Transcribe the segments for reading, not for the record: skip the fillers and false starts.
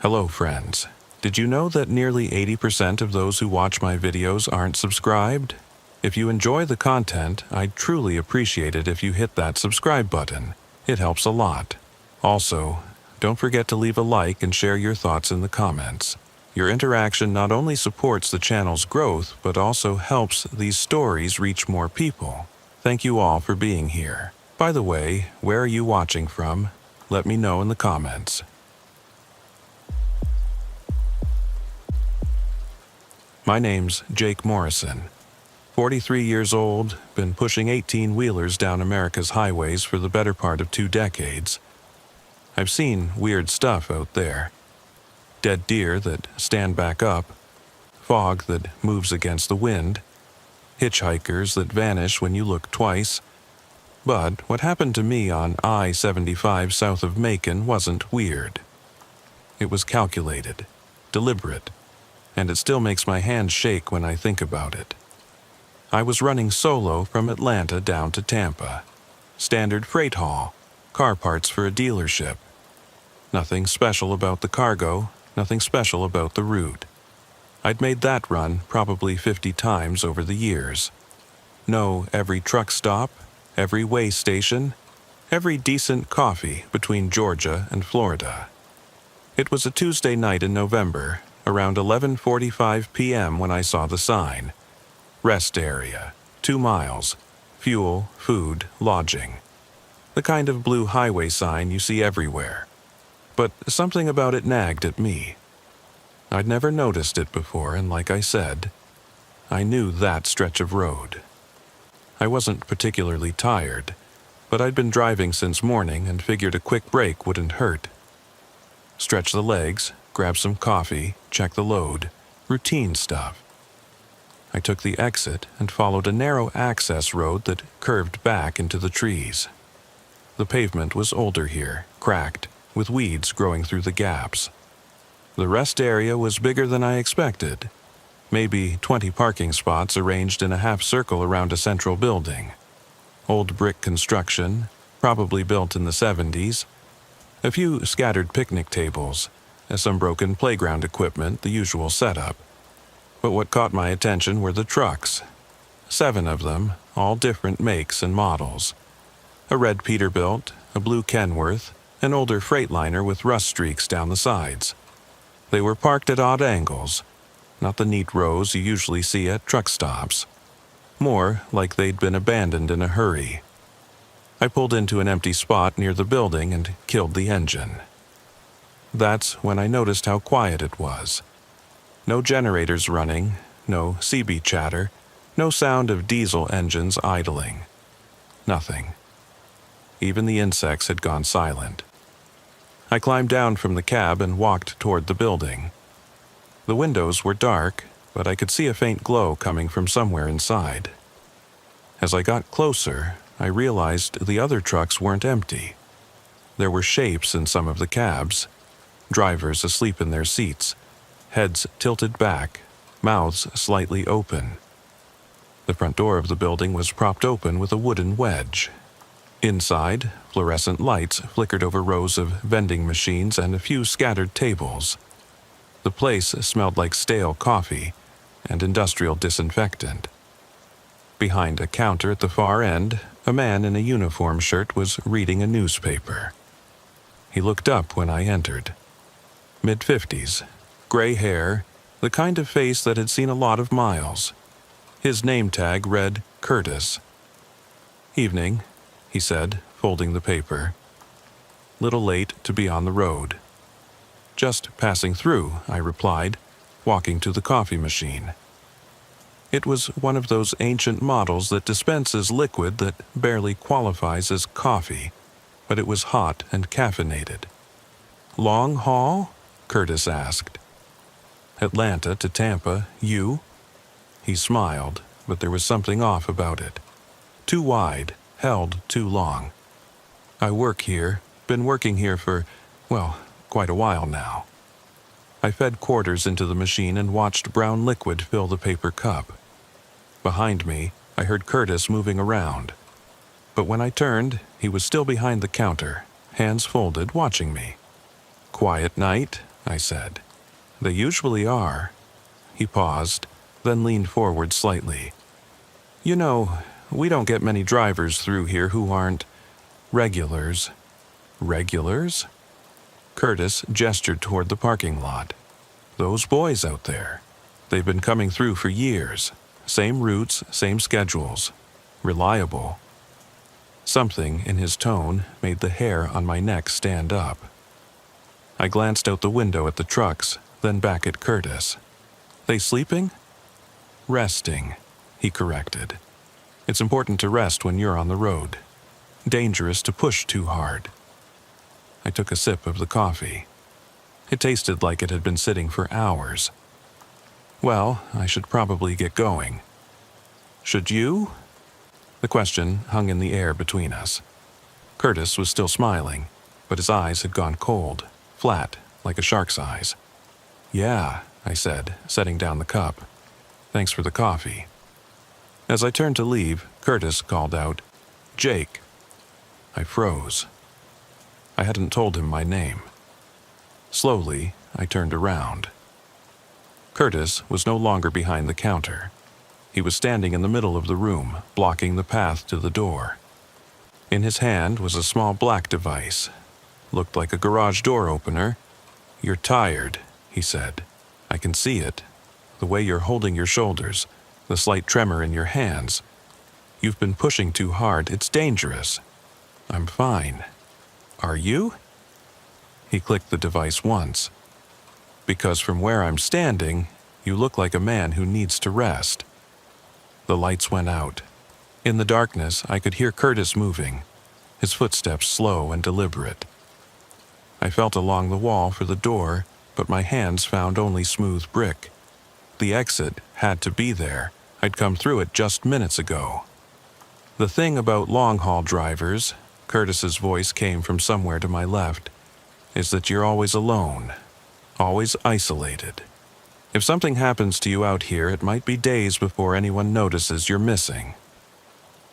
Hello friends. Did you know that nearly 80% of those who watch my videos aren't subscribed? If you enjoy the content, I'd truly appreciate it if you hit that subscribe button. It helps a lot. Also, don't forget to leave a like and share your thoughts in the comments. Your interaction not only supports the channel's growth, but also helps these stories reach more people. Thank you all for being here. By the way, where are you watching from? Let me know in the comments. My name's Jake Morrison. 43 years old, been pushing 18-wheelers down America's highways for the better part of 2 decades. I've seen weird stuff out there. Dead deer that stand back up, fog that moves against the wind, hitchhikers that vanish when you look twice. But what happened to me on I-75 south of Macon wasn't weird. It was calculated, deliberate, and it still makes my hands shake when I think about it. I was running solo from Atlanta down to Tampa. Standard freight haul, car parts for a dealership. Nothing special about the cargo, nothing special about the route. I'd made that run probably 50 times over the years. Know every truck stop, every way station, every decent coffee between Georgia and Florida. It was a Tuesday night in November, around 11:45 p.m. when I saw the sign. Rest area, 2 miles, fuel, food, lodging. The kind of blue highway sign you see everywhere. But something about it nagged at me. I'd never noticed it before, and like I said, I knew that stretch of road. I wasn't particularly tired, but I'd been driving since morning and figured a quick break wouldn't hurt. Stretch the legs, grab some coffee, check the load, routine stuff. I took the exit and followed a narrow access road that curved back into the trees. The pavement was older here, cracked, with weeds growing through the gaps. The rest area was bigger than I expected. Maybe 20 parking spots arranged in a half circle around a central building. Old brick construction, probably built in the 70s. A few scattered picnic tables, some broken playground equipment, the usual setup. But what caught my attention were the trucks. 7 of them, all different makes and models. A red Peterbilt, a blue Kenworth, an older Freightliner with rust streaks down the sides. They were parked at odd angles, not the neat rows you usually see at truck stops. More like they'd been abandoned in a hurry. I pulled into an empty spot near the building and killed the engine. That's when I noticed how quiet it was. No generators running, no CB chatter, no sound of diesel engines idling. Nothing. Even the insects had gone silent. I climbed down from the cab and walked toward the building. The windows were dark, but I could see a faint glow coming from somewhere inside. As I got closer, I realized the other trucks weren't empty. There were shapes in some of the cabs. Drivers asleep in their seats, heads tilted back, mouths slightly open. The front door of the building was propped open with a wooden wedge. Inside, fluorescent lights flickered over rows of vending machines and a few scattered tables. The place smelled like stale coffee and industrial disinfectant. Behind a counter at the far end, a man in a uniform shirt was reading a newspaper. He looked up when I entered. Mid-50s, gray hair, the kind of face that had seen a lot of miles. His name tag read Curtis. "Evening," he said, folding the paper. "Little late to be on the road." "Just passing through," I replied, walking to the coffee machine. It was one of those ancient models that dispenses liquid that barely qualifies as coffee, but it was hot and caffeinated. "Long haul?" Curtis asked. "Atlanta to Tampa, you?" He smiled, but there was something off about it. Too wide, held too long. "I work here, been working here for, well, quite a while now." I fed quarters into the machine and watched brown liquid fill the paper cup. Behind me, I heard Curtis moving around. But when I turned, he was still behind the counter, hands folded, watching me. "Quiet night?" I said. They usually are. He paused, then leaned forward slightly. You know, we don't get many drivers through here who aren't regulars. Regulars? Curtis gestured toward the parking lot. Those boys out there. They've been coming through for years. Same routes, same schedules. Reliable. Something in his tone made the hair on my neck stand up. I glanced out the window at the trucks, then back at Curtis. They sleeping? Resting, he corrected. It's important to rest when you're on the road. Dangerous to push too hard. I took a sip of the coffee. It tasted like it had been sitting for hours. Well, I should probably get going. Should you? The question hung in the air between us. Curtis was still smiling, but his eyes had gone cold, flat, like a shark's eyes. Yeah, I said, setting down the cup. Thanks for the coffee. As I turned to leave, Curtis called out, Jake. I froze. I hadn't told him my name. Slowly, I turned around. Curtis was no longer behind the counter. He was standing in the middle of the room, blocking the path to the door. In his hand was a small black device. Looked like a garage door opener. You're tired, he said. I can see it. The way you're holding your shoulders, the slight tremor in your hands. You've been pushing too hard. It's dangerous. I'm fine. Are you? He clicked the device once. Because from where I'm standing, you look like a man who needs to rest. The lights went out. In the darkness, I could hear Curtis moving, his footsteps slow and deliberate. I felt along the wall for the door, but my hands found only smooth brick. The exit had to be there. I'd come through it just minutes ago. The thing about long-haul drivers, Curtis's voice came from somewhere to my left, is that you're always alone, always isolated. If something happens to you out here, it might be days before anyone notices you're missing.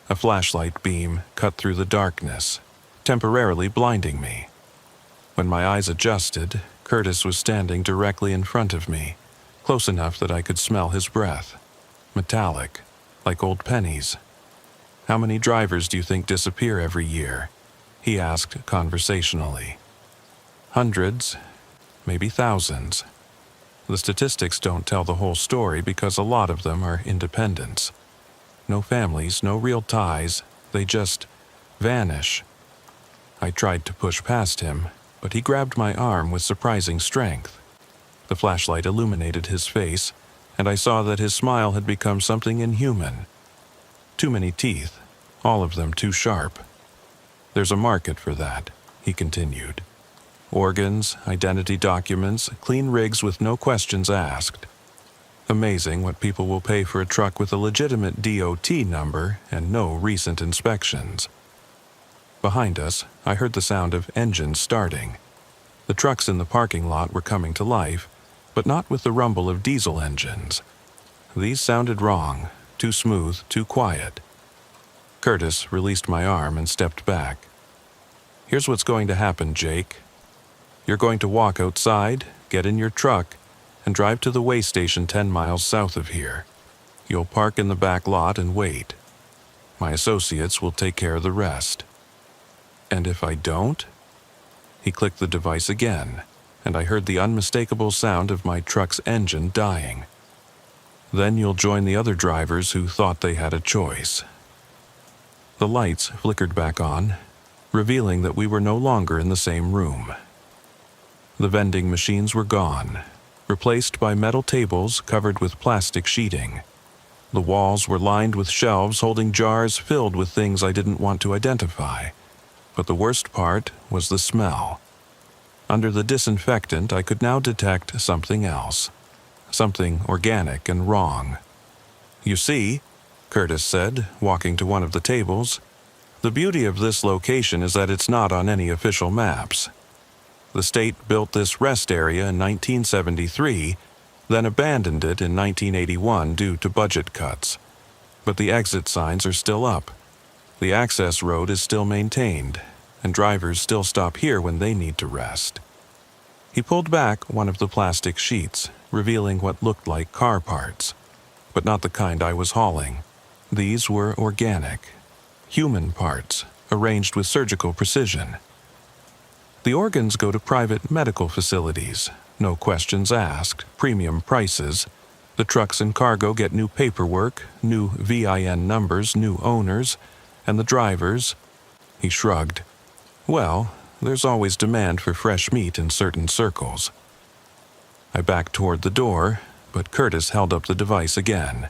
A flashlight beam cut through the darkness, temporarily blinding me. When my eyes adjusted, Curtis was standing directly in front of me, close enough that I could smell his breath. Metallic, like old pennies. How many drivers do you think disappear every year? He asked conversationally. Hundreds, maybe thousands. The statistics don't tell the whole story because a lot of them are independents. No families, no real ties, they just vanish. I tried to push past him, but he grabbed my arm with surprising strength. The flashlight illuminated his face, and I saw that his smile had become something inhuman. Too many teeth, all of them too sharp. There's a market for that, he continued. Organs, identity documents, clean rigs with no questions asked. Amazing what people will pay for a truck with a legitimate DOT number and no recent inspections. Behind us, I heard the sound of engines starting. The trucks in the parking lot were coming to life, but not with the rumble of diesel engines. These sounded wrong, too smooth, too quiet. Curtis released my arm and stepped back. Here's what's going to happen, Jake. You're going to walk outside, get in your truck, and drive to the way station 10 miles south of here. You'll park in the back lot and wait. My associates will take care of the rest. And if I don't? He clicked the device again, and I heard the unmistakable sound of my truck's engine dying. Then you'll join the other drivers who thought they had a choice. The lights flickered back on, revealing that we were no longer in the same room. The vending machines were gone, replaced by metal tables covered with plastic sheeting. The walls were lined with shelves holding jars filled with things I didn't want to identify. But the worst part was the smell. Under the disinfectant, I could now detect something else. Something organic and wrong. You see, Curtis said, walking to one of the tables, the beauty of this location is that it's not on any official maps. The state built this rest area in 1973, then abandoned it in 1981 due to budget cuts. But the exit signs are still up. The access road is still maintained, and drivers still stop here when they need to rest. He He pulled back one of the plastic sheets, revealing what looked like car parts, but not the kind I was hauling. These were organic, human parts, arranged with surgical precision. The organs go to private medical facilities, no questions asked, premium prices. The trucks and cargo get new paperwork, new VIN numbers, new owners, and the drivers. He shrugged. Well, there's always demand for fresh meat in certain circles. I backed toward the door, but Curtis held up the device again.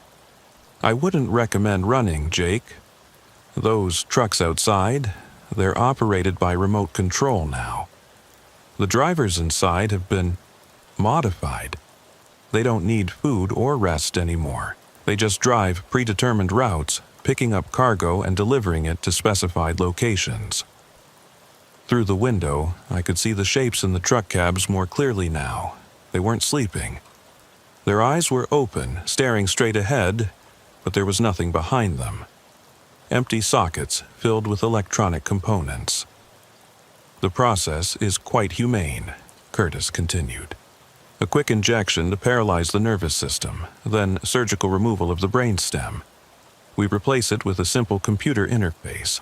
I wouldn't recommend running, Jake. Those trucks outside, they're operated by remote control now. The drivers inside have been modified. They don't need food or rest anymore. They just drive predetermined routes, picking up cargo and delivering it to specified locations. Through the window, I could see the shapes in the truck cabs more clearly now. They weren't sleeping. Their eyes were open, staring straight ahead, but there was nothing behind them. Empty sockets filled with electronic components. The process is quite humane, Curtis continued. A quick injection to paralyze the nervous system, then surgical removal of the brainstem. We replace it with a simple computer interface.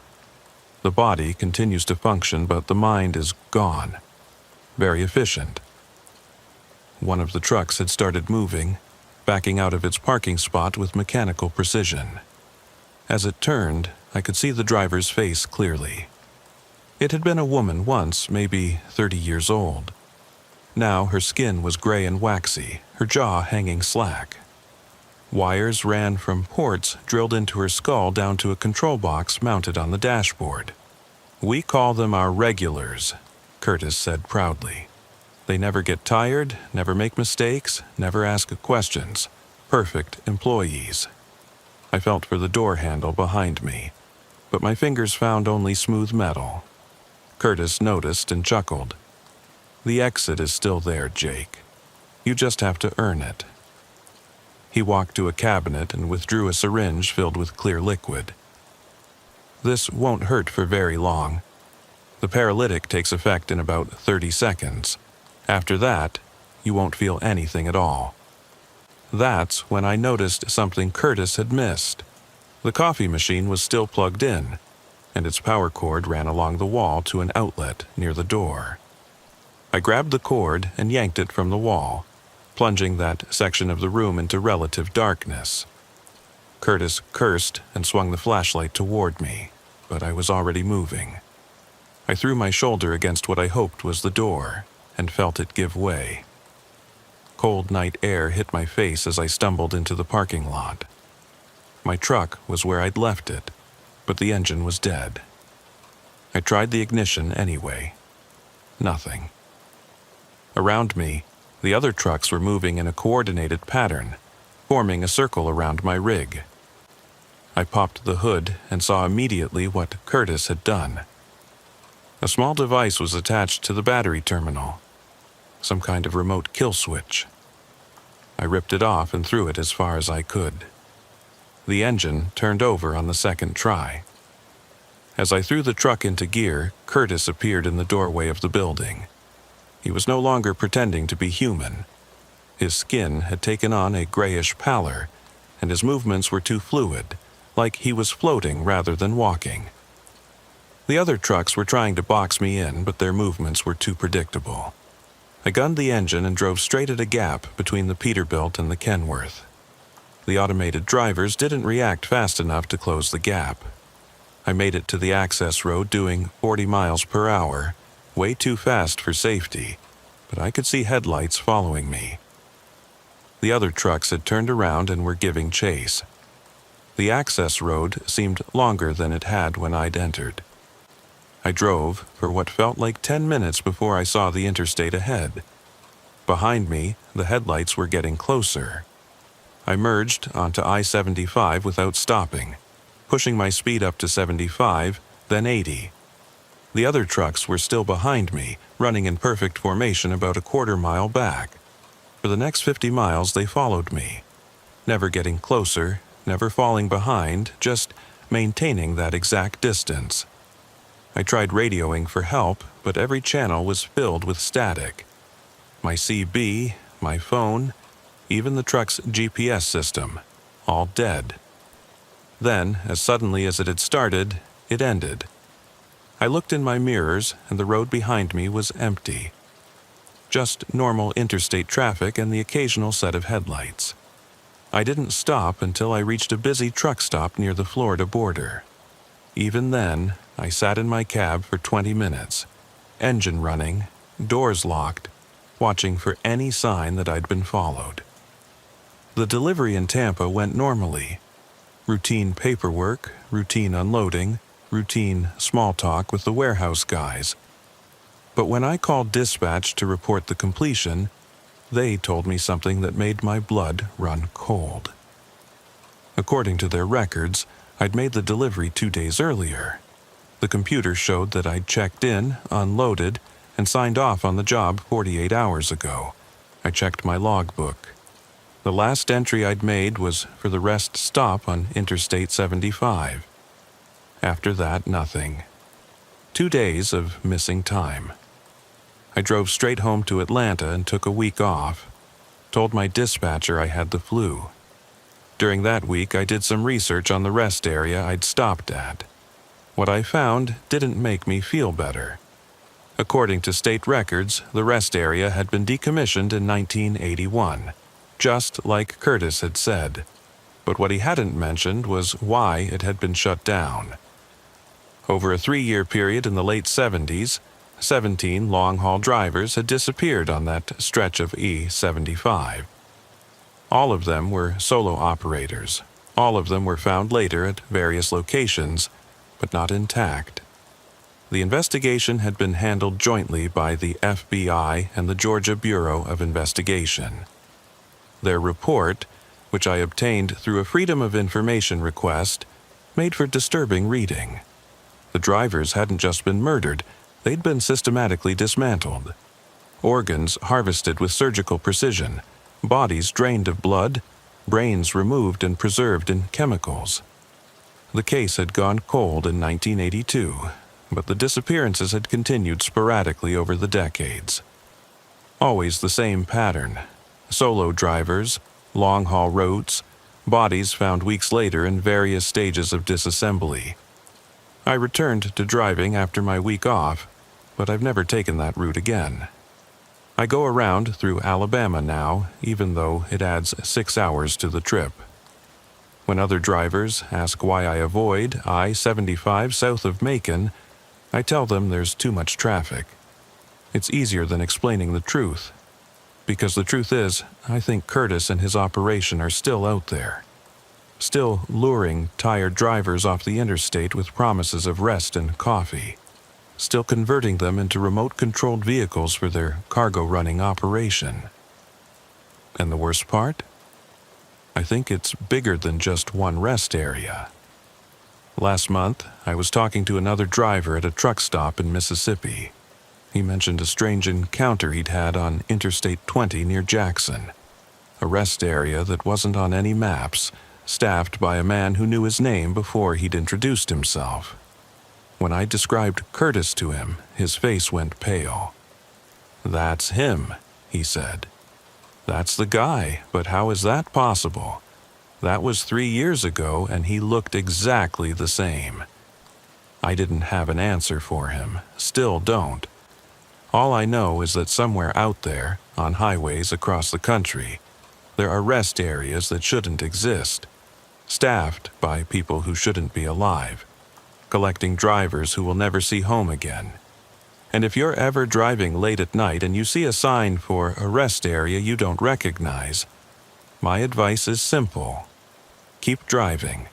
The body continues to function, but the mind is gone. Very efficient. One of the trucks had started moving, backing out of its parking spot with mechanical precision. As it turned, I could see the driver's face clearly. It had been a woman once, maybe 30 years old. Now her skin was gray and waxy, her jaw hanging slack. Wires ran from ports drilled into her skull down to a control box mounted on the dashboard. We call them our regulars, Curtis said proudly. They never get tired, never make mistakes, never ask questions. Perfect employees. I felt for the door handle behind me, but my fingers found only smooth metal. Curtis noticed and chuckled. The exit is still there, Jake. You just have to earn it. He walked to a cabinet and withdrew a syringe filled with clear liquid. This won't hurt for very long. The paralytic takes effect in about 30 seconds. After that, you won't feel anything at all. That's when I noticed something Curtis had missed. The coffee machine was still plugged in, and its power cord ran along the wall to an outlet near the door. I grabbed the cord and yanked it from the wall, plunging that section of the room into relative darkness. Curtis cursed and swung the flashlight toward me, but I was already moving. I threw my shoulder against what I hoped was the door and felt it give way. Cold night air hit my face as I stumbled into the parking lot. My truck was where I'd left it, but the engine was dead. I tried the ignition anyway. Nothing. Around me, the other trucks were moving in a coordinated pattern, forming a circle around my rig. I popped the hood and saw immediately what Curtis had done. A small device was attached to the battery terminal, some kind of remote kill switch. I ripped it off and threw it as far as I could. The engine turned over on the second try. As I threw the truck into gear, Curtis appeared in the doorway of the building. He was no longer pretending to be human. His skin had taken on a grayish pallor, and his movements were too fluid, like he was floating rather than walking. The other trucks were trying to box me in, but their movements were too predictable. I gunned the engine and drove straight at a gap between the Peterbilt and the Kenworth. The automated drivers didn't react fast enough to close the gap. I made it to the access road doing 40 miles per hour, way too fast for safety, but I could see headlights following me. The other trucks had turned around and were giving chase. The access road seemed longer than it had when I'd entered. I drove for what felt like 10 minutes before I saw the interstate ahead. Behind me, the headlights were getting closer. I merged onto I-75 without stopping, pushing my speed up to 75, then 80. The other trucks were still behind me, running in perfect formation about a quarter-mile back. For the next 50 miles, they followed me, never getting closer, never falling behind, just maintaining that exact distance. I tried radioing for help, but every channel was filled with static. My CB, my phone, even the truck's GPS system, all dead. Then, as suddenly as it had started, it ended. I looked in my mirrors, and the road behind me was empty. Just normal interstate traffic and the occasional set of headlights. I didn't stop until I reached a busy truck stop near the Florida border. Even then, I sat in my cab for 20 minutes, engine running, doors locked, watching for any sign that I'd been followed. The delivery in Tampa went normally. Routine paperwork, routine unloading, routine small talk with the warehouse guys. But when I called dispatch to report the completion, they told me something that made my blood run cold. According to their records, I'd made the delivery 2 days earlier. The computer showed that I'd checked in, unloaded, and signed off on the job 48 hours ago. I checked my logbook. The last entry I'd made was for the rest stop on Interstate 75. After that, nothing. 2 days of missing time. I drove straight home to Atlanta and took a week off. Told my dispatcher I had the flu. During that week, I did some research on the rest area I'd stopped at. What I found didn't make me feel better. According to state records, the rest area had been decommissioned in 1981, just like Curtis had said. But what he hadn't mentioned was why it had been shut down. Over a 3-year period in the late 70s, 17 long-haul drivers had disappeared on that stretch of E75. All of them were solo operators. All of them were found later at various locations, but not intact. The investigation had been handled jointly by the FBI and the Georgia Bureau of Investigation. Their report, which I obtained through a Freedom of Information request, made for disturbing reading. The drivers hadn't just been murdered, they'd been systematically dismantled. Organs harvested with surgical precision, bodies drained of blood, brains removed and preserved in chemicals. The case had gone cold in 1982, but the disappearances had continued sporadically over the decades. Always the same pattern. Solo drivers, long-haul routes, bodies found weeks later in various stages of disassembly. I returned to driving after my week off, but I've never taken that route again. I go around through Alabama now, even though it adds 6 hours to the trip. When other drivers ask why I avoid I-75 south of Macon, I tell them there's too much traffic. It's easier than explaining the truth. Because the truth is, I think Curtis and his operation are still out there. Still luring tired drivers off the interstate with promises of rest and coffee. Still converting them into remote-controlled vehicles for their cargo-running operation. And the worst part? I think it's bigger than just one rest area. Last month, I was talking to another driver at a truck stop in Mississippi. He mentioned a strange encounter he'd had on Interstate 20 near Jackson. A rest area that wasn't on any maps, staffed by a man who knew his name before he'd introduced himself. When I described Curtis to him, his face went pale. "That's him," he said. "That's the guy, but how is that possible? That was 3 years ago, and he looked exactly the same." I didn't have an answer for him, still don't. All I know is that somewhere out there, on highways across the country, there are rest areas that shouldn't exist, staffed by people who shouldn't be alive, collecting drivers who will never see home again. And if you're ever driving late at night and you see a sign for a rest area you don't recognize, my advice is simple. Keep driving.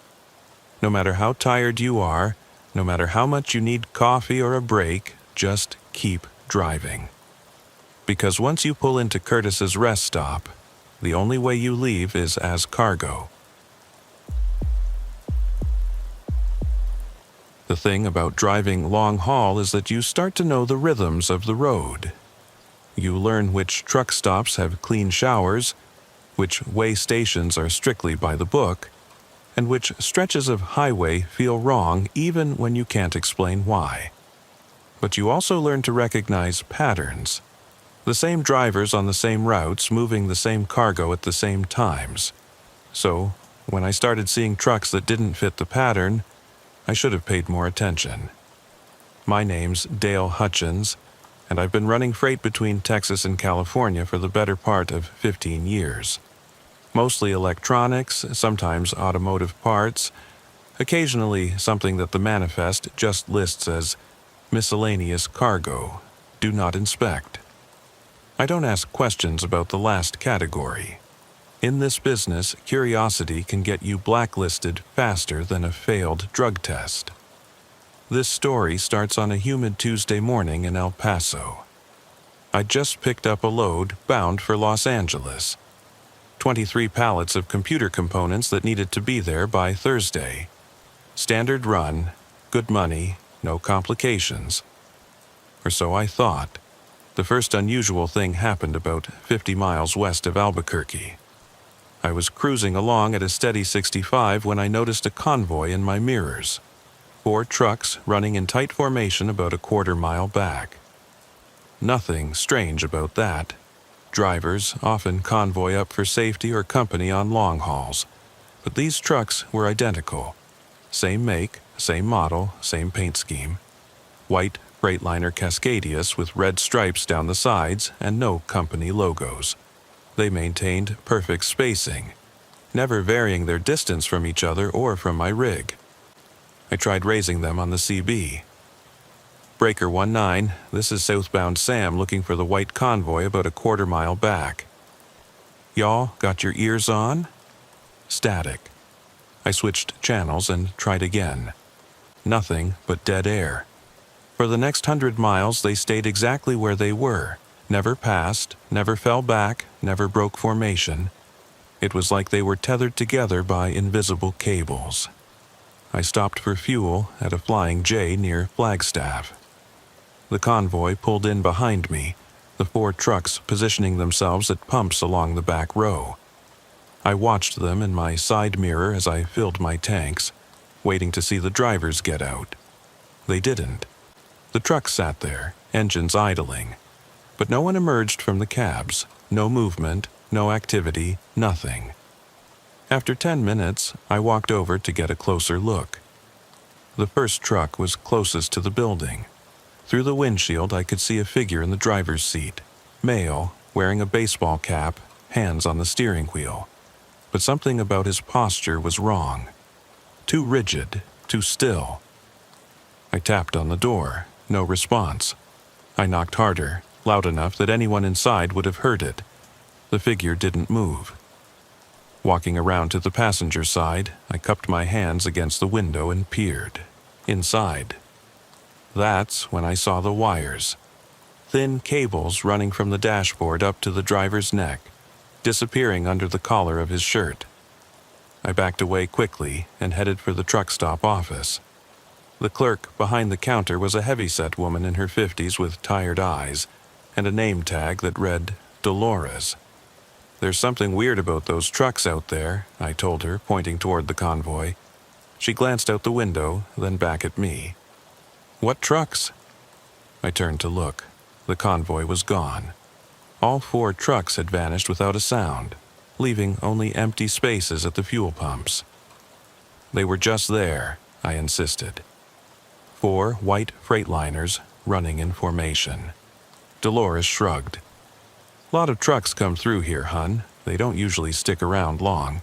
No matter how tired you are, no matter how much you need coffee or a break, just keep driving. Because once you pull into Curtis's rest stop, the only way you leave is as cargo. The thing about driving long haul is that you start to know the rhythms of the road. You learn which truck stops have clean showers, which way stations are strictly by the book, and which stretches of highway feel wrong even when you can't explain why. But you also learn to recognize patterns. The same drivers on the same routes moving the same cargo at the same times. So, when I started seeing trucks that didn't fit the pattern, I should have paid more attention. My name's Dale Hutchins, and I've been running freight between Texas and California for the better part of 15 years. Mostly electronics, sometimes automotive parts, occasionally something that the manifest just lists as miscellaneous cargo, do not inspect. I don't ask questions about the last category. In this business, curiosity can get you blacklisted faster than a failed drug test. This story starts on a humid Tuesday morning in El Paso. I just picked up a load bound for Los Angeles. 23 pallets of computer components that needed to be there by Thursday. Standard run, good money, no complications. Or so I thought. The first unusual thing happened about 50 miles west of Albuquerque. I was cruising along at a steady 65 when I noticed a convoy in my mirrors. 4 trucks running in tight formation about a quarter-mile back. Nothing strange about that. Drivers often convoy up for safety or company on long hauls, but these trucks were identical. Same make, same model, same paint scheme. White Freightliner Cascadius with red stripes down the sides and no company logos. They maintained perfect spacing, never varying their distance from each other or from my rig. I tried raising them on the CB. Breaker 19, this is southbound Sam looking for the white convoy about a quarter-mile back. Y'all got your ears on? Static. I switched channels and tried again. Nothing but dead air. For the next 100 miles, they stayed exactly where they were. Never passed, never fell back, never broke formation. It was like they were tethered together by invisible cables. I stopped for fuel at a Flying J near Flagstaff. The convoy pulled in behind me, the 4 trucks positioning themselves at pumps along the back row. I watched them in my side mirror as I filled my tanks, waiting to see the drivers get out. They didn't. The trucks sat there, engines idling. But no one emerged from the cabs. No movement, no activity, nothing. After 10 minutes, I walked over to get a closer look. The first truck was closest to the building. Through the windshield, I could see a figure in the driver's seat. Male, wearing a baseball cap, hands on the steering wheel. But something about his posture was wrong. Too rigid, too still. I tapped on the door. No response. I knocked harder, loud enough that anyone inside would have heard it. The figure didn't move. Walking around to the passenger side, I cupped my hands against the window and peered. Inside. That's when I saw the wires. Thin cables running from the dashboard up to the driver's neck, disappearing under the collar of his shirt. I backed away quickly and headed for the truck stop office. The clerk behind the counter was a heavy-set woman in her 50s with tired eyes and a name tag that read Dolores. "There's something weird about those trucks out there," I told her, pointing toward the convoy. She glanced out the window, then back at me. "What trucks?" I turned to look. The convoy was gone. All 4 trucks had vanished without a sound, leaving only empty spaces at the fuel pumps. "They were just there," I insisted. 4 white Freightliners running in formation. Dolores shrugged. "Lot of trucks come through here, hun. They don't usually stick around long."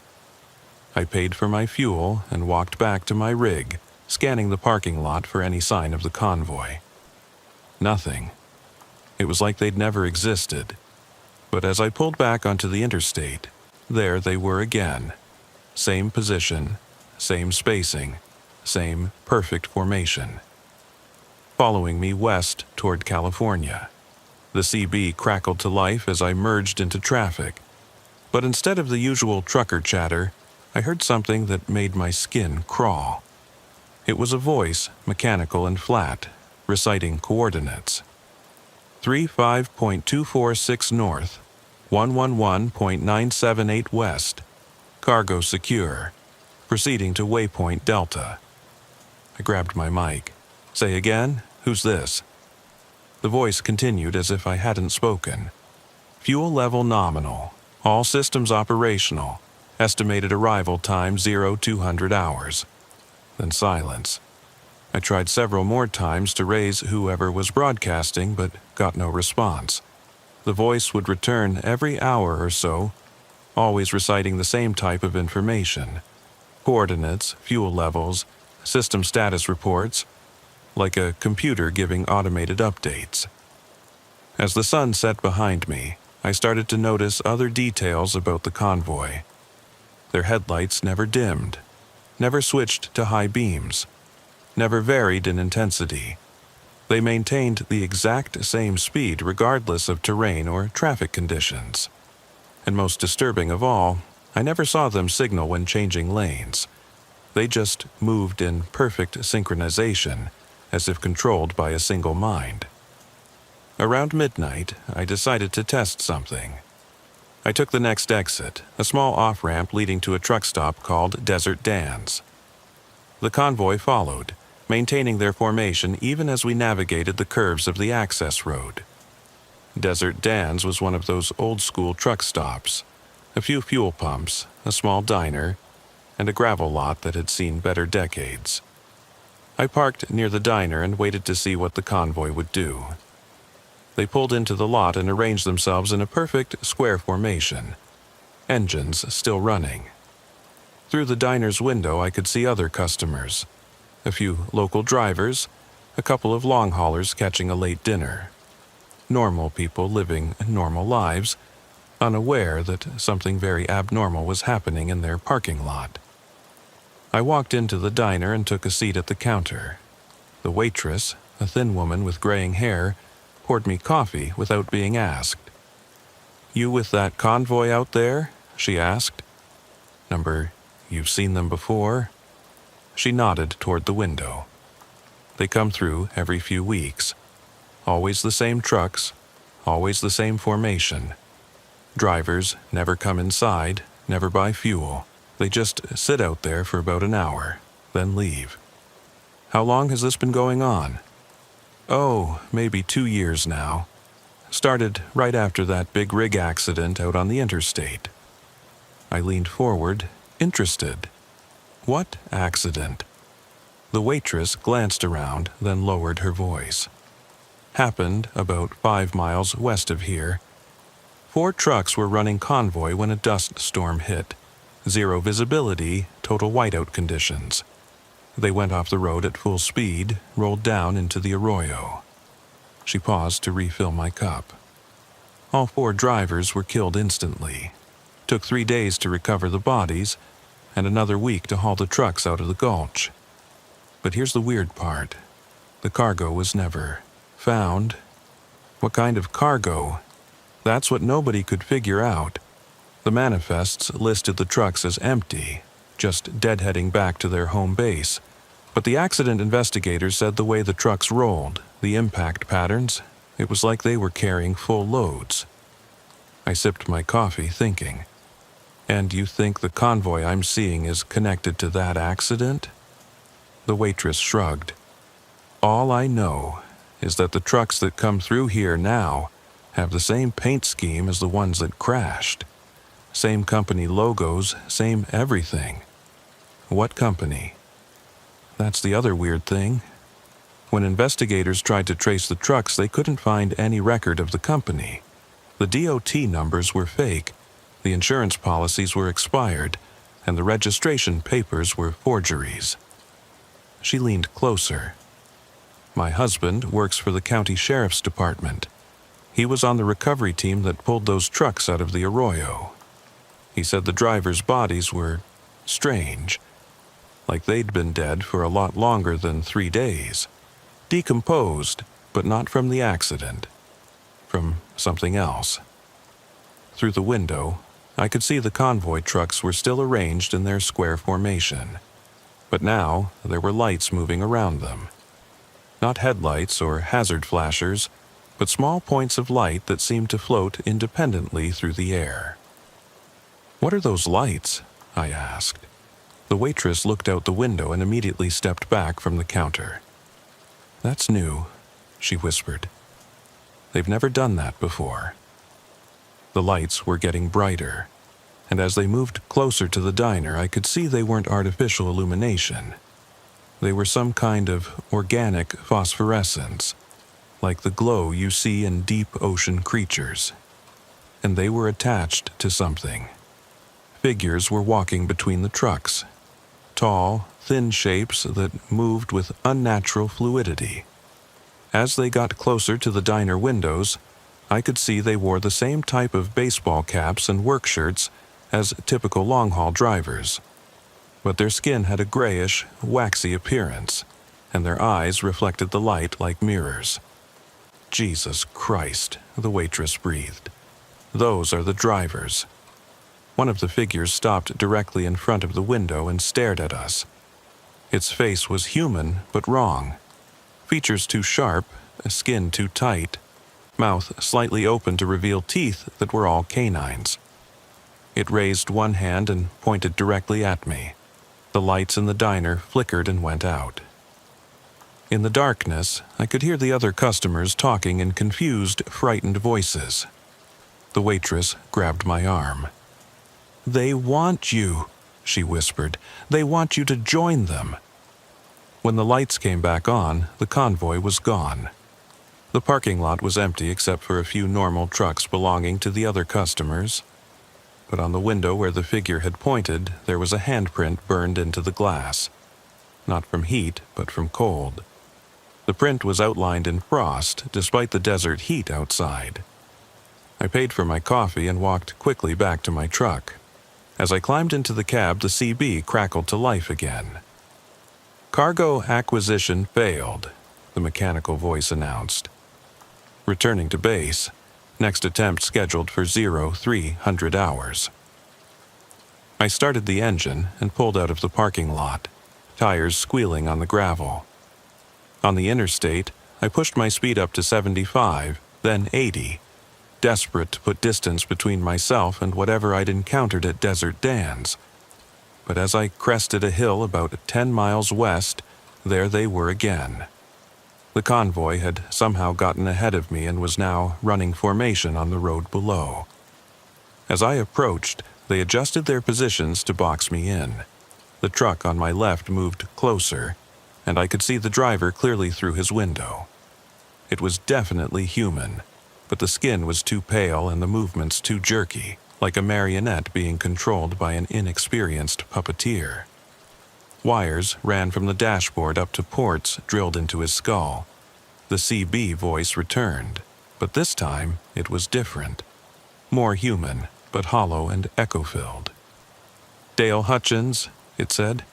I paid for my fuel and walked back to my rig, scanning the parking lot for any sign of the convoy. Nothing. It was like they'd never existed. But as I pulled back onto the interstate, there they were again. Same position, same spacing, same perfect formation. Following me west toward California. The CB crackled to life as I merged into traffic. But instead of the usual trucker chatter, I heard something that made my skin crawl. It was a voice, mechanical and flat, reciting coordinates. 35.246 north, 111.978 west. Cargo secure. Proceeding to waypoint Delta. I grabbed my mic. "Say again? Who's this?" The voice continued as if I hadn't spoken. Fuel level nominal. All systems operational. Estimated arrival time 0200 hours. Then silence. I tried several more times to raise whoever was broadcasting, but got no response. The voice would return every hour or so, always reciting the same type of information. Coordinates, fuel levels, system status reports, like a computer giving automated updates. As the sun set behind me, I started to notice other details about the convoy. Their headlights never dimmed, never switched to high beams, never varied in intensity. They maintained the exact same speed regardless of terrain or traffic conditions. And most disturbing of all, I never saw them signal when changing lanes. They just moved in perfect synchronization, as if controlled by a single mind. Around midnight, I decided to test something. I took the next exit, a small off-ramp leading to a truck stop called Desert Dan's. The convoy followed, maintaining their formation even as we navigated the curves of the access road. Desert Dan's was one of those old-school truck stops. A few fuel pumps, a small diner, and a gravel lot that had seen better decades. I parked near the diner and waited to see what the convoy would do. They pulled into the lot and arranged themselves in a perfect square formation, engines still running. Through the diner's window I could see other customers, a few local drivers, a couple of long haulers catching a late dinner. Normal people living normal lives, unaware that something very abnormal was happening in their parking lot. I walked into the diner and took a seat at the counter. The waitress, a thin woman with graying hair, poured me coffee without being asked. "You with that convoy out there?" she asked. "You've seen them before?" She nodded toward the window. "They come through every few weeks. Always the same trucks, always the same formation. Drivers never come inside, never buy fuel. They just sit out there for about an hour, then leave." "How long has this been going on?" "Oh, maybe 2 years now. Started right after that big rig accident out on the interstate." I leaned forward, interested. "What accident?" The waitress glanced around, then lowered her voice. "Happened about 5 miles west of here. 4 trucks were running convoy when a dust storm hit. 0 visibility, total whiteout conditions. They went off the road at full speed, rolled down into the arroyo." She paused to refill my cup. "All 4 drivers were killed instantly. Took 3 days to recover the bodies, and another week to haul the trucks out of the gulch. But here's the weird part. The cargo was never found." "What kind of cargo?" "That's what nobody could figure out. The manifests listed the trucks as empty, just deadheading back to their home base. But the accident investigators said the way the trucks rolled, the impact patterns, it was like they were carrying full loads." I sipped my coffee, thinking. "And you think the convoy I'm seeing is connected to that accident?" The waitress shrugged. "All I know is that the trucks that come through here now have the same paint scheme as the ones that crashed. Same company logos, same everything." "What company?" "That's the other weird thing. When investigators tried to trace the trucks, they couldn't find any record of the company. The DOT numbers were fake, the insurance policies were expired, and the registration papers were forgeries." She leaned closer. "My husband works for the county sheriff's department. He was on the recovery team that pulled those trucks out of the arroyo. He said the drivers' bodies were strange, like they'd been dead for a lot longer than 3 days. Decomposed, but not from the accident. From something else." Through the window, I could see the convoy trucks were still arranged in their square formation. But now there were lights moving around them. Not headlights or hazard flashers, but small points of light that seemed to float independently through the air. "What are those lights?" I asked. The waitress looked out the window and immediately stepped back from the counter. "That's new," she whispered. They've never done that before. The lights were getting brighter, and as they moved closer to the diner, I could see they weren't artificial illumination. They were some kind of organic phosphorescence, like the glow you see in deep ocean creatures. And they were attached to something. Figures were walking between the trucks, tall, thin shapes that moved with unnatural fluidity. As they got closer to the diner windows, I could see they wore the same type of baseball caps and work shirts as typical long-haul drivers. But their skin had a grayish, waxy appearance, and their eyes reflected the light like mirrors. "Jesus Christ," the waitress breathed. "Those are the drivers." One of the figures stopped directly in front of the window and stared at us. Its face was human, but wrong. Features too sharp, skin too tight, mouth slightly open to reveal teeth that were all canines. It raised one hand and pointed directly at me. The lights in the diner flickered and went out. In the darkness, I could hear the other customers talking in confused, frightened voices. The waitress grabbed my arm. "They want you," she whispered. "They want you to join them." When the lights came back on, the convoy was gone. The parking lot was empty except for a few normal trucks belonging to the other customers. But on the window where the figure had pointed, there was a handprint burned into the glass. Not from heat, but from cold. The print was outlined in frost, despite the desert heat outside. I paid for my coffee and walked quickly back to my truck. As I climbed into the cab, the CB crackled to life again. "Cargo acquisition failed," the mechanical voice announced. "Returning to base. Next attempt scheduled for 0300 hours." I started the engine and pulled out of the parking lot, tires squealing on the gravel. On the interstate, I pushed my speed up to 75, then 80, desperate to put distance between myself and whatever I'd encountered at Desert Dan's. But as I crested a hill about 10 miles west, there they were again. The convoy had somehow gotten ahead of me and was now running formation on the road below. As I approached, they adjusted their positions to box me in. The truck on my left moved closer, and I could see the driver clearly through his window. It was definitely human, but the skin was too pale and the movements too jerky, like a marionette being controlled by an inexperienced puppeteer. Wires ran from the dashboard up to ports drilled into his skull. The CB voice returned, but this time it was different. More human, but hollow and echo-filled. "Dale Hutchins," it said.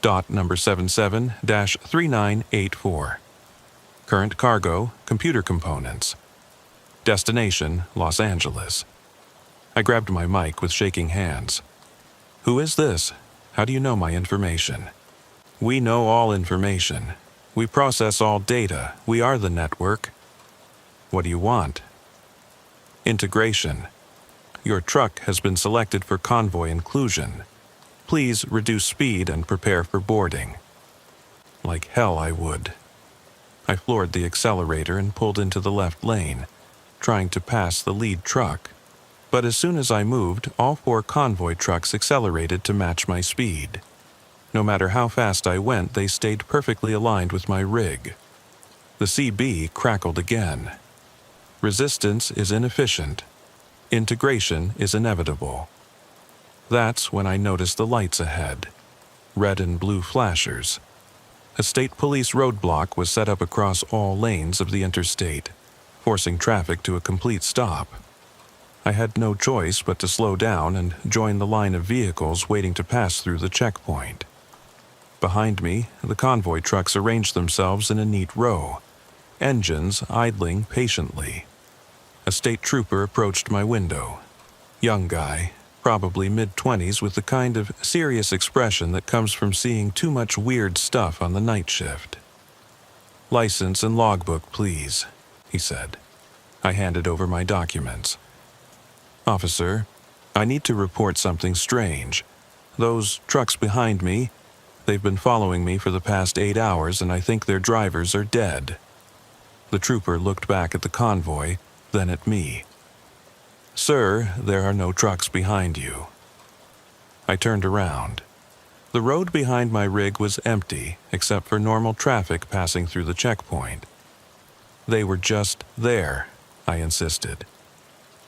"Dot number 77-3984. Current cargo, computer components. Destination, Los Angeles." I grabbed my mic with shaking hands. "Who is this? How do you know my information?" "We know all information. We process all data. We are the network." "What do you want?" "Integration. Your truck has been selected for convoy inclusion. Please reduce speed and prepare for boarding." Like hell I would. I floored the accelerator and pulled into the left lane, trying to pass the lead truck. But as soon as I moved, all 4 convoy trucks accelerated to match my speed. No matter how fast I went, they stayed perfectly aligned with my rig. The CB crackled again. "Resistance is inefficient. Integration is inevitable." That's when I noticed the lights ahead. Red and blue flashers. A state police roadblock was set up across all lanes of the interstate, forcing traffic to a complete stop. I had no choice but to slow down and join the line of vehicles waiting to pass through the checkpoint. Behind me, the convoy trucks arranged themselves in a neat row, engines idling patiently. A state trooper approached my window. Young guy, probably mid-20s, with the kind of serious expression that comes from seeing too much weird stuff on the night shift. "License and logbook, please," he said. I handed over my documents. "Officer, I need to report something strange. Those trucks behind me, they've been following me for the past 8 hours and I think their drivers are dead." The trooper looked back at the convoy, then at me. "Sir, there are no trucks behind you." I turned around. The road behind my rig was empty, except for normal traffic passing through the checkpoint. "They were just there," I insisted.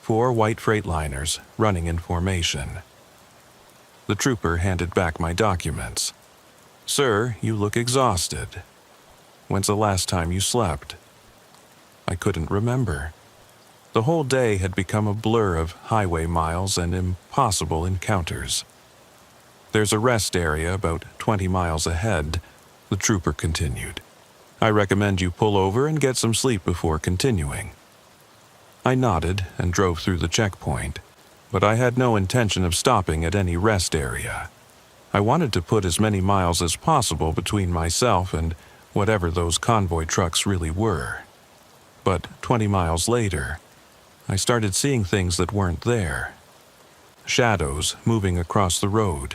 4 white Freightliners running in formation. The trooper handed back my documents. "Sir, you look exhausted. When's the last time you slept?" I couldn't remember. The whole day had become a blur of highway miles and impossible encounters. "There's a rest area about 20 miles ahead," the trooper continued. "I recommend you pull over and get some sleep before continuing." I nodded and drove through the checkpoint, but I had no intention of stopping at any rest area. I wanted to put as many miles as possible between myself and whatever those convoy trucks really were. But 20 miles later, I started seeing things that weren't there. Shadows moving across the road,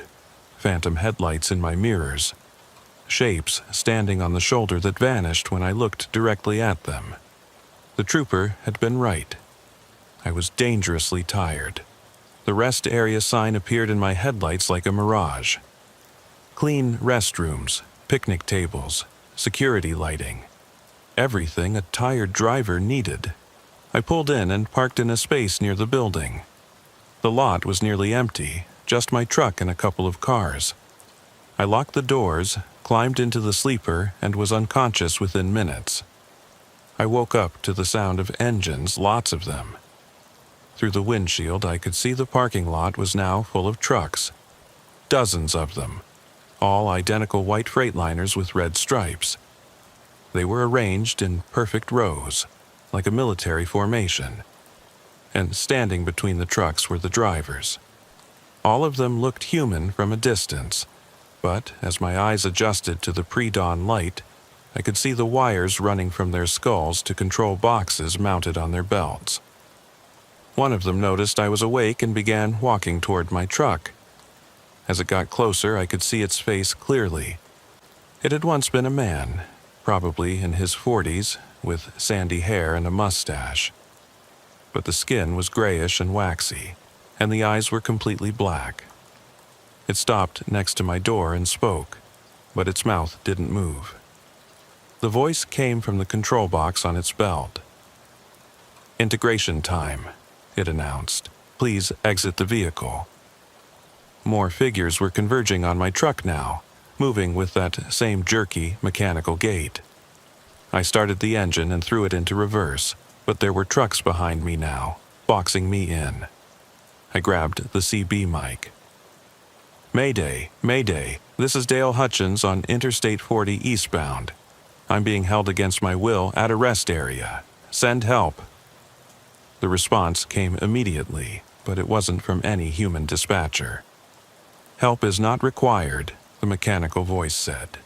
phantom headlights in my mirrors, shapes standing on the shoulder that vanished when I looked directly at them. The trooper had been right. I was dangerously tired. The rest area sign appeared in my headlights like a mirage. Clean restrooms, picnic tables, security lighting. Everything a tired driver needed. I pulled in and parked in a space near the building. The lot was nearly empty, just my truck and a couple of cars. I locked the doors, climbed into the sleeper, and was unconscious within minutes. I woke up to the sound of engines, lots of them. Through the windshield, I could see the parking lot was now full of trucks. Dozens of them, all identical white Freightliners with red stripes. They were arranged in perfect rows, like a military formation, and standing between the trucks were the drivers. All of them looked human from a distance, but as my eyes adjusted to the pre-dawn light, I could see the wires running from their skulls to control boxes mounted on their belts. One of them noticed I was awake and began walking toward my truck. As it got closer, I could see its face clearly. It had once been a man, probably in his 40s, with sandy hair and a mustache. But the skin was grayish and waxy, and the eyes were completely black. It stopped next to my door and spoke, but its mouth didn't move. The voice came from the control box on its belt. "Integration time," it announced. "Please exit the vehicle." More figures were converging on my truck now, moving with that same jerky, mechanical gait. I started the engine and threw it into reverse, but there were trucks behind me now, boxing me in. I grabbed the CB mic. "Mayday, Mayday, this is Dale Hutchins on Interstate 40 eastbound. I'm being held against my will at a rest area. Send help." The response came immediately, but it wasn't from any human dispatcher. "Help is not required," the mechanical voice said.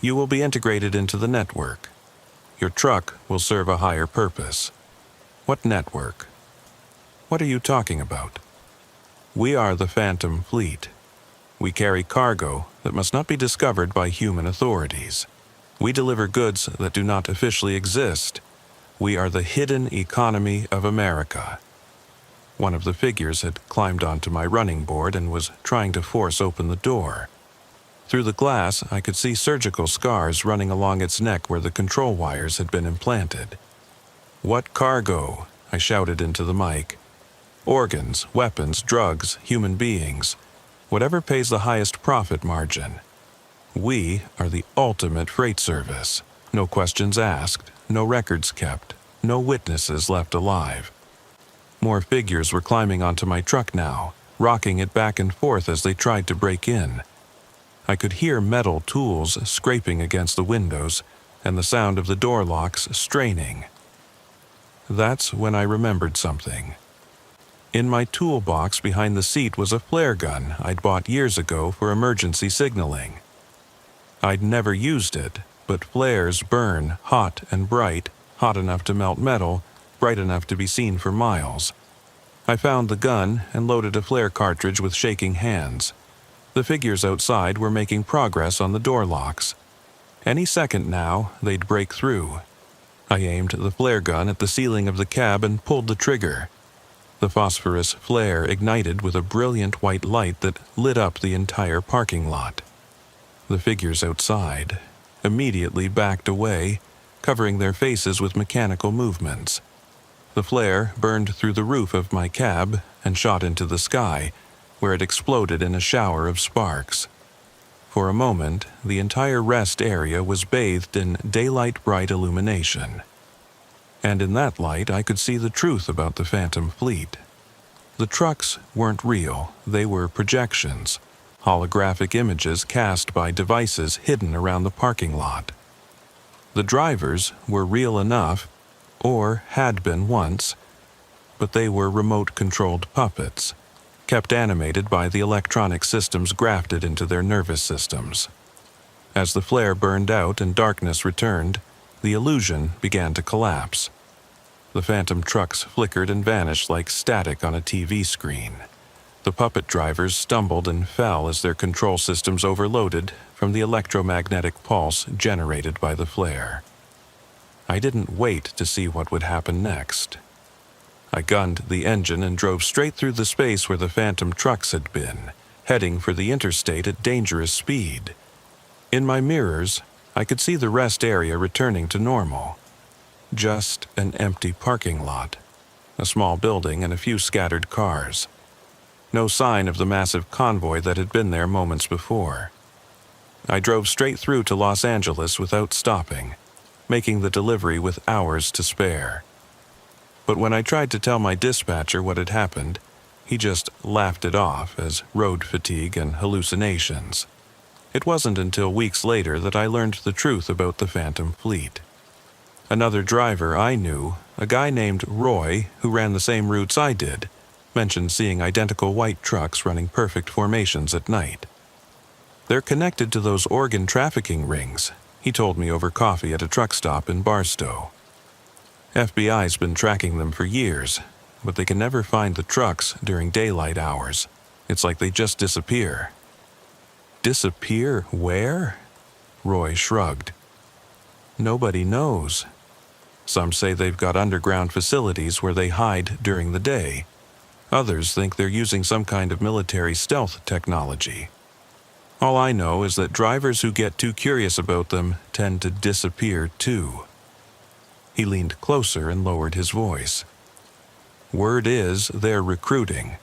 "You will be integrated into the network. Your truck will serve a higher purpose." "What network? What are you talking about?" "We are the Phantom Fleet. We carry cargo that must not be discovered by human authorities. We deliver goods that do not officially exist. We are the hidden economy of America." One of the figures had climbed onto my running board and was trying to force open the door. Through the glass, I could see surgical scars running along its neck where the control wires had been implanted. "What cargo?" I shouted into the mic. "Organs, weapons, drugs, human beings. Whatever pays the highest profit margin. We are the ultimate freight service. No questions asked, no records kept, no witnesses left alive." More figures were climbing onto my truck now, rocking it back and forth as they tried to break in. I could hear metal tools scraping against the windows and the sound of the door locks straining. That's when I remembered something. In my toolbox behind the seat was a flare gun I'd bought years ago for emergency signaling. I'd never used it, but flares burn hot and bright, hot enough to melt metal, bright enough to be seen for miles. I found the gun and loaded a flare cartridge with shaking hands. The figures outside were making progress on the door locks. Any second now, they'd break through. I aimed the flare gun at the ceiling of the cab and pulled the trigger. The phosphorus flare ignited with a brilliant white light that lit up the entire parking lot. The figures outside immediately backed away, covering their faces with mechanical movements. The flare burned through the roof of my cab and shot into the sky, where it exploded in a shower of sparks. For a moment, the entire rest area was bathed in daylight-bright illumination. And in that light, I could see the truth about the Phantom Fleet. The trucks weren't real, they were projections, holographic images cast by devices hidden around the parking lot. The drivers were real enough, or had been once, but they were remote-controlled puppets, kept animated by the electronic systems grafted into their nervous systems. As the flare burned out and darkness returned, the illusion began to collapse. The phantom trucks flickered and vanished like static on a TV screen. The puppet drivers stumbled and fell as their control systems overloaded from the electromagnetic pulse generated by the flare. I didn't wait to see what would happen next. I gunned the engine and drove straight through the space where the phantom trucks had been, heading for the interstate at dangerous speed. In my mirrors, I could see the rest area returning to normal. Just an empty parking lot, a small building and a few scattered cars. No sign of the massive convoy that had been there moments before. I drove straight through to Los Angeles without stopping, making the delivery with hours to spare. But when I tried to tell my dispatcher what had happened, he just laughed it off as road fatigue and hallucinations. It wasn't until weeks later that I learned the truth about the Phantom Fleet. Another driver I knew, a guy named Roy, who ran the same routes I did, mentioned seeing identical white trucks running perfect formations at night. They're connected to those organ trafficking rings, he told me over coffee at a truck stop in Barstow. FBI's been tracking them for years, but they can never find the trucks during daylight hours. It's like they just disappear. Disappear where? Roy shrugged. Nobody knows. Some say they've got underground facilities where they hide during the day. Others think they're using some kind of military stealth technology. All I know is that drivers who get too curious about them tend to disappear too. He leaned closer and lowered his voice. Word is they're recruiting.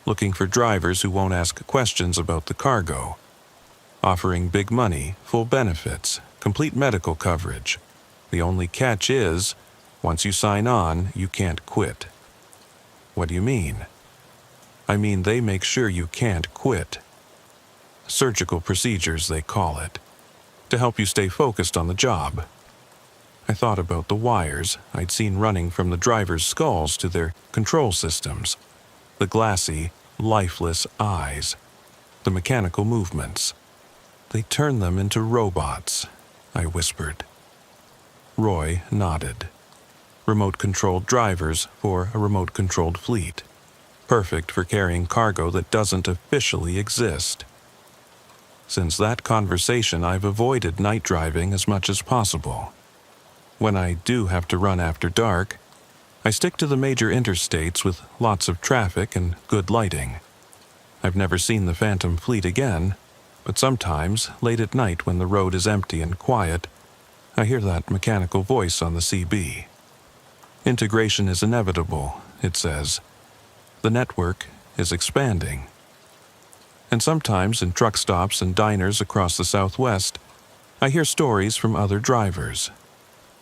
Looking for drivers who won't ask questions about the cargo. Offering big money, full benefits, complete medical coverage. The only catch is, once you sign on, you can't quit. What do you mean? I mean they make sure you can't quit. Surgical procedures, they call it, to help you stay focused on the job. I thought about the wires I'd seen running from the drivers' skulls to their control systems, the glassy, lifeless eyes, the mechanical movements. They turn them into robots, I whispered. Roy nodded. Remote-controlled drivers for a remote-controlled fleet. Perfect for carrying cargo that doesn't officially exist. Since that conversation, I've avoided night driving as much as possible. When I do have to run after dark, I stick to the major interstates with lots of traffic and good lighting. I've never seen the Phantom Fleet again, but sometimes, late at night when the road is empty and quiet, I hear that mechanical voice on the CB. Integration is inevitable, it says. The network is expanding. And sometimes in truck stops and diners across the Southwest, I hear stories from other drivers.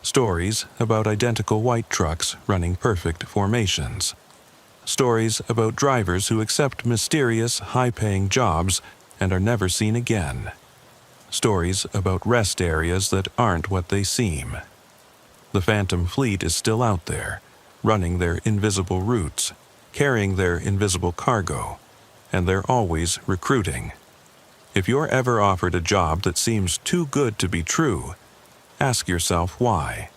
Stories about identical white trucks running perfect formations. Stories about drivers who accept mysterious, high-paying jobs and are never seen again. Stories about rest areas that aren't what they seem. The Phantom Fleet is still out there, running their invisible routes, carrying their invisible cargo, and they're always recruiting. If you're ever offered a job that seems too good to be true, ask yourself why.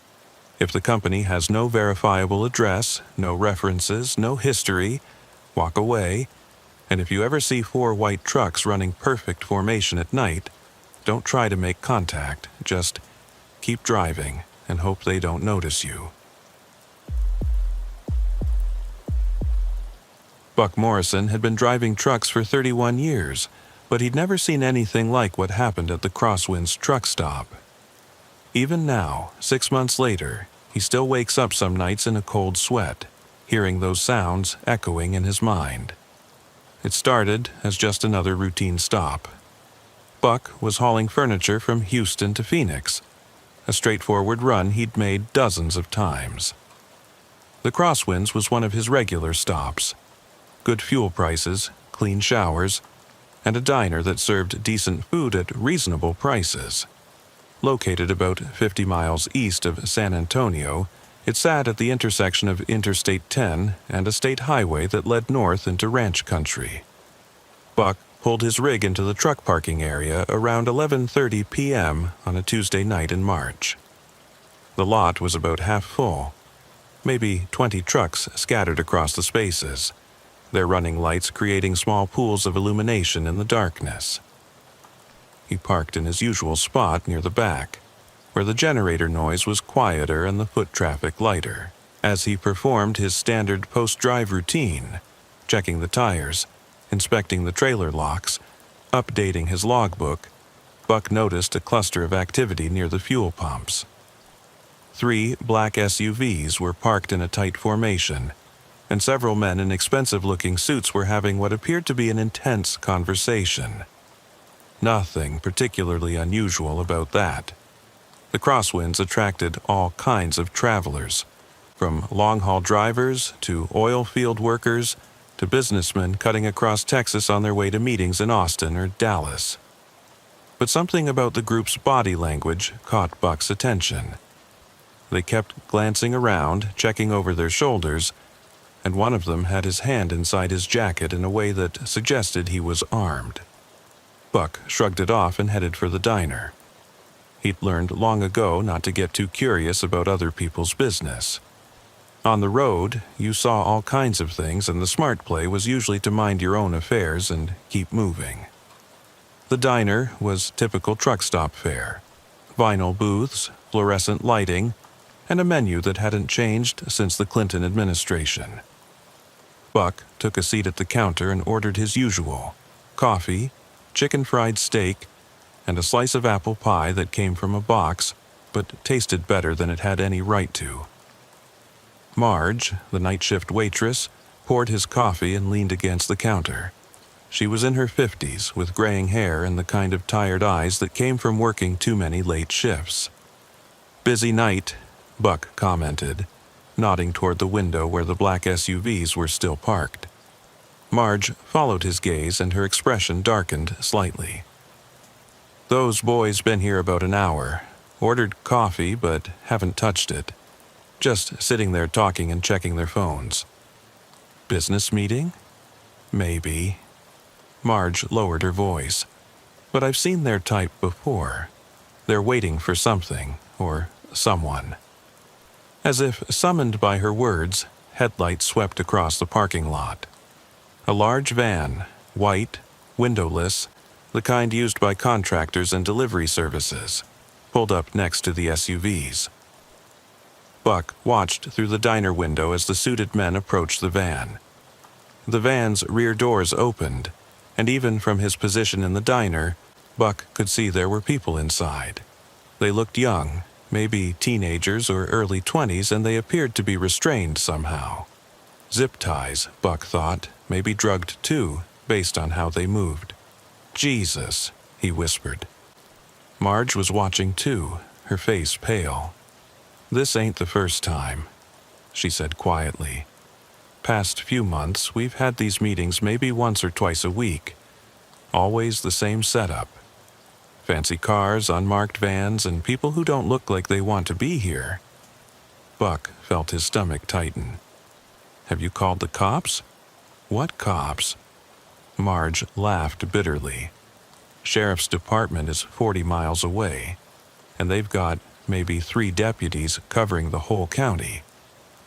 If the company has no verifiable address, no references, no history, walk away. And if you ever see 4 white trucks running perfect formation at night, don't try to make contact, just keep driving. and hope they don't notice you. Buck Morrison had been driving trucks for 31 years, but he'd never seen anything like what happened at the Crosswinds truck stop. Even now, 6 months later, he still wakes up some nights in a cold sweat, hearing those sounds echoing in his mind. It started as just another routine stop. Buck was hauling furniture from Houston to Phoenix, a straightforward run he'd made dozens of times. The Crosswinds was one of his regular stops. Good fuel prices, clean showers, and a diner that served decent food at reasonable prices. Located about 50 miles east of San Antonio, it sat at the intersection of Interstate 10 and a state highway that led north into ranch country. Buck pulled his rig into the truck parking area around 11:30 p.m. on a Tuesday night in March. The lot was about half full, maybe 20 trucks scattered across the spaces, their running lights creating small pools of illumination in the darkness. He parked in his usual spot near the back, where the generator noise was quieter and the foot traffic lighter. As he performed his standard post-drive routine, checking the tires, inspecting the trailer locks, updating his logbook, Buck noticed a cluster of activity near the fuel pumps. 3 black SUVs were parked in a tight formation, and several men in expensive-looking suits were having what appeared to be an intense conversation. Nothing particularly unusual about that. The Crosswinds attracted all kinds of travelers, from long-haul drivers to oil field workers to businessmen cutting across Texas on their way to meetings in Austin or Dallas. But something about the group's body language caught Buck's attention. They kept glancing around, checking over their shoulders, and one of them had his hand inside his jacket in a way that suggested he was armed. Buck shrugged it off and headed for the diner. He'd learned long ago not to get too curious about other people's business. On the road, you saw all kinds of things, and the smart play was usually to mind your own affairs and keep moving. The diner was typical truck stop fare: vinyl booths, fluorescent lighting, and a menu that hadn't changed since the Clinton administration. Buck took a seat at the counter and ordered his usual: coffee, chicken fried steak, and a slice of apple pie that came from a box but tasted better than it had any right to. Marge, the night shift waitress, poured his coffee and leaned against the counter. She was in her 50s, with graying hair and the kind of tired eyes that came from working too many late shifts. "Busy night," Buck commented, nodding toward the window where the black SUVs were still parked. Marge followed his gaze and her expression darkened slightly. "Those boys been here about an hour. Ordered coffee but haven't touched it. Just sitting there talking and checking their phones." "Business meeting?" "Maybe." Marge lowered her voice. "But I've seen their type before. They're waiting for something, or someone." As if summoned by her words, headlights swept across the parking lot. A large van, white, windowless, the kind used by contractors and delivery services, pulled up next to the SUVs. Buck watched through the diner window as the suited men approached the van. The van's rear doors opened, and even from his position in the diner, Buck could see there were people inside. They looked young, maybe teenagers or early 20s, and they appeared to be restrained somehow. Zip ties, Buck thought, maybe drugged too, based on how they moved. "Jesus," he whispered. Marge was watching too, her face pale. "This ain't the first time," she said quietly. "Past few months, we've had these meetings maybe once or twice a week. Always the same setup. Fancy cars, unmarked vans, and people who don't look like they want to be here." Buck felt his stomach tighten. "Have you called the cops?" "What cops?" Marge laughed bitterly. "Sheriff's department is 40 miles away, and they've got maybe 3 deputies covering the whole county.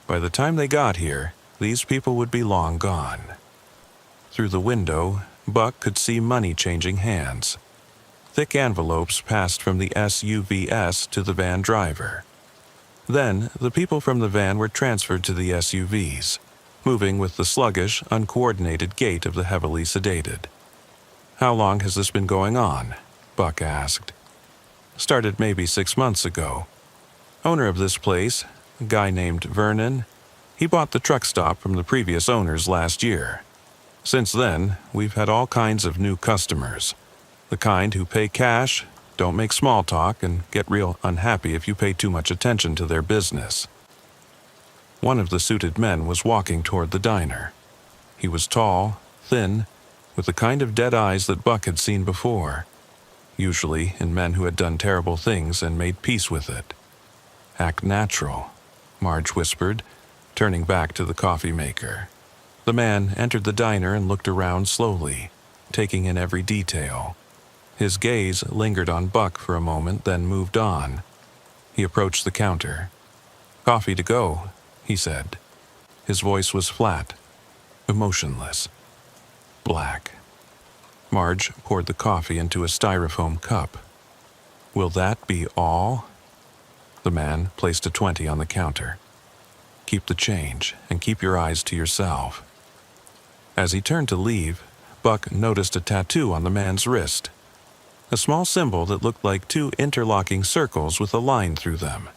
By the time they got here, these people would be long gone." Through the window, Buck could see money changing hands. Thick envelopes passed from the SUVs to the van driver. Then, the people from the van were transferred to the SUVs, moving with the sluggish, uncoordinated gait of the heavily sedated. "How long has this been going on?" Buck asked. "Started maybe 6 months ago. Owner of this place, a guy named Vernon, he bought the truck stop from the previous owners last year. Since then, we've had all kinds of new customers. The kind who pay cash, don't make small talk, and get real unhappy if you pay too much attention to their business." One of the suited men was walking toward the diner. He was tall, thin, with the kind of dead eyes that Buck had seen before, usually in men who had done terrible things and made peace with it. "Act natural," Marge whispered, turning back to the coffee maker. The man entered the diner and looked around slowly, taking in every detail. His gaze lingered on Buck for a moment, then moved on. He approached the counter. "Coffee to go," he said. His voice was flat, emotionless, black. Marge poured the coffee into a styrofoam cup. "Will that be all?" The man placed a 20 on the counter. "Keep the change, and keep your eyes to yourself." As he turned to leave, Buck noticed a tattoo on the man's wrist. A small symbol that looked like 2 interlocking circles with a line through them.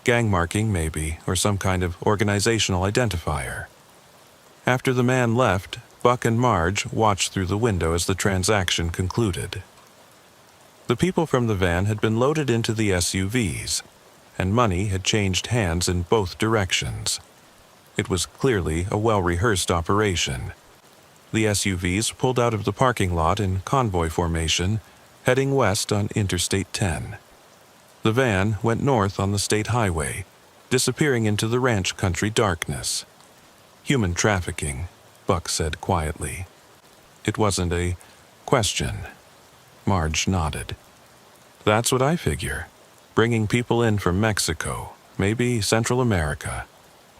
Gang marking, maybe, or some kind of organizational identifier. After the man left, Buck and Marge watched through the window as the transaction concluded. The people from the van had been loaded into the SUVs, and money had changed hands in both directions. It was clearly a well-rehearsed operation. The SUVs pulled out of the parking lot in convoy formation, heading west on Interstate 10. The van went north on the state highway, disappearing into the ranch country darkness. "Human trafficking," Buck said quietly. It wasn't a question. Marge nodded. "That's what I figure. Bringing people in from Mexico, maybe Central America,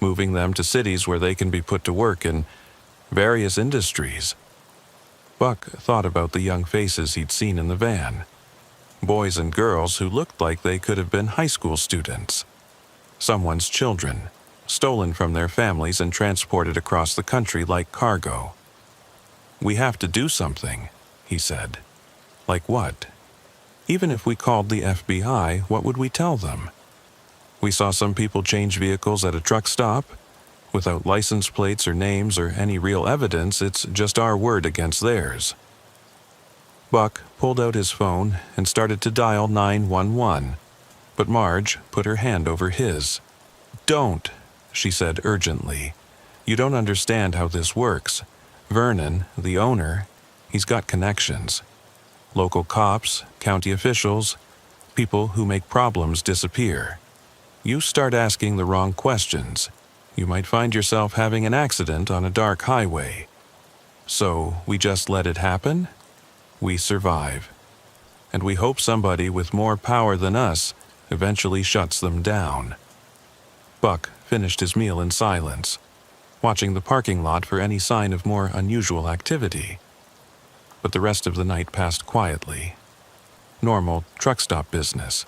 moving them to cities where they can be put to work in various industries." Buck thought about the young faces he'd seen in the van. Boys and girls who looked like they could have been high school students. Someone's children, stolen from their families and transported across the country like cargo. "We have to do something," he said. "Like what? Even if we called the FBI, what would we tell them? We saw some people change vehicles at a truck stop. Without license plates or names or any real evidence, it's just our word against theirs." Buck pulled out his phone and started to dial 911, but Marge put her hand over his. "Don't," she said urgently. "You don't understand how this works. Vernon, the owner, he's got connections. Local cops, county officials, people who make problems disappear. You start asking the wrong questions, you might find yourself having an accident on a dark highway. So we just let it happen? We survive. And we hope somebody with more power than us eventually shuts them down." Buck finished his meal in silence, watching the parking lot for any sign of more unusual activity. But the rest of the night passed quietly. Normal truck stop business.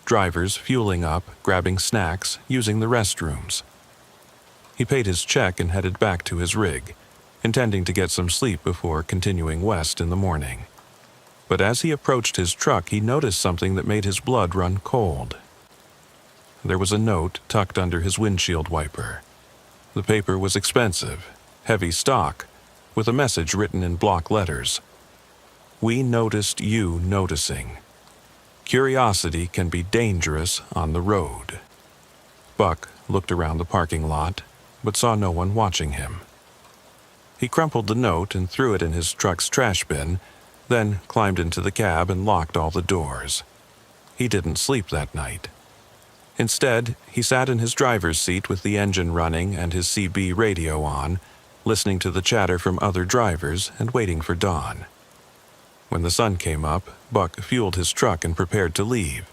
Drivers fueling up, grabbing snacks, using the restrooms. He paid his check and headed back to his rig, intending to get some sleep before continuing west in the morning. But as he approached his truck, he noticed something that made his blood run cold. There was a note tucked under his windshield wiper. The paper was expensive, heavy stock, with a message written in block letters. "We noticed you noticing. Curiosity can be dangerous on the road." Buck looked around the parking lot, but saw no one watching him. He crumpled the note and threw it in his truck's trash bin, then climbed into the cab and locked all the doors. He didn't sleep that night. Instead, he sat in his driver's seat with the engine running and his CB radio on, listening to the chatter from other drivers and waiting for dawn. When the sun came up, Buck fueled his truck and prepared to leave.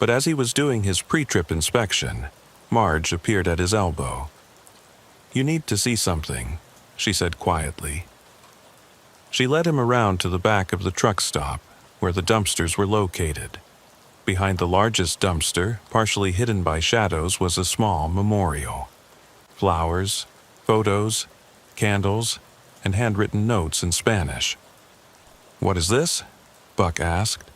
But as he was doing his pre-trip inspection, Marge appeared at his elbow. "You need to see something," she said quietly. She led him around to the back of the truck stop, where the dumpsters were located. Behind the largest dumpster, partially hidden by shadows, was a small memorial. Flowers, photos, candles, and handwritten notes in Spanish. "What is this?" Buck asked.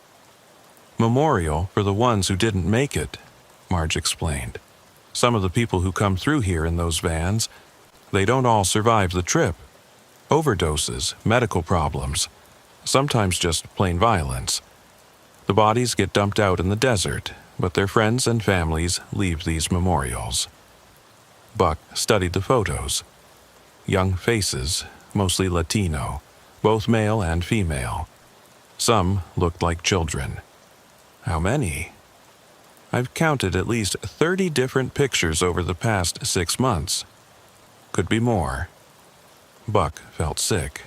"Memorial for the ones who didn't make it," Marge explained. "Some of the people who come through here in those vans, they don't all survive the trip. Overdoses, medical problems, sometimes just plain violence. The bodies get dumped out in the desert, but their friends and families leave these memorials." Buck studied the photos. Young faces, mostly Latino, both male and female. Some looked like children. "How many?" "I've counted at least 30 different pictures over the past 6 months. Could be more." Buck felt sick.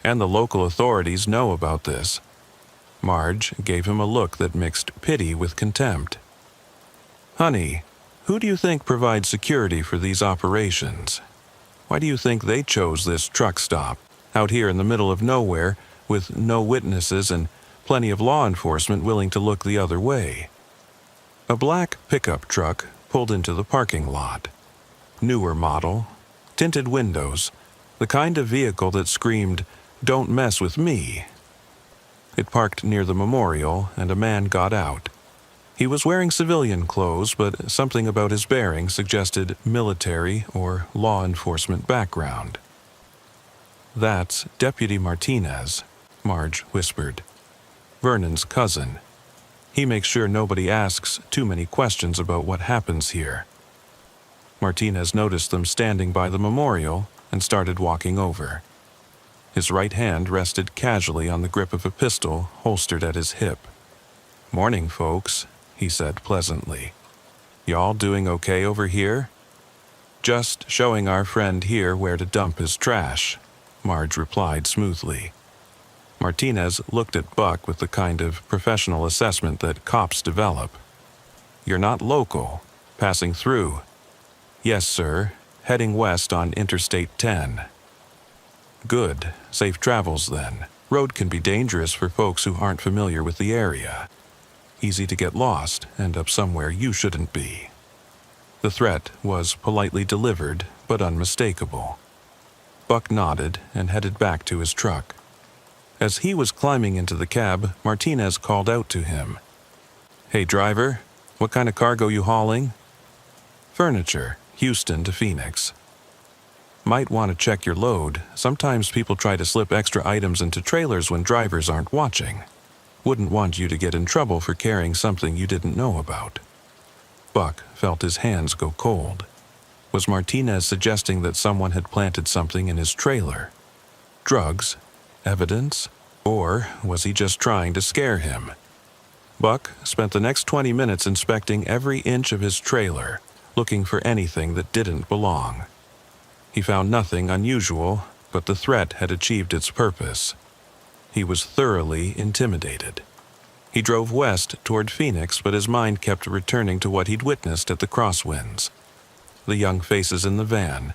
"And the local authorities know about this." Marge gave him a look that mixed pity with contempt. "Honey, who do you think provides security for these operations? Why do you think they chose this truck stop, out here in the middle of nowhere, with no witnesses and plenty of law enforcement willing to look the other way?" A black pickup truck pulled into the parking lot. Newer model, tinted windows, the kind of vehicle that screamed, "Don't mess with me." It parked near the memorial, and a man got out. He was wearing civilian clothes, but something about his bearing suggested military or law enforcement background. "That's Deputy Martinez," Marge whispered. "Vernon's cousin. He makes sure nobody asks too many questions about what happens here." Martinez noticed them standing by the memorial and started walking over. His right hand rested casually on the grip of a pistol holstered at his hip. "Morning, folks," he said pleasantly. "Y'all doing okay over here?" "Just showing our friend here where to dump his trash," Marge replied smoothly. Martinez looked at Buck with the kind of professional assessment that cops develop. "You're not local, passing through?" "Yes, sir, heading west on Interstate 10. "Good. Safe travels then. Road can be dangerous for folks who aren't familiar with the area. Easy to get lost, end up somewhere you shouldn't be." The threat was politely delivered, but unmistakable. Buck nodded and headed back to his truck. As he was climbing into the cab, Martinez called out to him. "Hey driver, what kind of cargo you hauling?" "Furniture, Houston to Phoenix." "Might want to check your load. Sometimes people try to slip extra items into trailers when drivers aren't watching. Wouldn't want you to get in trouble for carrying something you didn't know about." Buck felt his hands go cold. Was Martinez suggesting that someone had planted something in his trailer? Drugs? Evidence? Or was he just trying to scare him? Buck spent the next 20 minutes inspecting every inch of his trailer, looking for anything that didn't belong. He found nothing unusual, but the threat had achieved its purpose. He was thoroughly intimidated. He drove west toward Phoenix, but his mind kept returning to what he'd witnessed at the crosswinds. The young faces in the van,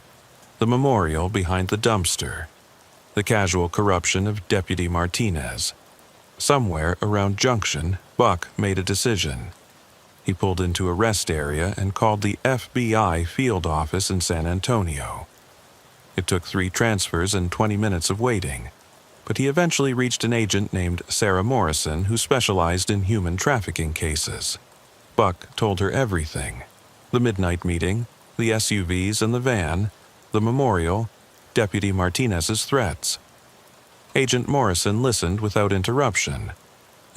the memorial behind the dumpster, the casual corruption of Deputy Martinez. Somewhere around Junction, Buck made a decision. He pulled into a rest area and called the FBI field office in San Antonio. It took 3 transfers and 20 minutes of waiting, but he eventually reached an agent named Sarah Morrison who specialized in human trafficking cases. Buck told her everything: the midnight meeting, the SUVs and the van, the memorial, Deputy Martinez's threats. Agent Morrison listened without interruption,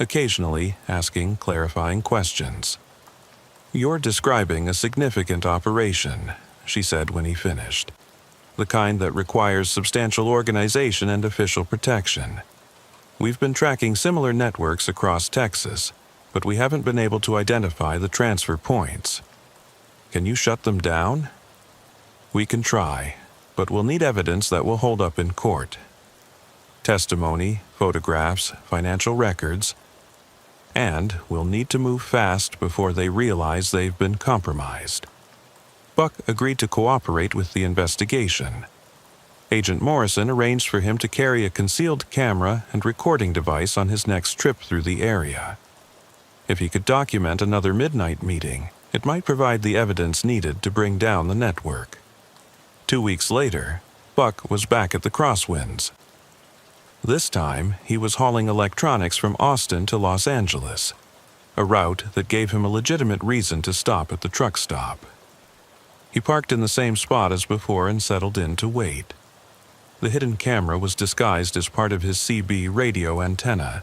occasionally asking clarifying questions. "You're describing a significant operation," she said when he finished. "The kind that requires substantial organization and official protection. We've been tracking similar networks across Texas, but we haven't been able to identify the transfer points. Can you shut them down?" "We can try, but we'll need evidence that will hold up in court. Testimony, photographs, financial records, and we'll need to move fast before they realize they've been compromised." Buck agreed to cooperate with the investigation. Agent Morrison arranged for him to carry a concealed camera and recording device on his next trip through the area. If he could document another midnight meeting, it might provide the evidence needed to bring down the network. 2 weeks later, Buck was back at the Crosswinds. This time, he was hauling electronics from Austin to Los Angeles, a route that gave him a legitimate reason to stop at the truck stop. He parked in the same spot as before and settled in to wait. The hidden camera was disguised as part of his CB radio antenna,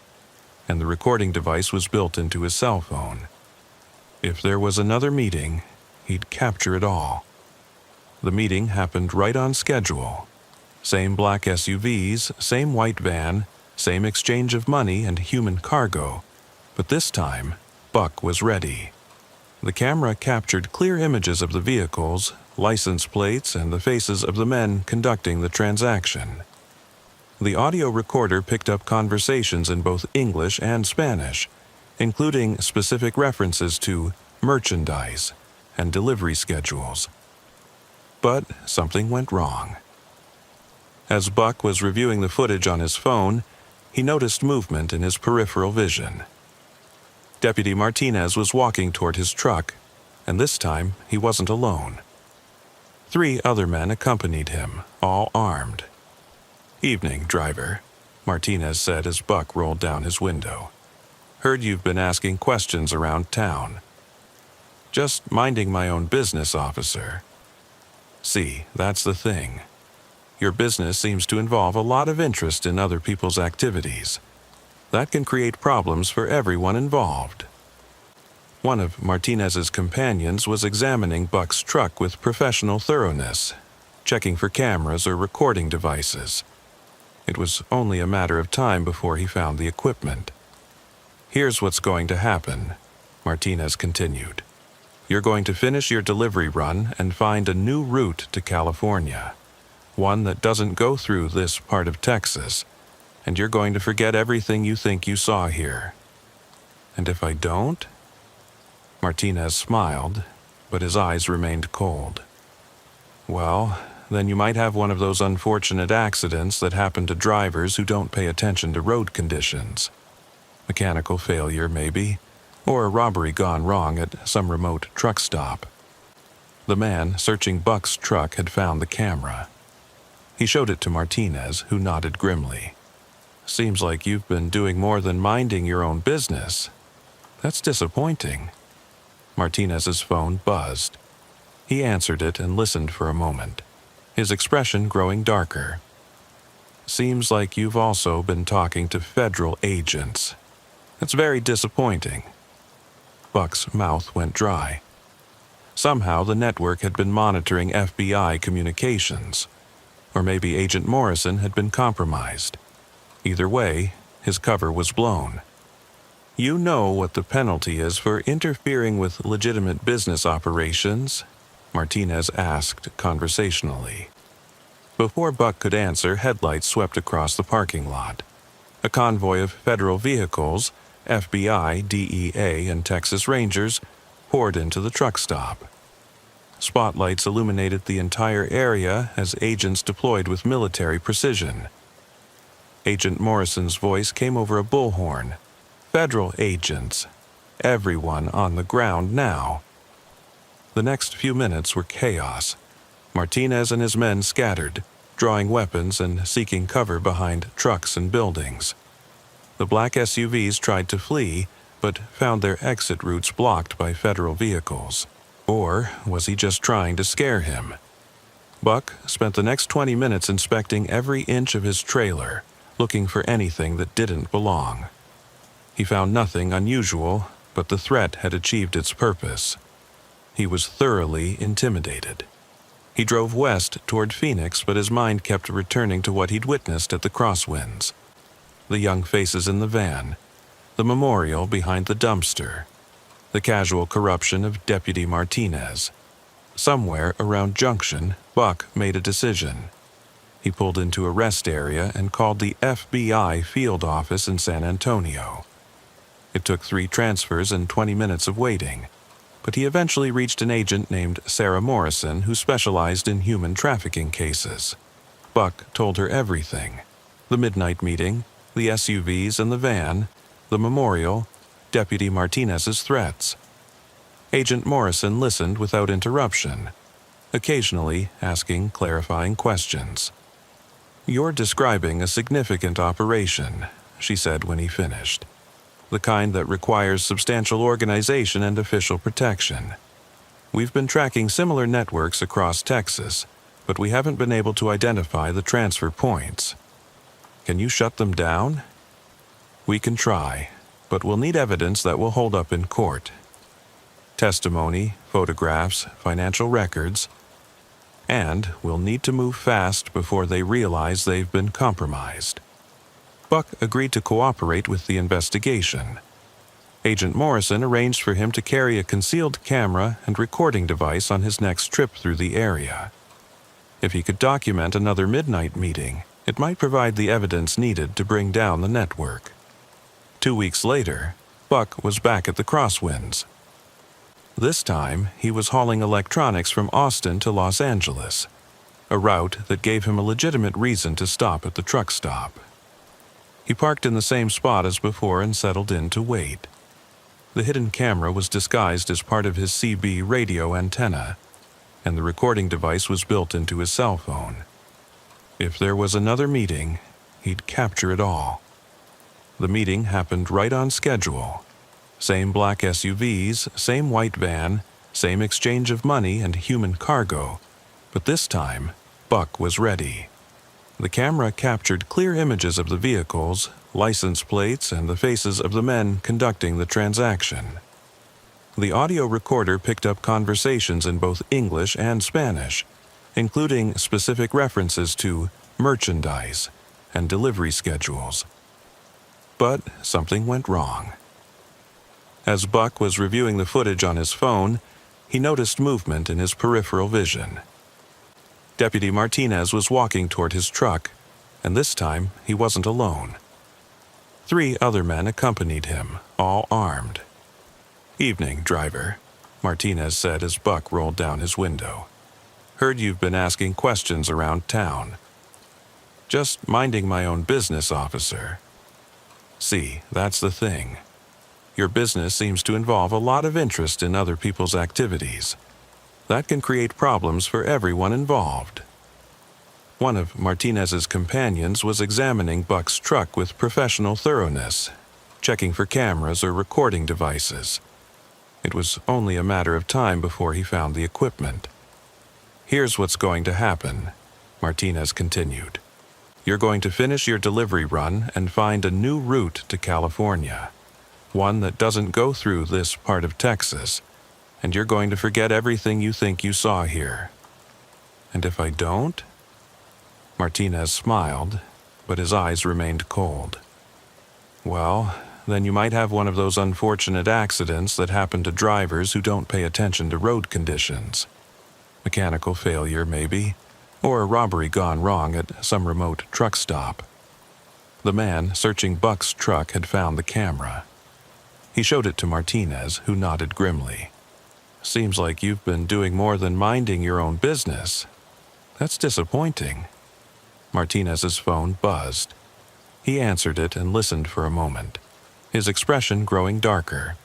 and the recording device was built into his cell phone. If there was another meeting, he'd capture it all. The meeting happened right on schedule. Same black SUVs, same white van, same exchange of money and human cargo, but this time, Buck was ready. The camera captured clear images of the vehicles, license plates, and the faces of the men conducting the transaction. The audio recorder picked up conversations in both English and Spanish, including specific references to merchandise and delivery schedules. But something went wrong. As Buck was reviewing the footage on his phone, he noticed movement in his peripheral vision. Deputy Martinez was walking toward his truck, and this time he wasn't alone. 3 other men accompanied him, all armed. "Evening, driver," Martinez said as Buck rolled down his window. "Heard you've been asking questions around town." "Just minding my own business, officer." "See, that's the thing. Your business seems to involve a lot of interest in other people's activities. That can create problems for everyone involved." One of Martinez's companions was examining Buck's truck with professional thoroughness, checking for cameras or recording devices. It was only a matter of time before he found the equipment. "Here's what's going to happen," Martinez continued. "You're going to finish your delivery run and find a new route to California, one that doesn't go through this part of Texas, and you're going to forget everything you think you saw here." "And if I don't?" Martinez smiled, but his eyes remained cold. "Well, then you might have one of those unfortunate accidents that happen to drivers who don't pay attention to road conditions. Mechanical failure, maybe, or a robbery gone wrong at some remote truck stop." The man searching Buck's truck had found the camera. He showed it to Martinez, who nodded grimly. "Seems like you've been doing more than minding your own business. That's disappointing." Martinez's phone buzzed. He answered it and listened for a moment, his expression growing darker. "Seems like you've also been talking to federal agents. That's very disappointing." Buck's mouth went dry. Somehow the network had been monitoring FBI communications, or maybe Agent Morrison had been compromised. Either way, his cover was blown. "You know what the penalty is for interfering with legitimate business operations?" Martinez asked conversationally. Before Buck could answer, headlights swept across the parking lot. A convoy of federal vehicles, FBI, DEA, and Texas Rangers, poured into the truck stop. Spotlights illuminated the entire area as agents deployed with military precision. Agent Morrison's voice came over a bullhorn. "Federal agents. Everyone on the ground now." The next few minutes were chaos. Martinez and his men scattered, drawing weapons and seeking cover behind trucks and buildings. The black SUVs tried to flee, but found their exit routes blocked by federal vehicles. Or was he just trying to scare him? Buck spent the next 20 minutes inspecting every inch of his trailer, looking for anything that didn't belong. He found nothing unusual, but the threat had achieved its purpose. He was thoroughly intimidated. He drove west toward Phoenix, but his mind kept returning to what he'd witnessed at the Crosswinds. The young faces in the van, the memorial behind the dumpster, the casual corruption of Deputy Martinez. Somewhere around Junction, Buck made a decision. He pulled into a rest area and called the FBI field office in San Antonio. It took 3 transfers and 20 minutes of waiting, but he eventually reached an agent named Sarah Morrison who specialized in human trafficking cases. Buck told her everything: the midnight meeting, the SUVs and the van, the memorial, Deputy Martinez's threats. Agent Morrison listened without interruption, occasionally asking clarifying questions. "You're describing a significant operation," she said when he finished. "The kind that requires substantial organization and official protection. We've been tracking similar networks across Texas, but we haven't been able to identify the transfer points. Can you shut them down?" "We can try, but we'll need evidence that will hold up in court. Testimony, photographs, financial records, and we'll need to move fast before they realize they've been compromised." Buck agreed to cooperate with the investigation. Agent Morrison arranged for him to carry a concealed camera and recording device on his next trip through the area. If he could document another midnight meeting, it might provide the evidence needed to bring down the network. 2 weeks later, Buck was back at the Crosswinds. This time, he was hauling electronics from Austin to Los Angeles, a route that gave him a legitimate reason to stop at the truck stop. He parked in the same spot as before and settled in to wait. The hidden camera was disguised as part of his CB radio antenna, and the recording device was built into his cell phone. If there was another meeting, he'd capture it all. The meeting happened right on schedule. Same black SUVs, same white van, same exchange of money and human cargo, but this time, Buck was ready. The camera captured clear images of the vehicles, license plates, and the faces of the men conducting the transaction. The audio recorder picked up conversations in both English and Spanish, including specific references to merchandise and delivery schedules. But something went wrong. As Buck was reviewing the footage on his phone, he noticed movement in his peripheral vision. Deputy Martinez was walking toward his truck, and this time he wasn't alone. 3 other men accompanied him, all armed. "Evening, driver," Martinez said as Buck rolled down his window. "Heard you've been asking questions around town." "Just minding my own business, officer." "See, that's the thing. Your business seems to involve a lot of interest in other people's activities. That can create problems for everyone involved." One of Martinez's companions was examining Buck's truck with professional thoroughness, checking for cameras or recording devices. It was only a matter of time before he found the equipment. "Here's what's going to happen," Martinez continued. "You're going to finish your delivery run and find a new route to California, one that doesn't go through this part of Texas, and you're going to forget everything you think you saw here." "And if I don't?" Martinez smiled, but his eyes remained cold. "Well, then you might have one of those unfortunate accidents that happen to drivers who don't pay attention to road conditions. Mechanical failure, maybe, or a robbery gone wrong at some remote truck stop." The man searching Buck's truck had found the camera. He showed it to Martinez, who nodded grimly. "Seems like you've been doing more than minding your own business. That's disappointing." Martinez's phone buzzed. He answered it and listened for a moment, his expression growing darker.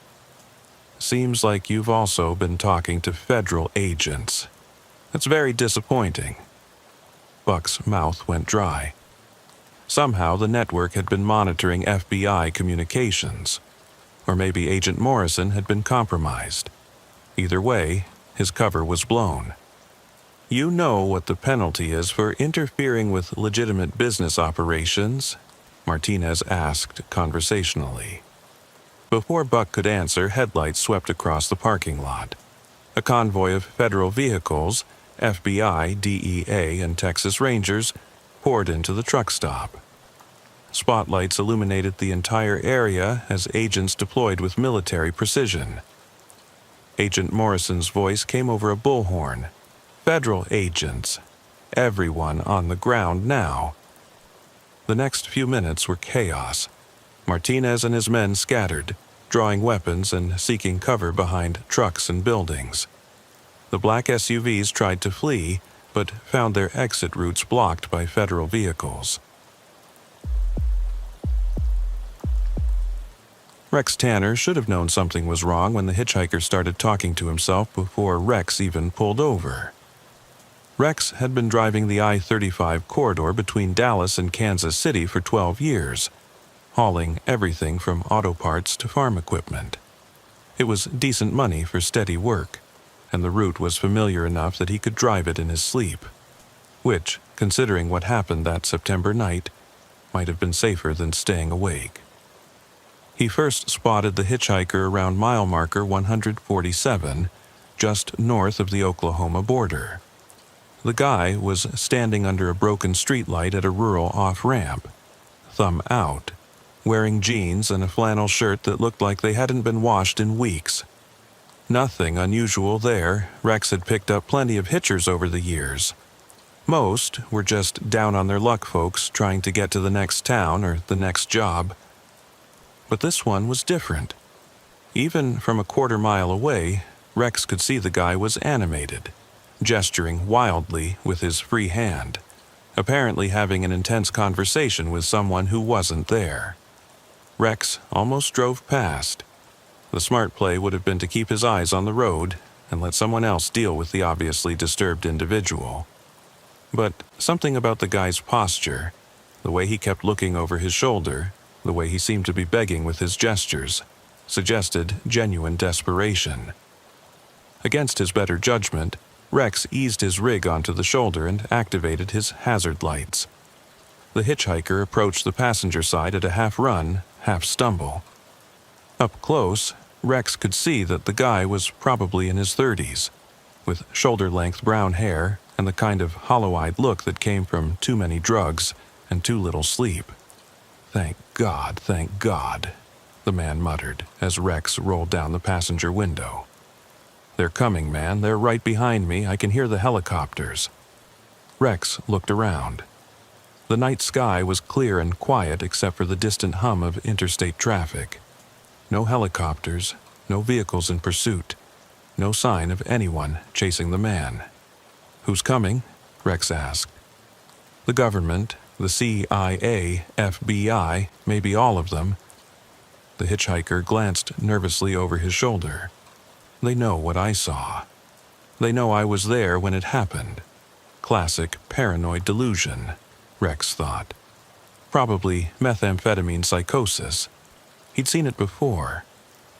"Seems like you've also been talking to federal agents. That's very disappointing." Buck's mouth went dry. Somehow the network had been monitoring FBI communications, or maybe Agent Morrison had been compromised. Either way, his cover was blown. "You know what the penalty is for interfering with legitimate business operations?" Martinez asked conversationally. Before Buck could answer, headlights swept across the parking lot. A convoy of federal vehicles, FBI, DEA, and Texas Rangers, poured into the truck stop. Spotlights illuminated the entire area as agents deployed with military precision. Agent Morrison's voice came over a bullhorn. "Federal agents. Everyone on the ground now." The next few minutes were chaos. Martinez and his men scattered, drawing weapons and seeking cover behind trucks and buildings. The black SUVs tried to flee, but found their exit routes blocked by federal vehicles. Rex Tanner should have known something was wrong when the hitchhiker started talking to himself before Rex even pulled over. Rex had been driving the I-35 corridor between Dallas and Kansas City for 12 years, hauling everything from auto parts to farm equipment. It was decent money for steady work, and the route was familiar enough that he could drive it in his sleep, which, considering what happened that September night, might have been safer than staying awake. He first spotted the hitchhiker around mile marker 147, just north of the Oklahoma border. The guy was standing under a broken streetlight at a rural off-ramp, thumb out, wearing jeans and a flannel shirt that looked like they hadn't been washed in weeks. Nothing unusual there. Rex had picked up plenty of hitchers over the years. Most were just down-on-their-luck folks trying to get to the next town or the next job. But this one was different. Even from a quarter-mile away, Rex could see the guy was animated, gesturing wildly with his free hand, apparently having an intense conversation with someone who wasn't there. Rex almost drove past. The smart play would have been to keep his eyes on the road and let someone else deal with the obviously disturbed individual. But something about the guy's posture, the way he kept looking over his shoulder, the way he seemed to be begging with his gestures, suggested genuine desperation. Against his better judgment, Rex eased his rig onto the shoulder and activated his hazard lights. The hitchhiker approached the passenger side at a half-run, half-stumble. Up close, Rex could see that the guy was probably in his 30s, with shoulder-length brown hair and the kind of hollow-eyed look that came from too many drugs and too little sleep. Thank God, the man muttered as Rex rolled down the passenger window. They're coming, man. They're right behind me. I can hear the helicopters. Rex looked around. The night sky was clear and quiet except for the distant hum of interstate traffic. No helicopters, no vehicles in pursuit, no sign of anyone chasing the man. Who's coming? Rex asked. The government, the CIA, FBI, maybe all of them. The hitchhiker glanced nervously over his shoulder. They know what I saw. They know I was there when it happened. Classic paranoid delusion, Rex thought. Probably methamphetamine psychosis. He'd seen it before.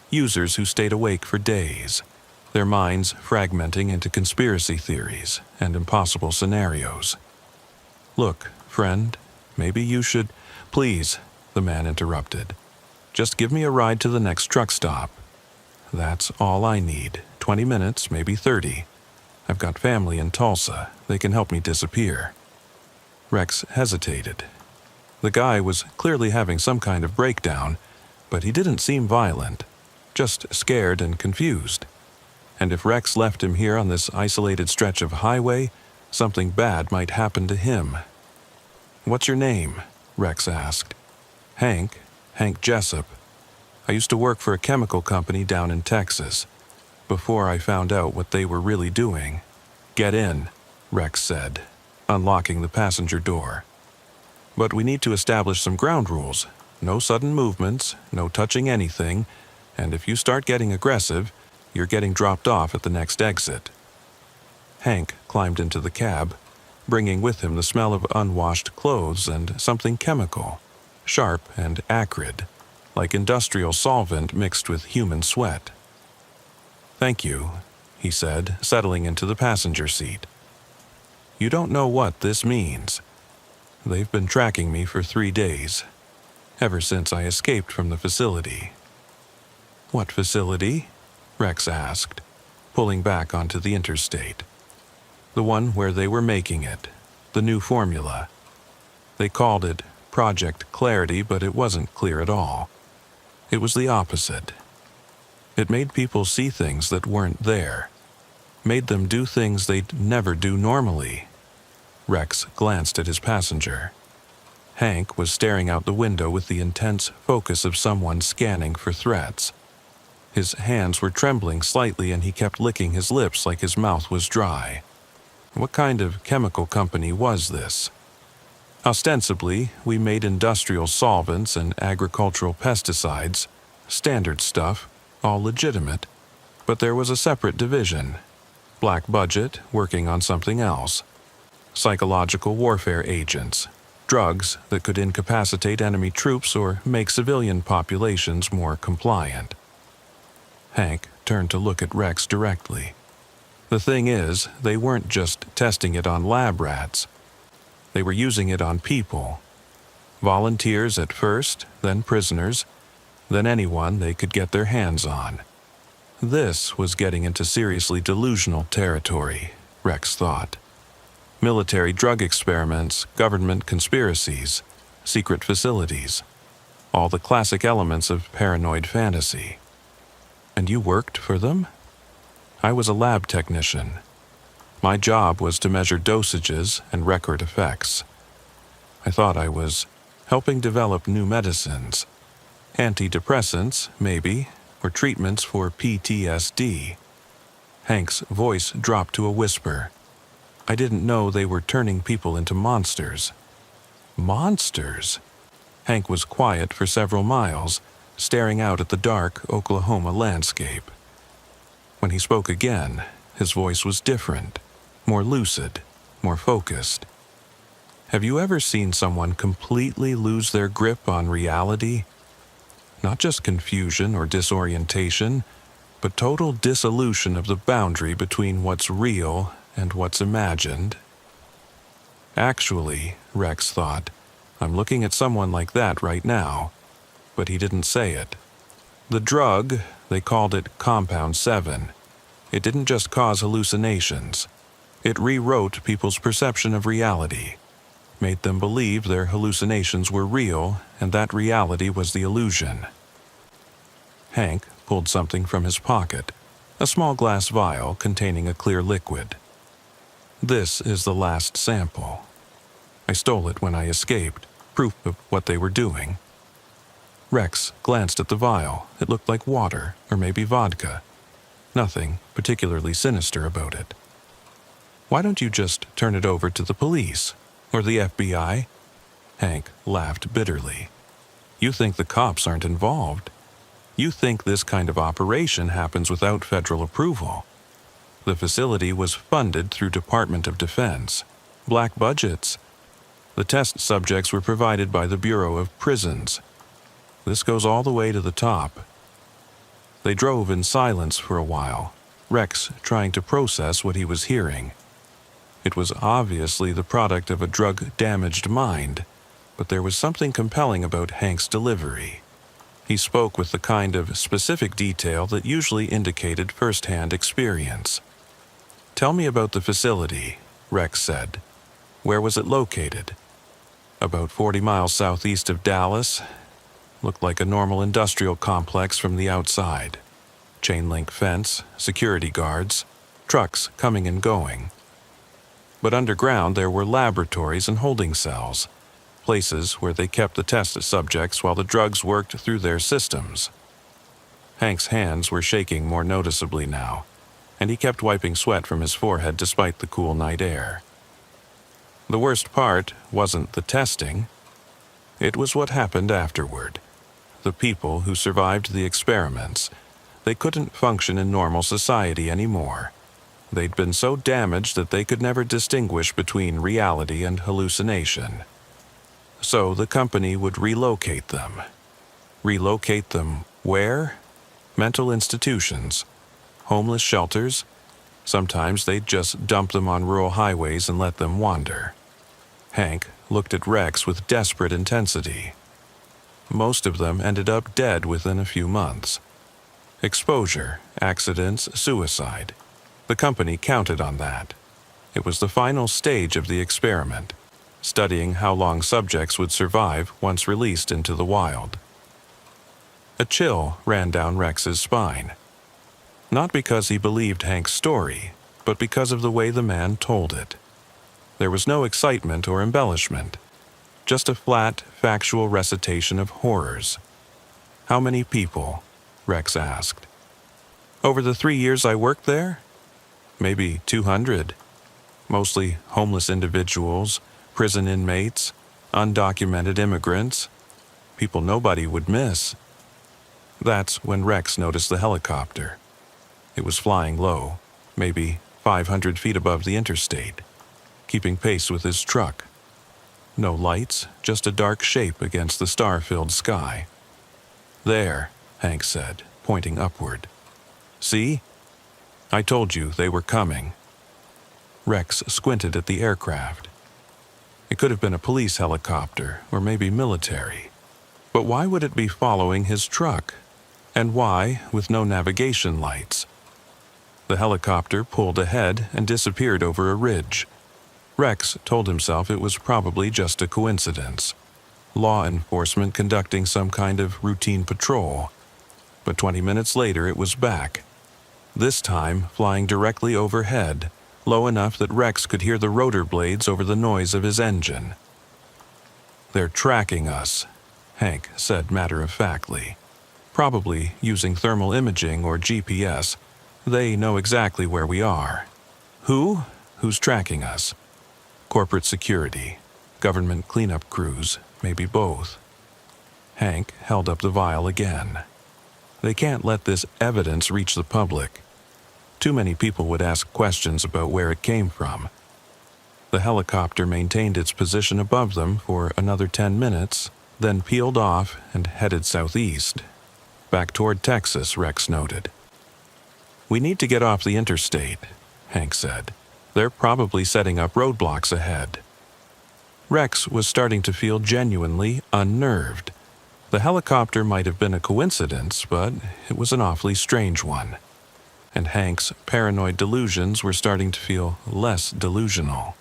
Users who stayed awake for days, their minds fragmenting into conspiracy theories and impossible scenarios. Look, friend, maybe you should— Please, the man interrupted. Just give me a ride to the next truck stop. That's all I need. 20 minutes, maybe 30. I've got family in Tulsa. They can help me disappear. Rex hesitated. The guy was clearly having some kind of breakdown, but he didn't seem violent, just scared and confused. And if Rex left him here on this isolated stretch of highway, something bad might happen to him. What's your name? Rex asked. Hank Jessup. I used to work for a chemical company down in Texas, before I found out what they were really doing. Get in, Rex said, unlocking the passenger door. But we need to establish some ground rules. No sudden movements, no touching anything, and if you start getting aggressive, you're getting dropped off at the next exit. Hank climbed into the cab, bringing with him the smell of unwashed clothes and something chemical, sharp and acrid, like industrial solvent mixed with human sweat. Thank you, he said, settling into the passenger seat. You don't know what this means. They've been tracking me for 3 days, ever since I escaped from the facility. What facility? Rex asked, pulling back onto the interstate. The one where they were making it, the new formula. They called it Project Clarity, but it wasn't clear at all. It was the opposite. It made people see things that weren't there, made them do things they'd never do normally. Rex glanced at his passenger. Hank was staring out the window with the intense focus of someone scanning for threats. His hands were trembling slightly and he kept licking his lips like his mouth was dry. What kind of chemical company was this? Ostensibly, we made industrial solvents and agricultural pesticides, standard stuff, all legitimate, but there was a separate division. Black budget working on something else. Psychological warfare agents, drugs that could incapacitate enemy troops or make civilian populations more compliant. Hank turned to look at Rex directly. The thing is, they weren't just testing it on lab rats. They were using it on people. Volunteers at first, then prisoners, then anyone they could get their hands on. This was getting into seriously delusional territory, Rex thought. Military drug experiments, government conspiracies, secret facilities, all the classic elements of paranoid fantasy. And you worked for them? I was a lab technician. My job was to measure dosages and record effects. I thought I was helping develop new medicines. Antidepressants, maybe, or treatments for PTSD. Hank's voice dropped to a whisper. I didn't know they were turning people into monsters. Monsters? Hank was quiet for several miles, staring out at the dark Oklahoma landscape. When he spoke again, his voice was different, more lucid, more focused. Have you ever seen someone completely lose their grip on reality? Not just confusion or disorientation, but total dissolution of the boundary between what's real and what's imagined. Actually, Rex thought, I'm looking at someone like that right now. But he didn't say it. The drug, they called it Compound 7. It didn't just cause hallucinations. It rewrote people's perception of reality, made them believe their hallucinations were real and that reality was the illusion. Hank pulled something from his pocket, a small glass vial containing a clear liquid. This is the last sample. I stole it when I escaped, proof of what they were doing. Rex glanced at the vial. It looked like water, or maybe vodka. Nothing particularly sinister about it. Why don't you just turn it over to the police, or the FBI? Hank laughed bitterly. You think the cops aren't involved. You think this kind of operation happens without federal approval. The facility was funded through Department of Defense. Black budgets. The test subjects were provided by the Bureau of Prisons. This goes all the way to the top. They drove in silence for a while, Rex trying to process what he was hearing. It was obviously the product of a drug-damaged mind, but there was something compelling about Hank's delivery. He spoke with the kind of specific detail that usually indicated first-hand experience. Tell me about the facility, Rex said. Where was it located? About 40 miles southeast of Dallas. Looked like a normal industrial complex from the outside. Chain-link fence, security guards, trucks coming and going. But underground there were laboratories and holding cells, places where they kept the test subjects while the drugs worked through their systems. Hank's hands were shaking more noticeably now, and he kept wiping sweat from his forehead despite the cool night air. The worst part wasn't the testing. It was what happened afterward. The people who survived the experiments, they couldn't function in normal society anymore. They'd been so damaged that they could never distinguish between reality and hallucination. So the company would relocate them. Relocate them where? Mental institutions, homeless shelters. Sometimes they'd just dump them on rural highways and let them wander. Hank looked at Rex with desperate intensity. Most of them ended up dead within a few months. Exposure, accidents, suicide. The company counted on that. It was the final stage of the experiment, studying how long subjects would survive once released into the wild. A chill ran down Rex's spine. Not because he believed Hank's story, but because of the way the man told it. There was no excitement or embellishment, just a flat, factual recitation of horrors. How many people? Rex asked. Over the 3 years I worked there? Maybe 200. Mostly homeless individuals, prison inmates, undocumented immigrants, people nobody would miss. That's when Rex noticed the helicopter. It was flying low, maybe 500 feet above the interstate, keeping pace with his truck. No lights, just a dark shape against the star-filled sky. "There," Hank said, pointing upward. "See? I told you they were coming." Rex squinted at the aircraft. It could have been a police helicopter, or maybe military. But why would it be following his truck? And why, with no navigation lights? The helicopter pulled ahead and disappeared over a ridge. Rex told himself it was probably just a coincidence. Law enforcement conducting some kind of routine patrol. But 20 minutes later it was back. This time flying directly overhead, low enough that Rex could hear the rotor blades over the noise of his engine. "They're tracking us," Hank said matter-of-factly. "Probably using thermal imaging or GPS. They know exactly where we are." "Who? Who's tracking us?" "Corporate security, government cleanup crews, maybe both." Hank held up the vial again. They can't let this evidence reach the public. Too many people would ask questions about where it came from. The helicopter maintained its position above them for another 10 minutes, then peeled off and headed southeast. Back toward Texas, Rex noted. "We need to get off the interstate," Hank said. "They're probably setting up roadblocks ahead." Rex was starting to feel genuinely unnerved. The helicopter might have been a coincidence, but it was an awfully strange one. And Hank's paranoid delusions were starting to feel less delusional.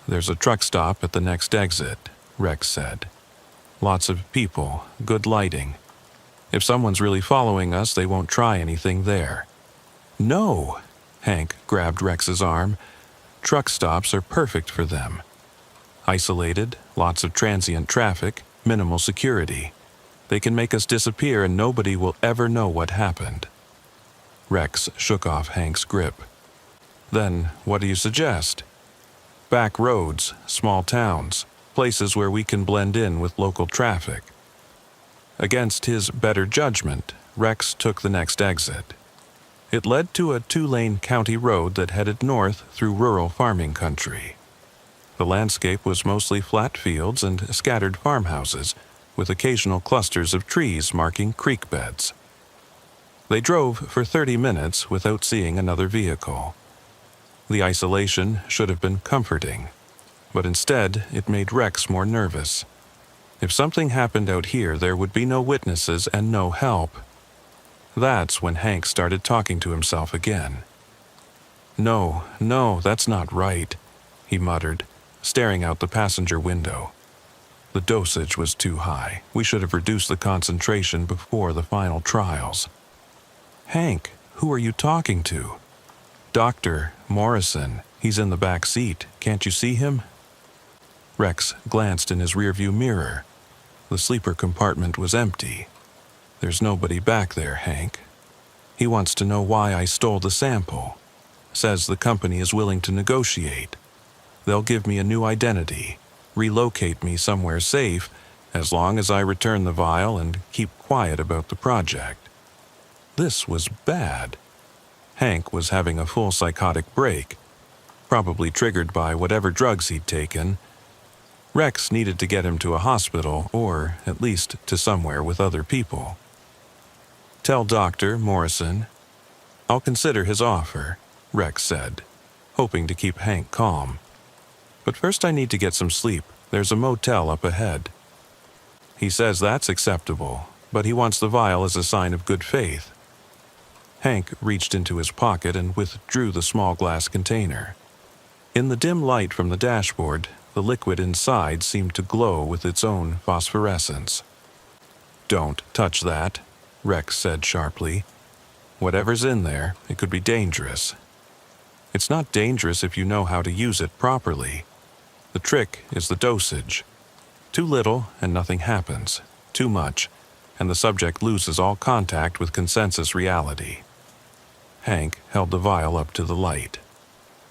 "There's a truck stop at the next exit," Rex said. "Lots of people, good lighting. If someone's really following us, they won't try anything there." "No!" Hank grabbed Rex's arm. "Truck stops are perfect for them. Isolated, lots of transient traffic, minimal security. They can make us disappear and nobody will ever know what happened." Rex shook off Hank's grip. "Then what do you suggest?" "Back roads, small towns, places where we can blend in with local traffic." Against his better judgment, Rex took the next exit. It led to a 2-lane county road that headed north through rural farming country. The landscape was mostly flat fields and scattered farmhouses, with occasional clusters of trees marking creek beds. They drove for 30 minutes without seeing another vehicle. The isolation should have been comforting, but instead it made Rex more nervous. If something happened out here, there would be no witnesses and no help. That's when Hank started talking to himself again. No, that's not right," he muttered, staring out the passenger window. "The dosage was too high. We should have reduced the concentration before the final trials." "Hank, who are you talking to?" "Dr. Morrison. He's in the back seat. Can't you see him?" Rex glanced in his rearview mirror. The sleeper compartment was empty. "There's nobody back there, Hank. He wants to know why I stole the sample. Says the company is willing to negotiate. They'll give me a new identity, relocate me somewhere safe, as long as I return the vial and keep quiet about the project." This was bad. Hank was having a full psychotic break, probably triggered by whatever drugs he'd taken. Rex needed to get him to a hospital, or at least to somewhere with other people. "Tell Dr. Morrison. I'll consider his offer," Rex said, hoping to keep Hank calm. "But first I need to get some sleep. There's a motel up ahead." "He says that's acceptable, but he wants the vial as a sign of good faith." Hank reached into his pocket and withdrew the small glass container. In the dim light from the dashboard, the liquid inside seemed to glow with its own phosphorescence. "Don't touch that," Rex said sharply. "Whatever's in there, it could be dangerous." "It's not dangerous if you know how to use it properly. The trick is the dosage. Too little and nothing happens. Too much, and the subject loses all contact with consensus reality." Hank held the vial up to the light.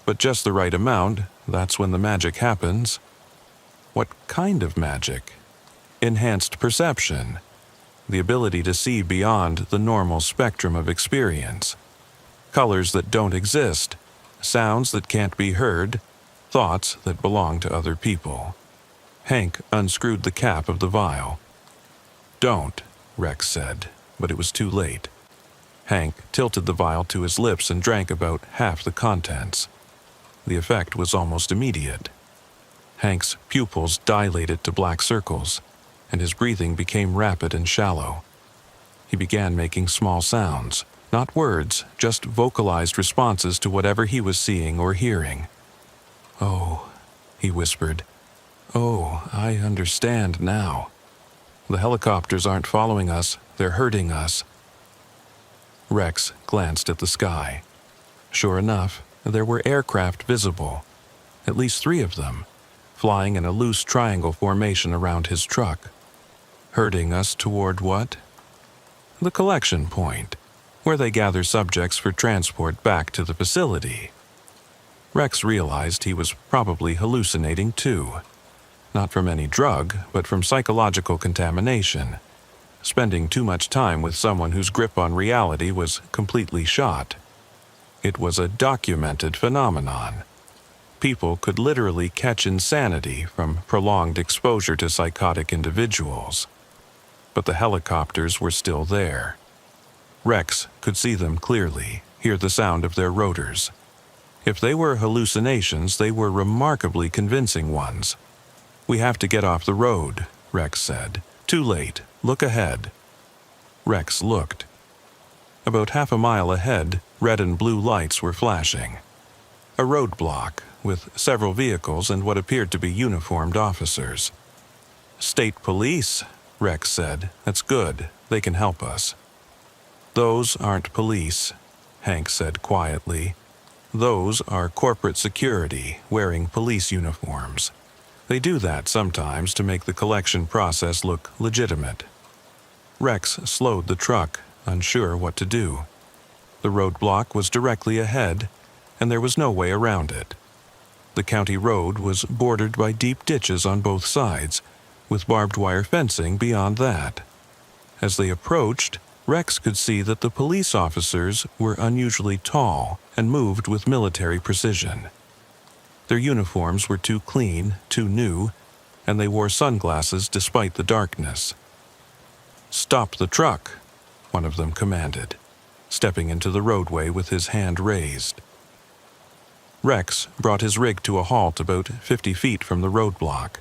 "But just the right amount, that's when the magic happens." "What kind of magic?" "Enhanced perception. the ability to see beyond the normal spectrum of experience. Colors that don't exist, sounds that can't be heard, thoughts that belong to other people. Hank unscrewed the cap of the vial. "Don't," Rex said, but it was too late. Hank tilted the vial to his lips and drank about half the contents. The effect was almost immediate. Hank's pupils dilated to black circles, and his breathing became rapid and shallow. He began making small sounds, not words, just vocalized responses to whatever he was seeing or hearing. "Oh," he whispered. "Oh, I understand now. The helicopters aren't following us, they're hurting us." Rex glanced at the sky. Sure enough, there were aircraft visible, at least 3 of them, flying in a loose triangle formation around his truck. Herding us toward what? The collection point, where they gather subjects for transport back to the facility. Rex realized he was probably hallucinating too. Not from any drug, but from psychological contamination, spending too much time with someone whose grip on reality was completely shot. It was a documented phenomenon. People could literally catch insanity from prolonged exposure to psychotic individuals. But the helicopters were still there. Rex could see them clearly, hear the sound of their rotors. If they were hallucinations, they were remarkably convincing ones. "We have to get off the road," Rex said. "Too late. Look ahead." Rex looked. About half a mile ahead, red and blue lights were flashing. A roadblock, with several vehicles and what appeared to be uniformed officers. "State police," Rex said. "That's good. They can help us." "Those aren't police," Hank said quietly. "Those are corporate security wearing police uniforms. They do that sometimes to make the collection process look legitimate." Rex slowed the truck, unsure what to do. The roadblock was directly ahead, and there was no way around it. The county road was bordered by deep ditches on both sides, with barbed wire fencing beyond that. As they approached, Rex could see that the police officers were unusually tall and moved with military precision. Their uniforms were too clean, too new, and they wore sunglasses despite the darkness. "Stop the truck," one of them commanded, stepping into the roadway with his hand raised. Rex brought his rig to a halt about 50 feet from the roadblock.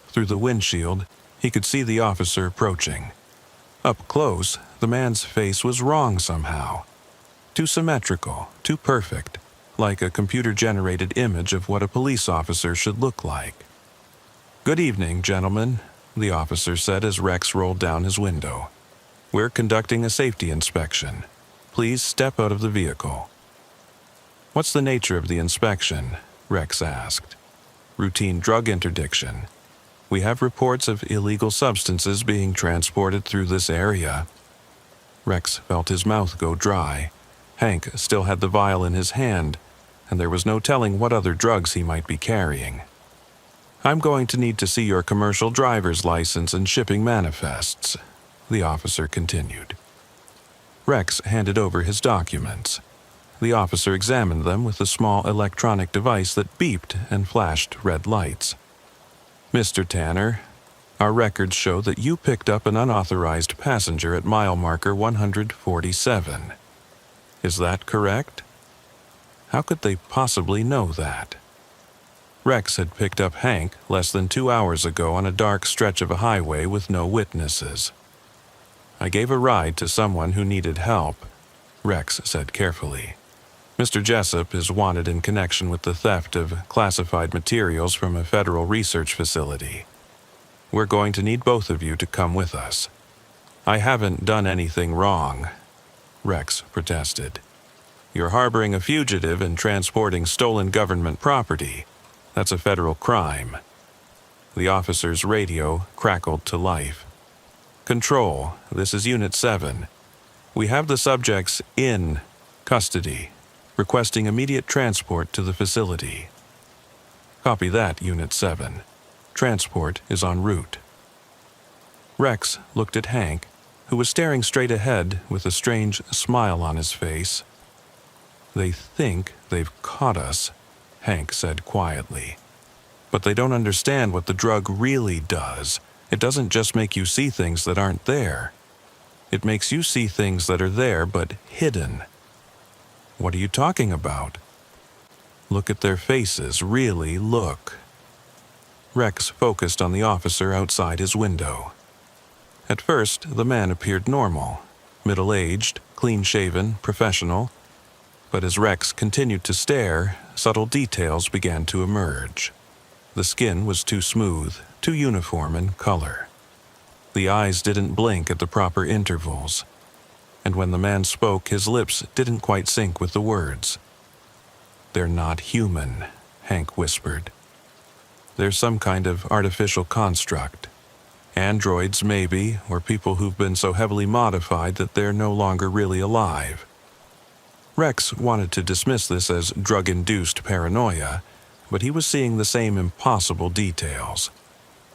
Through the windshield, he could see the officer approaching. Up close, the man's face was wrong somehow. Too symmetrical, too perfect, like a computer-generated image of what a police officer should look like. "Good evening, gentlemen," the officer said as Rex rolled down his window. "We're conducting a safety inspection. Please step out of the vehicle." "What's the nature of the inspection?" Rex asked. "Routine drug interdiction. We have reports of illegal substances being transported through this area." Rex felt his mouth go dry. Hank still had the vial in his hand, and there was no telling what other drugs he might be carrying. "I'm going to need to see your commercial driver's license and shipping manifests," the officer continued. Rex handed over his documents. The officer examined them with a small electronic device that beeped and flashed red lights. "Mr. Tanner, our records show that you picked up an unauthorized passenger at mile marker 147. Is that correct?" How could they possibly know that? Rex had picked up Hank less than 2 hours ago on a dark stretch of a highway with no witnesses. "I gave a ride to someone who needed help," Rex said carefully. "Mr. Jessup is wanted in connection with the theft of classified materials from a federal research facility. We're going to need both of you to come with us." "I haven't done anything wrong," Rex protested. "You're harboring a fugitive and transporting stolen government property. That's a federal crime." The officer's radio crackled to life. "Control, this is Unit 7. We have the subjects in custody, requesting immediate transport to the facility." "Copy that, Unit 7. Transport is en route." Rex looked at Hank, who was staring straight ahead with a strange smile on his face. "They think they've caught us," Hank said quietly. "But they don't understand what the drug really does. It doesn't just make you see things that aren't there. It makes you see things that are there but hidden." "What are you talking about?" "Look at their faces, really look." Rex focused on the officer outside his window. At first, the man appeared normal, middle-aged, clean-shaven, professional. But as Rex continued to stare, subtle details began to emerge. The skin was too smooth, too uniform in color. The eyes didn't blink at the proper intervals. And when the man spoke, his lips didn't quite sync with the words. "They're not human," Hank whispered. "They're some kind of artificial construct. Androids, maybe, or people who've been so heavily modified that they're no longer really alive." Rex wanted to dismiss this as drug-induced paranoia, but he was seeing the same impossible details.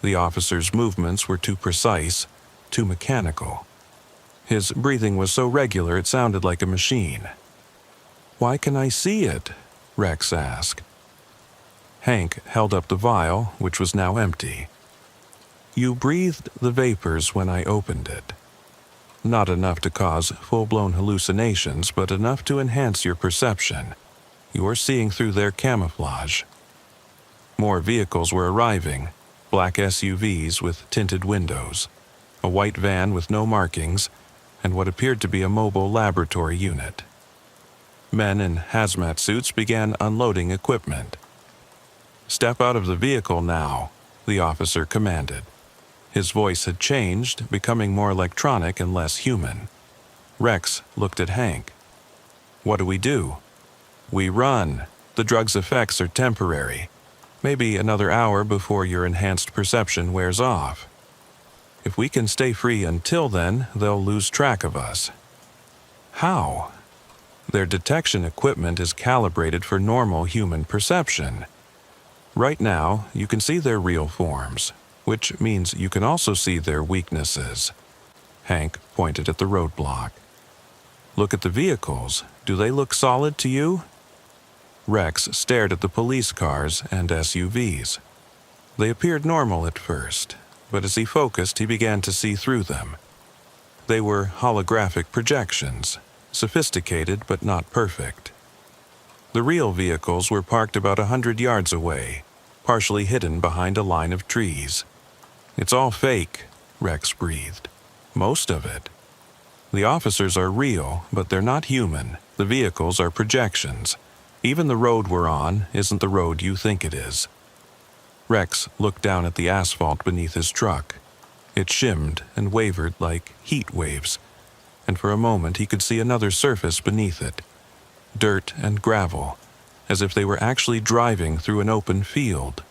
The officer's movements were too precise, too mechanical. His breathing was so regular it sounded like a machine. "Why can I see it?" Rex asked. Hank held up the vial, which was now empty. "You breathed the vapors when I opened it. Not enough to cause full-blown hallucinations, but enough to enhance your perception. You're seeing through their camouflage." More vehicles were arriving, black SUVs with tinted windows, a white van with no markings, and what appeared to be a mobile laboratory unit. Men in hazmat suits began unloading equipment. "Step out of the vehicle now," the officer commanded. His voice had changed, becoming more electronic and less human. Rex looked at Hank. "What do we do?" "We run. The drug's effects are temporary. Maybe another hour before your enhanced perception wears off. If we can stay free until then, they'll lose track of us." "How?" "Their detection equipment is calibrated for normal human perception. Right now, you can see their real forms, which means you can also see their weaknesses." Hank pointed at the roadblock. "Look at the vehicles. Do they look solid to you?" Rex stared at the police cars and SUVs. They appeared normal at first, but as he focused, he began to see through them. They were holographic projections, sophisticated but not perfect. The real vehicles were parked about 100 yards away, partially hidden behind a line of trees. "It's all fake," Rex breathed. "Most of it. The officers are real, but they're not human. The vehicles are projections. Even the road we're on isn't the road you think it is." Rex looked down at the asphalt beneath his truck. It shimmed and wavered like heat waves, and for a moment he could see another surface beneath it. Dirt and gravel, as if they were actually driving through an open field.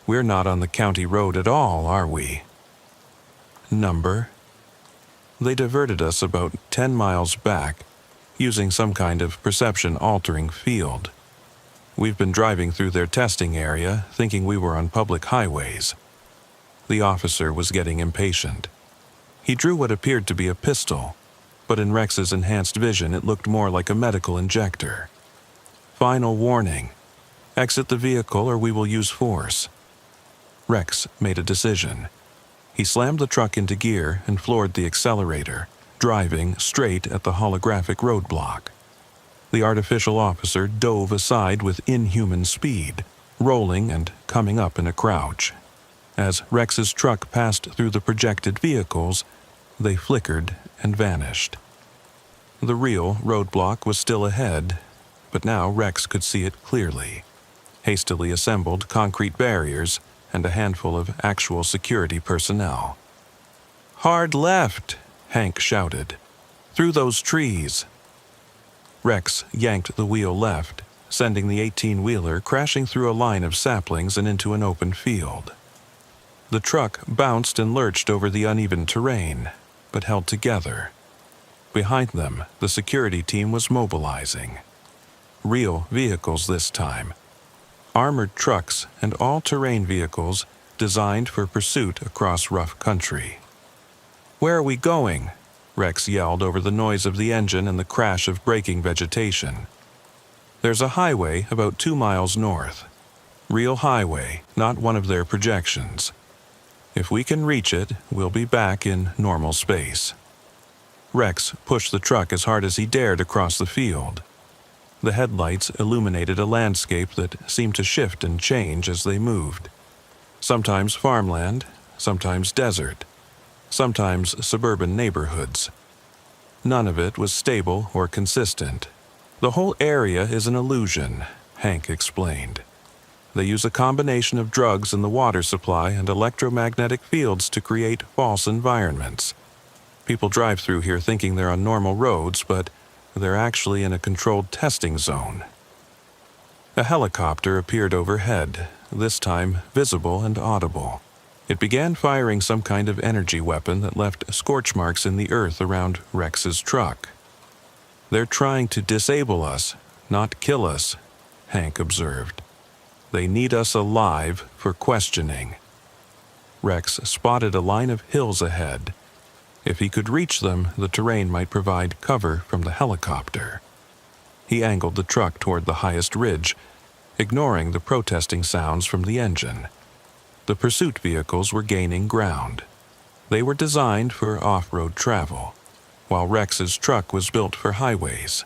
"We're not on the county road at all, are we?" "Number?" They diverted us about 10 miles back, using some kind of perception-altering field. We've been driving through their testing area, thinking we were on public highways. The officer was getting impatient. He drew what appeared to be a pistol, but in Rex's enhanced vision it looked more like a medical injector. "Final warning. Exit the vehicle or we will use force." Rex made a decision. He slammed the truck into gear and floored the accelerator, driving straight at the holographic roadblock. The artificial officer dove aside with inhuman speed, rolling and coming up in a crouch. As Rex's truck passed through the projected vehicles, they flickered and vanished. The real roadblock was still ahead, but now Rex could see it clearly. Hastily assembled concrete barriers and a handful of actual security personnel. "Hard left!" Hank shouted. "Through those trees!" Rex yanked the wheel left, sending the 18-wheeler crashing through a line of saplings and into an open field. The truck bounced and lurched over the uneven terrain, but held together. Behind them, the security team was mobilizing. Real vehicles this time. Armored trucks and all-terrain vehicles designed for pursuit across rough country. "Where are we going?" Rex yelled over the noise of the engine and the crash of braking vegetation. "There's a highway about 2 miles north. Real highway, not one of their projections. If we can reach it, we'll be back in normal space." Rex pushed the truck as hard as he dared across the field. The headlights illuminated a landscape that seemed to shift and change as they moved. Sometimes farmland, sometimes desert, sometimes suburban neighborhoods. None of it was stable or consistent. "The whole area is an illusion," Hank explained. "They use a combination of drugs in the water supply and electromagnetic fields to create false environments. People drive through here thinking they're on normal roads, but they're actually in a controlled testing zone." A helicopter appeared overhead, this time visible and audible. It began firing some kind of energy weapon that left scorch marks in the earth around Rex's truck. "They're trying to disable us, not kill us," Hank observed. "They need us alive for questioning." Rex spotted a line of hills ahead. If he could reach them, the terrain might provide cover from the helicopter. He angled the truck toward the highest ridge, ignoring the protesting sounds from the engine. The pursuit vehicles were gaining ground. They were designed for off-road travel, while Rex's truck was built for highways.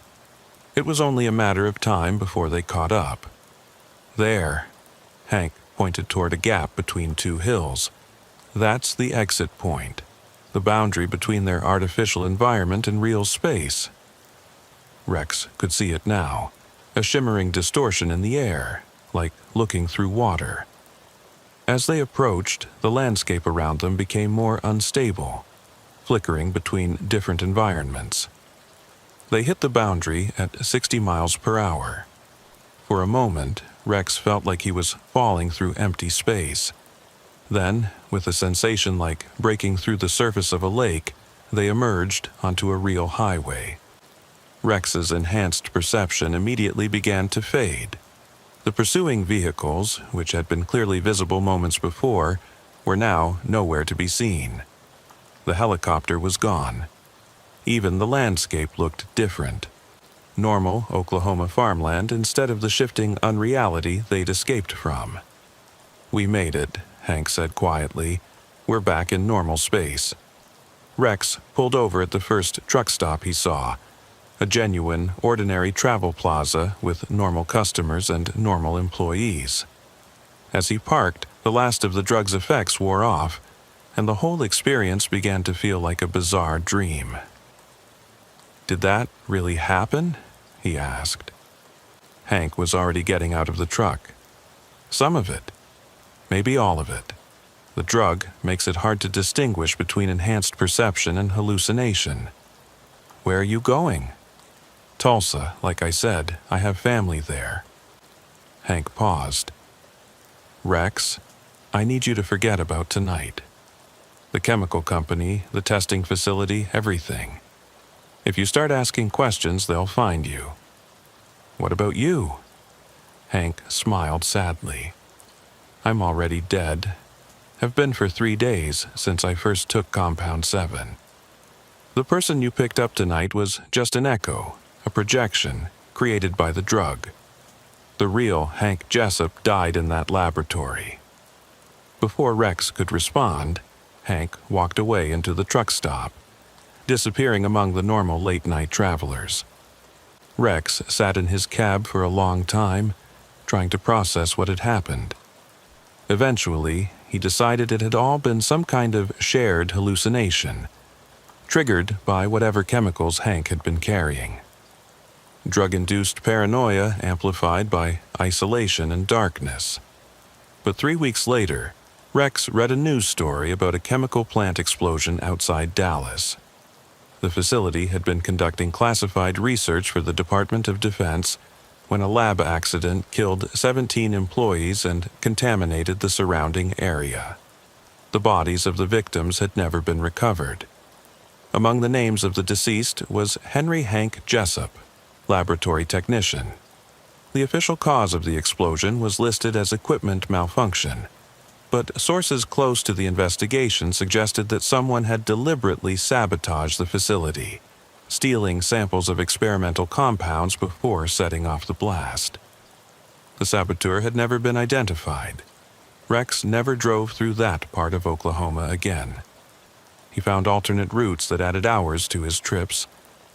It was only a matter of time before they caught up. "There," Hank pointed toward a gap between 2 hills. "That's the exit point, the boundary between their artificial environment and real space." Rex could see it now, a shimmering distortion in the air, like looking through water. As they approached, the landscape around them became more unstable, flickering between different environments. They hit the boundary at 60 miles per hour. For a moment, Rex felt like he was falling through empty space. Then, with a sensation like breaking through the surface of a lake, they emerged onto a real highway. Rex's enhanced perception immediately began to fade. The pursuing vehicles, which had been clearly visible moments before, were now nowhere to be seen. The helicopter was gone. Even the landscape looked different. Normal Oklahoma farmland instead of the shifting unreality they'd escaped from. "We made it," Hank said quietly. "We're back in normal space." Rex pulled over at the first truck stop he saw, a genuine, ordinary travel plaza with normal customers and normal employees. As he parked, the last of the drug's effects wore off, and the whole experience began to feel like a bizarre dream. "Did that really happen?" he asked. Hank was already getting out of the truck. "Some of it. Maybe all of it. The drug makes it hard to distinguish between enhanced perception and hallucination." "Where are you going?" "Tulsa, like I said. I have family there." Hank paused. "Rex, I need you to forget about tonight. The chemical company, the testing facility, everything. If you start asking questions, they'll find you." "What about you?" Hank smiled sadly. "I'm already dead. Have been for 3 days since I first took Compound 7. The person you picked up tonight was just an echo, a projection, created by the drug. The real Hank Jessup died in that laboratory." Before Rex could respond, Hank walked away into the truck stop, disappearing among the normal late-night travelers. Rex sat in his cab for a long time, trying to process what had happened. Eventually, he decided it had all been some kind of shared hallucination, triggered by whatever chemicals Hank had been carrying. Drug-induced paranoia amplified by isolation and darkness. But 3 weeks later, Rex read a news story about a chemical plant explosion outside Dallas. The facility had been conducting classified research for the Department of Defense when a lab accident killed 17 employees and contaminated the surrounding area. The bodies of the victims had never been recovered. Among the names of the deceased was Henry Hank Jessup, laboratory technician. The official cause of the explosion was listed as equipment malfunction. but sources close to the investigation suggested that someone had deliberately sabotaged the facility, stealing samples of experimental compounds before setting off the blast. The saboteur had never been identified. Rex never drove through that part of Oklahoma again. He found alternate routes that added hours to his trips,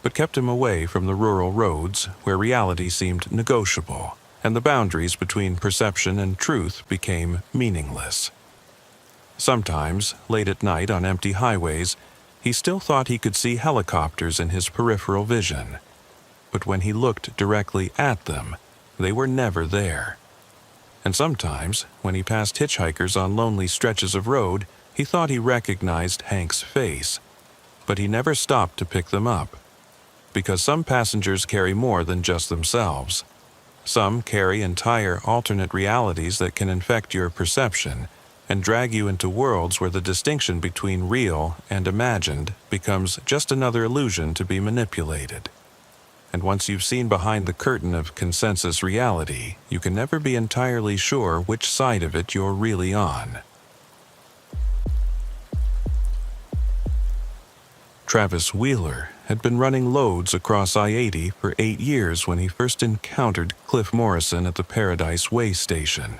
but kept him away from the rural roads where reality seemed negotiable and the boundaries between perception and truth became meaningless. Sometimes, late at night on empty highways, he still thought he could see helicopters in his peripheral vision. But when he looked directly at them, they were never there. And sometimes, when he passed hitchhikers on lonely stretches of road, he thought he recognized Hank's face. But he never stopped to pick them up. Because some passengers carry more than just themselves. Some carry entire alternate realities that can infect your perception and drag you into worlds where the distinction between real and imagined becomes just another illusion to be manipulated. And once you've seen behind the curtain of consensus reality, you can never be entirely sure which side of it you're really on. Travis Wheeler had been running loads across I-80 for 8 years when he first encountered Cliff Morrison at the Paradise Way station.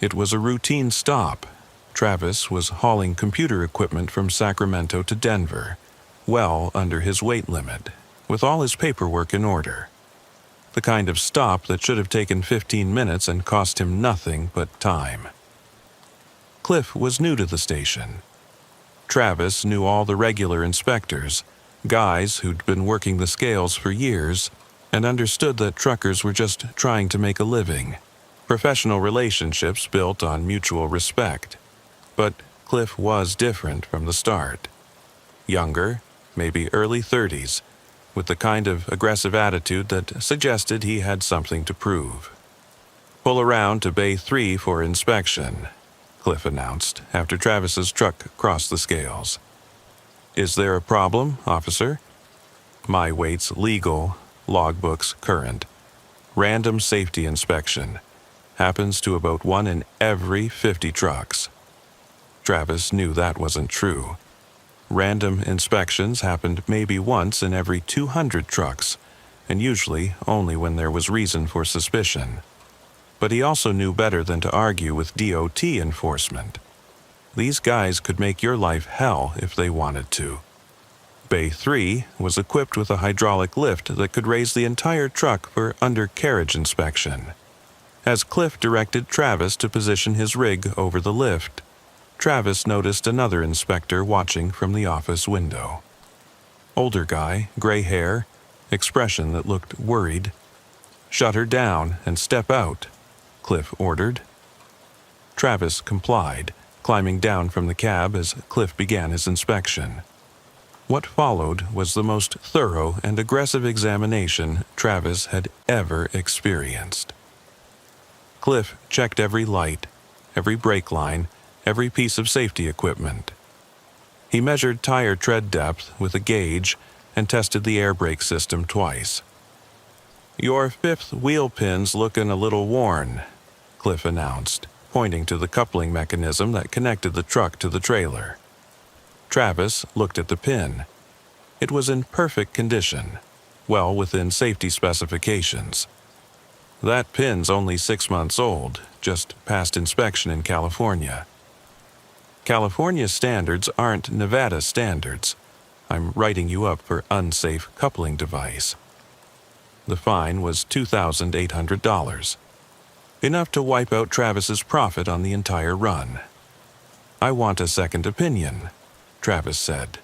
It was a routine stop. Travis was hauling computer equipment from Sacramento to Denver, well under his weight limit, with all his paperwork in order. The kind of stop that should have taken 15 minutes and cost him nothing but time. Cliff was new to the station. Travis knew all the regular inspectors, guys who'd been working the scales for years, and understood that truckers were just trying to make a living. Professional relationships built on mutual respect. But Cliff was different from the start. Younger, maybe early 30s, with the kind of aggressive attitude that suggested he had something to prove. "Pull around to Bay 3 for inspection," Cliff announced after Travis's truck crossed the scales. "Is there a problem, officer?" "My weight's legal, logbooks current. Random safety inspection. Happens to about 1 in every 50 trucks." Travis knew that wasn't true. Random inspections happened maybe once in every 200 trucks, and usually only when there was reason for suspicion. But he also knew better than to argue with DOT enforcement. These guys could make your life hell if they wanted to. Bay 3 was equipped with a hydraulic lift that could raise the entire truck for undercarriage inspection. As Cliff directed Travis to position his rig over the lift, Travis noticed another inspector watching from the office window. Older guy, gray hair, expression that looked worried. "Shut her down and step out," Cliff ordered. Travis complied, climbing down from the cab as Cliff began his inspection. What followed was the most thorough and aggressive examination Travis had ever experienced. Cliff checked every light, every brake line, every piece of safety equipment. He measured tire tread depth with a gauge and tested the air brake system twice. "Your 5th wheel pin's looking a little worn," Cliff announced, pointing to the coupling mechanism that connected the truck to the trailer. Travis looked at the pin. It was in perfect condition, well within safety specifications. "That pin's only 6 months old, just passed inspection in California." "California standards aren't Nevada standards. I'm writing you up for unsafe coupling device." The fine was $2,800. Enough to wipe out Travis's profit on the entire run. "I want a second opinion," Travis said.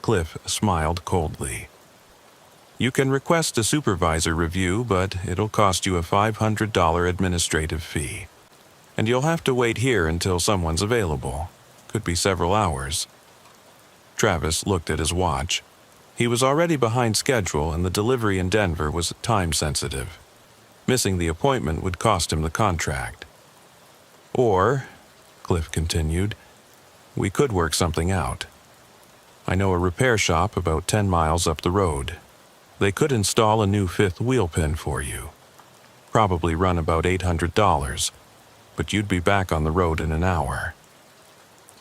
Cliff smiled coldly. "You can request a supervisor review, but it'll cost you a $500 administrative fee. And you'll have to wait here until someone's available. Could be several hours." Travis looked at his watch. He was already behind schedule and the delivery in Denver was time-sensitive. Missing the appointment would cost him the contract. "Or," Cliff continued, "we could work something out. I know a repair shop about 10 miles up the road. They could install a new 5th wheel pin for you. Probably run about $800. but you'd be back on the road in an hour.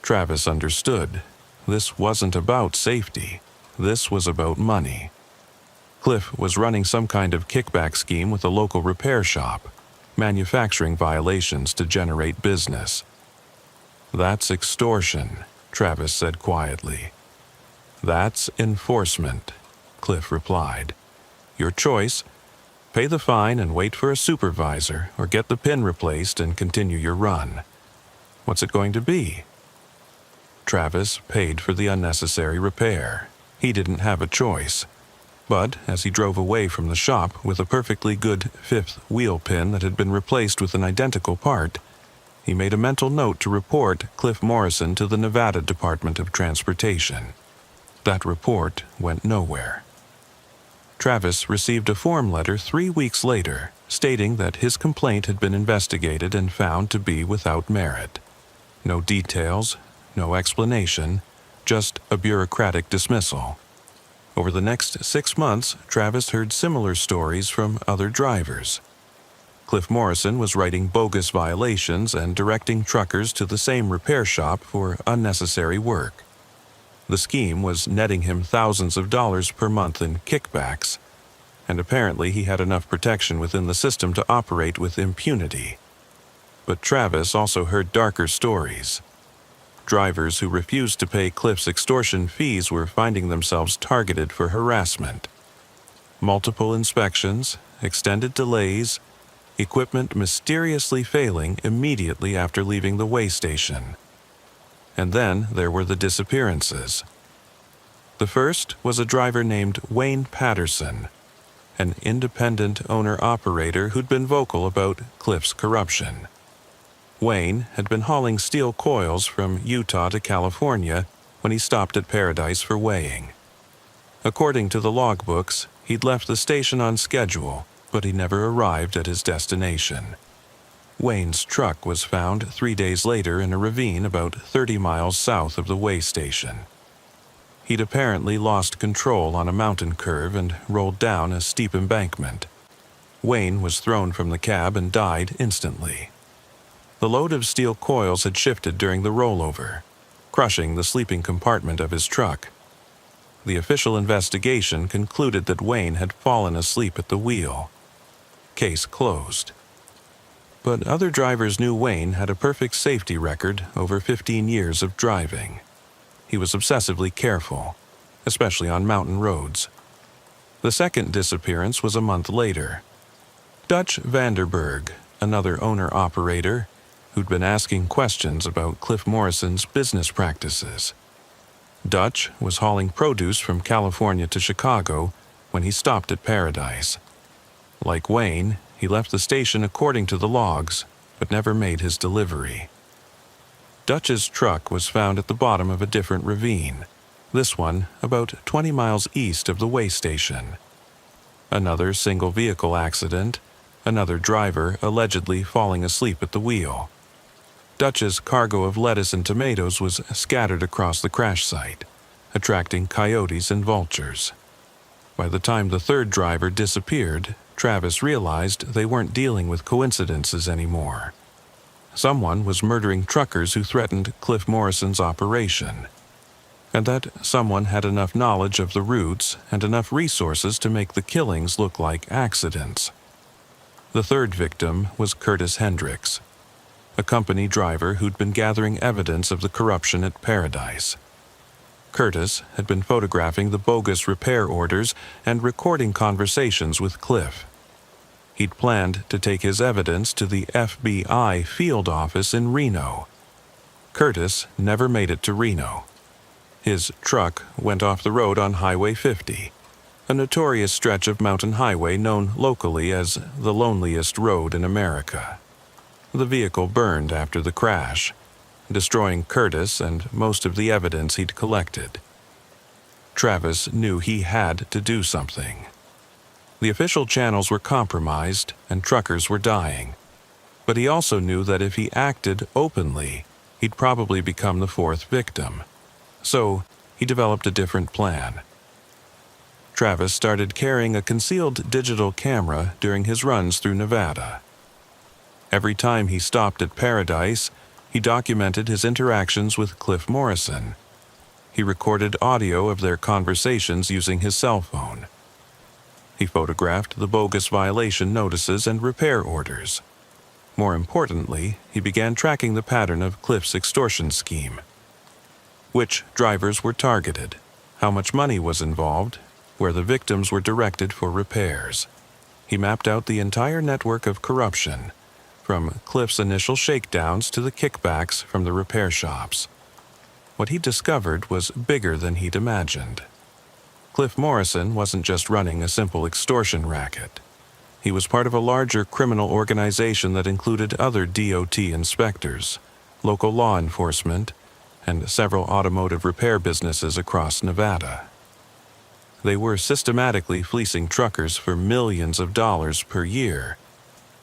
Travis understood. This wasn't about safety. This was about money. Cliff was running some kind of kickback scheme with a local repair shop, manufacturing violations to generate business. That's extortion, Travis said quietly. That's enforcement, Cliff replied. Your choice. Pay the fine and wait for a supervisor, or get the pin replaced and continue your run. What's it going to be? Travis paid for the unnecessary repair. He didn't have a choice. But as he drove away from the shop with a perfectly good fifth wheel pin that had been replaced with an identical part, he made a mental note to report Cliff Morrison to the Nevada Department of Transportation. That report went nowhere. Travis received a form letter 3 weeks later stating that his complaint had been investigated and found to be without merit. No details, no explanation, just a bureaucratic dismissal. Over the next 6 months, Travis heard similar stories from other drivers. Cliff Morrison was writing bogus violations and directing truckers to the same repair shop for unnecessary work. The scheme was netting him thousands of dollars per month in kickbacks, and apparently he had enough protection within the system to operate with impunity. But Travis also heard darker stories. Drivers who refused to pay Cliff's extortion fees were finding themselves targeted for harassment. Multiple inspections, extended delays, equipment mysteriously failing immediately after leaving the weigh station. And then there were the disappearances. The first was a driver named Wayne Patterson, an independent owner-operator who'd been vocal about Cliff's corruption. Wayne had been hauling steel coils from Utah to California when he stopped at Paradise for weighing. According to the logbooks, he'd left the station on schedule, but he never arrived at his destination. Wayne's truck was found 3 days later in a ravine about 30 miles south of the weigh station. He'd apparently lost control on a mountain curve and rolled down a steep embankment. Wayne was thrown from the cab and died instantly. The load of steel coils had shifted during the rollover, crushing the sleeping compartment of his truck. The official investigation concluded that Wayne had fallen asleep at the wheel. Case closed. But other drivers knew Wayne had a perfect safety record over 15 years of driving. He was obsessively careful, especially on mountain roads. The second disappearance was a month later. Dutch Vanderberg, another owner-operator, who'd been asking questions about Cliff Morrison's business practices. Dutch was hauling produce from California to Chicago when he stopped at Paradise. Like Wayne, he left the station according to the logs, but never made his delivery. Dutch's truck was found at the bottom of a different ravine, this one about 20 miles east of the weigh station. Another single-vehicle accident, another driver allegedly falling asleep at the wheel. Dutch's cargo of lettuce and tomatoes was scattered across the crash site, attracting coyotes and vultures. By the time the third driver disappeared, Travis realized they weren't dealing with coincidences anymore. Someone was murdering truckers who threatened Cliff Morrison's operation, and that someone had enough knowledge of the routes and enough resources to make the killings look like accidents. The third victim was Curtis Hendricks, a company driver who'd been gathering evidence of the corruption at Paradise. Curtis had been photographing the bogus repair orders and recording conversations with Cliff. He'd planned to take his evidence to the FBI field office in Reno. Curtis never made it to Reno. His truck went off the road on Highway 50, a notorious stretch of mountain highway known locally as the loneliest road in America. The vehicle burned after the crash, destroying Curtis and most of the evidence he'd collected. Travis knew he had to do something. The official channels were compromised and truckers were dying, but he also knew that if he acted openly, he'd probably become the fourth victim. So he developed a different plan. Travis started carrying a concealed digital camera during his runs through Nevada. Every time he stopped at Paradise, he documented his interactions with Cliff Morrison. He recorded audio of their conversations using his cell phone. He photographed the bogus violation notices and repair orders. More importantly, he began tracking the pattern of Cliff's extortion scheme. Which drivers were targeted, how much money was involved, where the victims were directed for repairs. He mapped out the entire network of corruption, from Cliff's initial shakedowns to the kickbacks from the repair shops. What he discovered was bigger than he'd imagined. Cliff Morrison wasn't just running a simple extortion racket. He was part of a larger criminal organization that included other DOT inspectors, local law enforcement, and several automotive repair businesses across Nevada. They were systematically fleecing truckers for millions of dollars per year,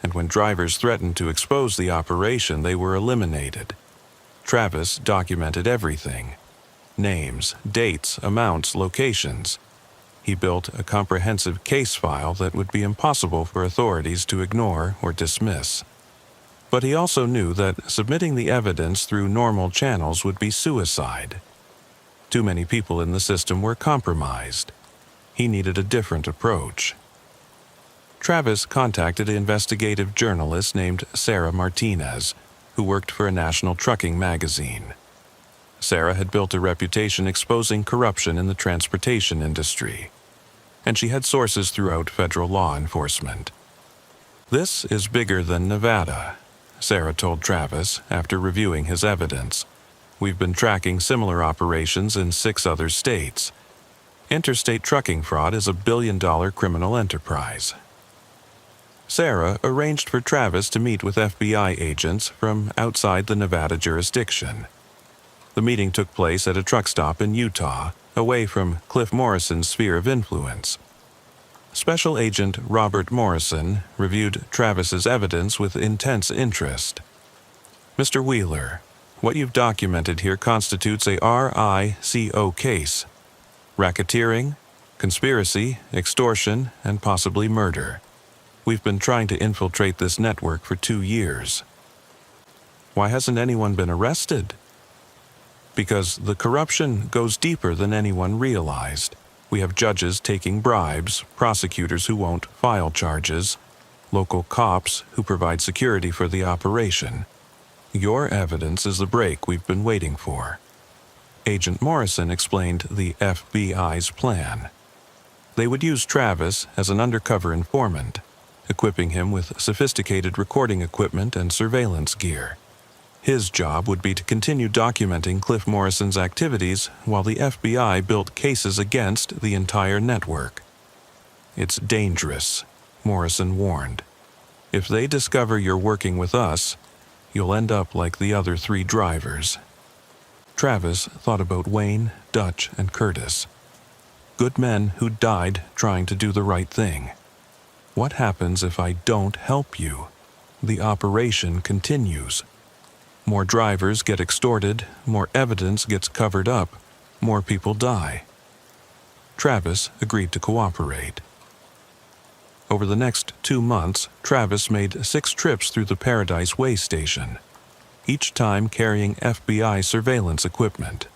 and when drivers threatened to expose the operation, they were eliminated. Travis documented everything: names, dates, amounts, locations. He built a comprehensive case file that would be impossible for authorities to ignore or dismiss. But he also knew that submitting the evidence through normal channels would be suicide. Too many people in the system were compromised. He needed a different approach. Travis contacted an investigative journalist named Sarah Martinez, who worked for a national trucking magazine. Sarah had built a reputation exposing corruption in the transportation industry, and she had sources throughout federal law enforcement. "This is bigger than Nevada," Sarah told Travis after reviewing his evidence. "We've been tracking similar operations in 6 other states. Interstate trucking fraud is a billion-dollar criminal enterprise." Sarah arranged for Travis to meet with FBI agents from outside the Nevada jurisdiction. The meeting took place at a truck stop in Utah, away from Cliff Morrison's sphere of influence. Special Agent Robert Morrison reviewed Travis's evidence with intense interest. "Mr. Wheeler, what you've documented here constitutes a RICO case: racketeering, conspiracy, extortion, and possibly murder. We've been trying to infiltrate this network for 2 years. Why hasn't anyone been arrested?" "Because the corruption goes deeper than anyone realized. We have judges taking bribes, prosecutors who won't file charges, local cops who provide security for the operation. Your evidence is the break we've been waiting for." Agent Morrison explained the FBI's plan. They would use Travis as an undercover informant, equipping him with sophisticated recording equipment and surveillance gear. His job would be to continue documenting Cliff Morrison's activities while the FBI built cases against the entire network. "It's dangerous," Morrison warned. "If they discover you're working with us, you'll end up like the other 3 drivers." Travis thought about Wayne, Dutch, and Curtis. Good men who died trying to do the right thing. What happens if I don't help you? The operation continues. More drivers get extorted, more evidence gets covered up, more people die. Travis agreed to cooperate. Over the next 2 months, Travis made 6 trips through the Paradise Way station, each time carrying FBI surveillance equipment.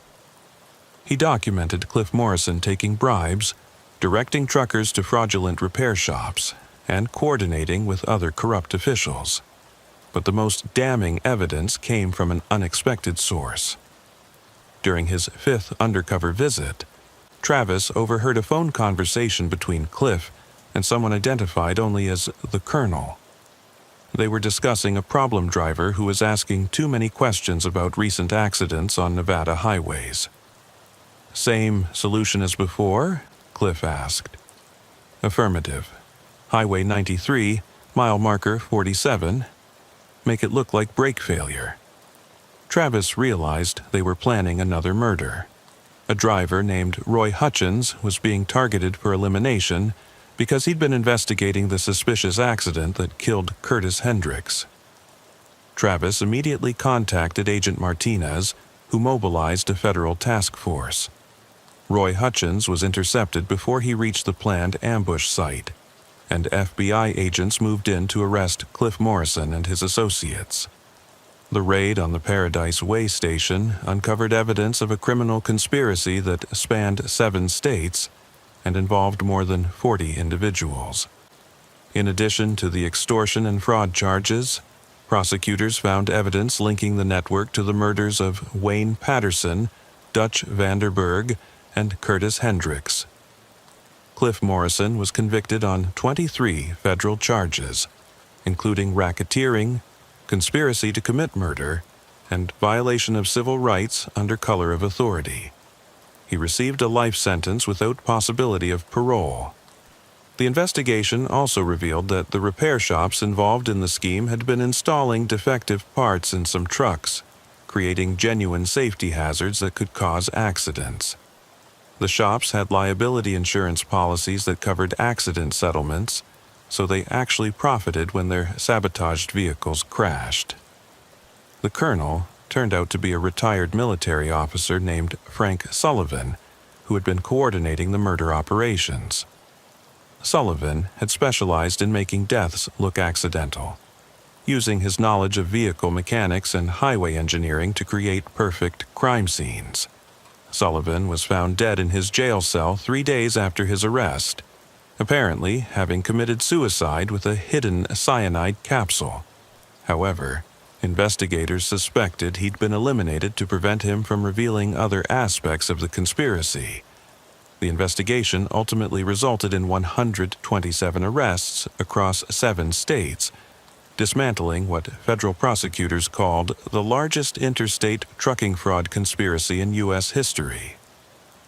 He documented Cliff Morrison taking bribes, directing truckers to fraudulent repair shops, and coordinating with other corrupt officials. But the most damning evidence came from an unexpected source. During his 5th undercover visit, Travis overheard a phone conversation between Cliff and someone identified only as the Colonel. They were discussing a problem driver who was asking too many questions about recent accidents on Nevada highways. "Same solution as before?" Cliff asked. "Affirmative. Highway 93, mile marker 47. Make it look like brake failure." Travis realized they were planning another murder. A driver named Roy Hutchins was being targeted for elimination because he'd been investigating the suspicious accident that killed Curtis Hendricks. Travis immediately contacted Agent Martinez, who mobilized a federal task force. Roy Hutchins was intercepted before he reached the planned ambush site, and FBI agents moved in to arrest Cliff Morrison and his associates. The raid on the Paradise Way station uncovered evidence of a criminal conspiracy that spanned 7 states and involved more than 40 individuals. In addition to the extortion and fraud charges, prosecutors found evidence linking the network to the murders of Wayne Patterson, Dutch Vanderberg, and Curtis Hendricks. Cliff Morrison was convicted on 23 federal charges, including racketeering, conspiracy to commit murder, and violation of civil rights under color of authority. He received a life sentence without possibility of parole. The investigation also revealed that the repair shops involved in the scheme had been installing defective parts in some trucks, creating genuine safety hazards that could cause accidents. The shops had liability insurance policies that covered accident settlements, so they actually profited when their sabotaged vehicles crashed. The colonel turned out to be a retired military officer named Frank Sullivan, who had been coordinating the murder operations. Sullivan had specialized in making deaths look accidental, using his knowledge of vehicle mechanics and highway engineering to create perfect crime scenes. Sullivan was found dead in his jail cell 3 days after his arrest, apparently having committed suicide with a hidden cyanide capsule. However, investigators suspected he'd been eliminated to prevent him from revealing other aspects of the conspiracy. The investigation ultimately resulted in 127 arrests across 7 states, dismantling what federal prosecutors called the largest interstate trucking fraud conspiracy in U.S. history.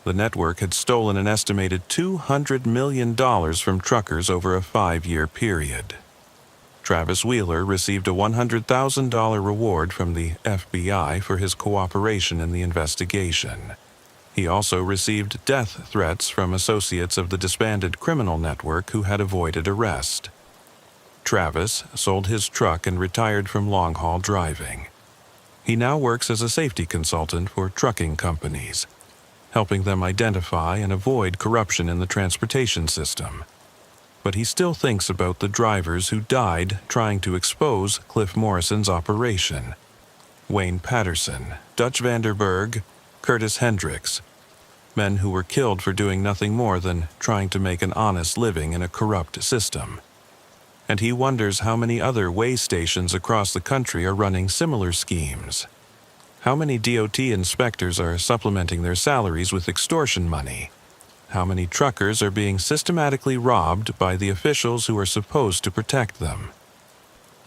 The network had stolen an estimated $200 million from truckers over a 5-year period. Travis Wheeler received a $100,000 reward from the FBI for his cooperation in the investigation. He also received death threats from associates of the disbanded criminal network who had avoided arrest. Travis sold his truck and retired from long-haul driving. He now works as a safety consultant for trucking companies, helping them identify and avoid corruption in the transportation system. But he still thinks about the drivers who died trying to expose Cliff Morrison's operation. Wayne Patterson, Dutch Vanderberg, Curtis Hendricks, men who were killed for doing nothing more than trying to make an honest living in a corrupt system. And he wonders how many other way stations across the country are running similar schemes. How many DOT inspectors are supplementing their salaries with extortion money? How many truckers are being systematically robbed by the officials who are supposed to protect them?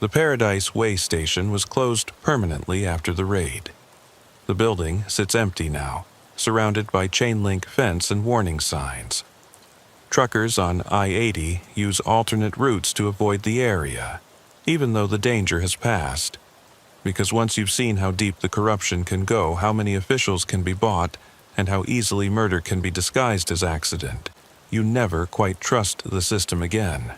The Paradise Way station was closed permanently after the raid. The building sits empty now, surrounded by chain-link fence and warning signs. Truckers on I-80 use alternate routes to avoid the area, even though the danger has passed. Because once you've seen how deep the corruption can go, how many officials can be bought, and how easily murder can be disguised as accident, you never quite trust the system again.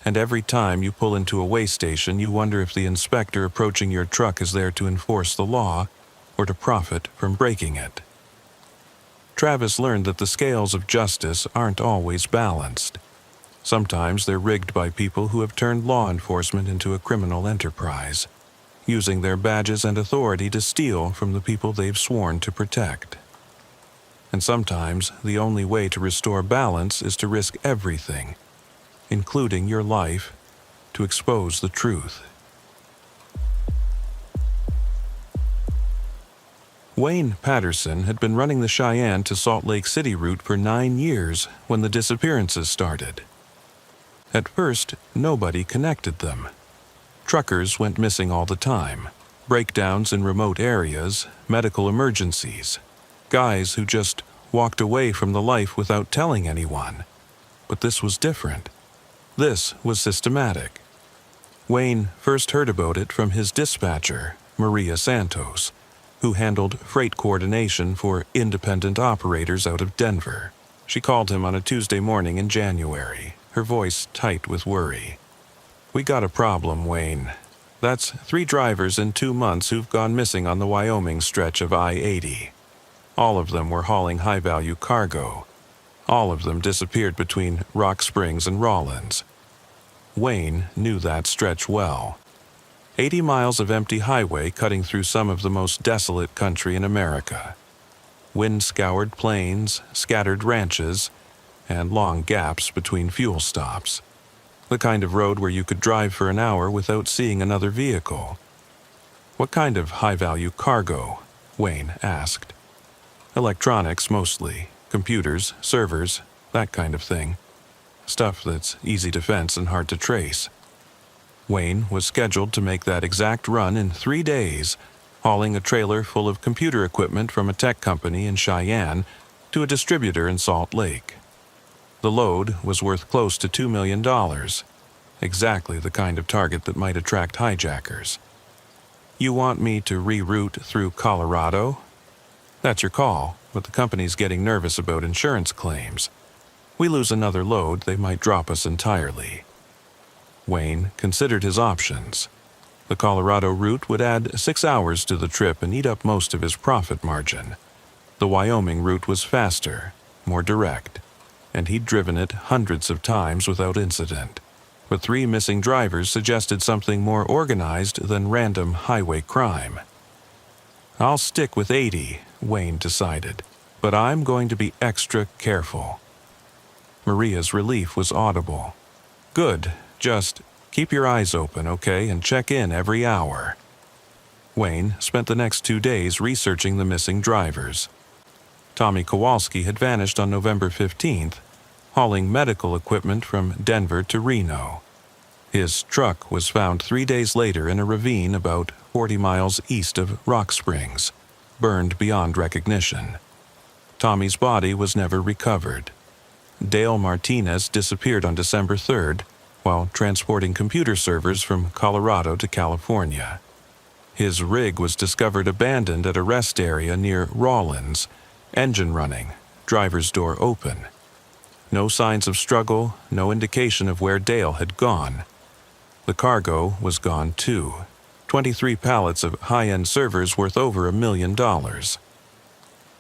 And every time you pull into a way station, you wonder if the inspector approaching your truck is there to enforce the law or to profit from breaking it. Travis learned that the scales of justice aren't always balanced. Sometimes they're rigged by people who have turned law enforcement into a criminal enterprise, using their badges and authority to steal from the people they've sworn to protect. And sometimes the only way to restore balance is to risk everything, including your life, to expose the truth. Wayne Patterson had been running the Cheyenne to Salt Lake City route for 9 years when the disappearances started. At first, nobody connected them. Truckers went missing all the time, breakdowns in remote areas, medical emergencies, guys who just walked away from the life without telling anyone. But this was different. This was systematic. Wayne first heard about it from his dispatcher, Maria Santos, who handled freight coordination for independent operators out of Denver. She called him on a Tuesday morning in January, her voice tight with worry. "We got a problem, Wayne. That's 3 drivers in 2 months who've gone missing on the Wyoming stretch of I-80. All of them were hauling high-value cargo. All of them disappeared between Rock Springs and Rawlins. Wayne knew that stretch well. 80 miles of empty highway cutting through some of the most desolate country in America. Wind-scoured plains, scattered ranches, and long gaps between fuel stops. The kind of road where you could drive for an hour without seeing another vehicle. "What kind of high-value cargo?" Wayne asked. "Electronics, mostly. Computers, servers, that kind of thing. Stuff that's easy to fence and hard to trace." Wayne was scheduled to make that exact run in 3 days, hauling a trailer full of computer equipment from a tech company in Cheyenne to a distributor in Salt Lake. The load was worth close to $2 million, exactly the kind of target that might attract hijackers. "You want me to reroute through Colorado?" "That's your call, but the company's getting nervous about insurance claims. We lose another load, they might drop us entirely." Wayne considered his options. The Colorado route would add 6 hours to the trip and eat up most of his profit margin. The Wyoming route was faster, more direct, and he'd driven it hundreds of times without incident. But 3 missing drivers suggested something more organized than random highway crime. "I'll stick with 80, Wayne decided, "but I'm going to be extra careful." Maria's relief was audible. "Good, just keep your eyes open, okay, and check in every hour." Wayne spent the next 2 days researching the missing drivers. Tommy Kowalski had vanished on November 15th, hauling medical equipment from Denver to Reno. His truck was found 3 days later in a ravine about 40 miles east of Rock Springs, burned beyond recognition. Tommy's body was never recovered. Dale Martinez disappeared on December 3rd while transporting computer servers from Colorado to California. His rig was discovered abandoned at a rest area near Rawlins, engine running, driver's door open. No signs of struggle, no indication of where Dale had gone. The cargo was gone too. 23 pallets of high-end servers worth over $1 million.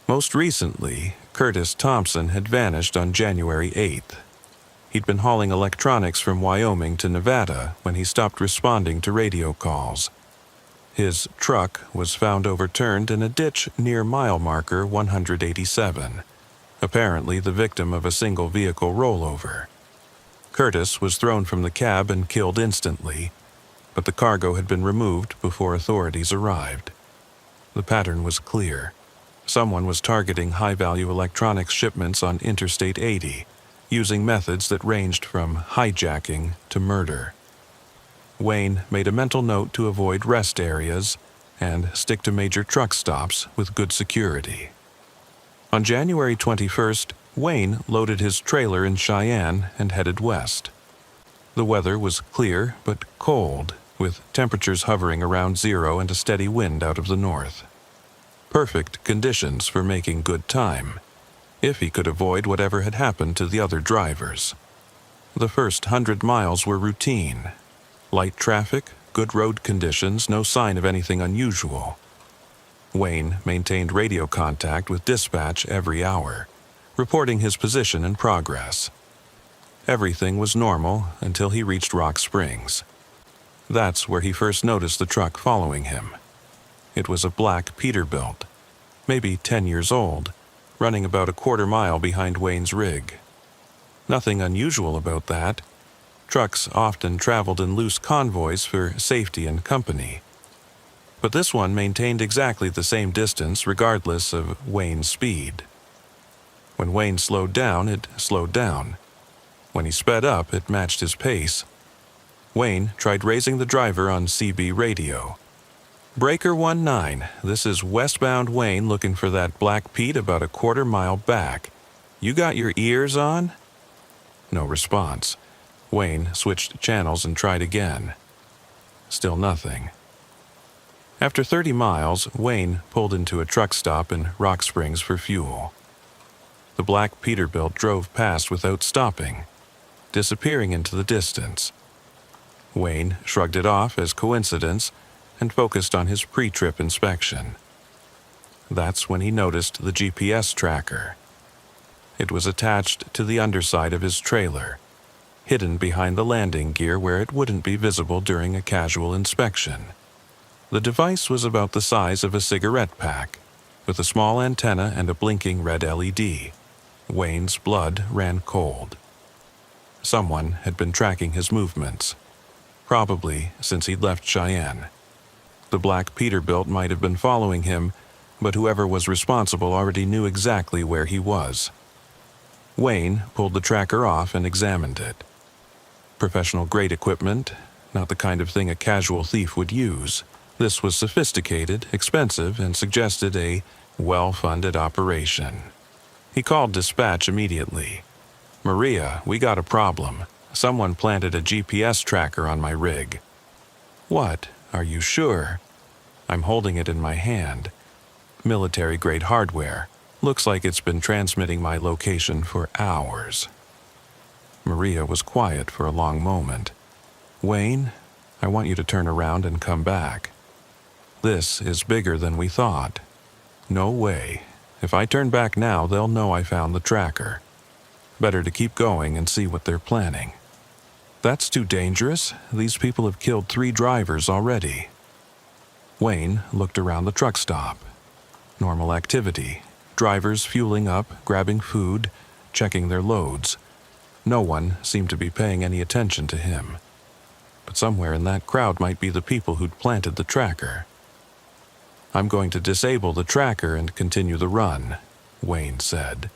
Most recently, Curtis Thompson had vanished on January 8th. He'd been hauling electronics from Wyoming to Nevada when he stopped responding to radio calls. His truck was found overturned in a ditch near mile marker 187, apparently the victim of a single vehicle rollover. Curtis was thrown from the cab and killed instantly, but the cargo had been removed before authorities arrived. The pattern was clear. Someone was targeting high-value electronics shipments on Interstate 80, using methods that ranged from hijacking to murder. Wayne made a mental note to avoid rest areas and stick to major truck stops with good security. On January 21st, Wayne loaded his trailer in Cheyenne and headed west. The weather was clear but cold, with temperatures hovering around 0 and a steady wind out of the north. Perfect conditions for making good time, if he could avoid whatever had happened to the other drivers. The first 100 miles were routine. Light traffic, good road conditions, no sign of anything unusual. Wayne maintained radio contact with dispatch every hour, reporting his position and progress. Everything was normal until he reached Rock Springs. That's where he first noticed the truck following him. It was a black Peterbilt, maybe 10 years old, running about a quarter mile behind Wayne's rig. Nothing unusual about that. Trucks often traveled in loose convoys for safety and company. But this one maintained exactly the same distance regardless of Wayne's speed. When Wayne slowed down, it slowed down. When he sped up, it matched his pace. Wayne tried raising the driver on CB radio. "Breaker 19, this is westbound Wayne looking for that black Pete about a quarter mile back. You got your ears on?" No response. Wayne switched channels and tried again. Still nothing. After 30 miles, Wayne pulled into a truck stop in Rock Springs for fuel. The black Peterbilt drove past without stopping, disappearing into the distance. Wayne shrugged it off as coincidence and focused on his pre-trip inspection. That's when he noticed the GPS tracker. It was attached to the underside of his trailer, hidden behind the landing gear where it wouldn't be visible during a casual inspection. The device was about the size of a cigarette pack, with a small antenna and a blinking red LED. Wayne's blood ran cold. Someone had been tracking his movements, probably since he'd left Cheyenne. The black Peterbilt might have been following him, but whoever was responsible already knew exactly where he was. Wayne pulled the tracker off and examined it. Professional-grade equipment, not the kind of thing a casual thief would use. This was sophisticated, expensive, and suggested a well-funded operation. He called dispatch immediately. "Maria, we got a problem. Someone planted a GPS tracker on my rig." "What? Are you sure?" "I'm holding it in my hand. Military-grade hardware. Looks like it's been transmitting my location for hours." Maria was quiet for a long moment. "Wayne, I want you to turn around and come back. This is bigger than we thought. No way. If I turn back now, they'll know I found the tracker. Better to keep going and see what they're planning." "That's too dangerous. These people have killed 3 drivers already." Wayne looked around the truck stop. Normal activity. Drivers fueling up, grabbing food, checking their loads. No one seemed to be paying any attention to him. But somewhere in that crowd might be the people who'd planted the tracker. "I'm going to disable the tracker and continue the run," Wayne said.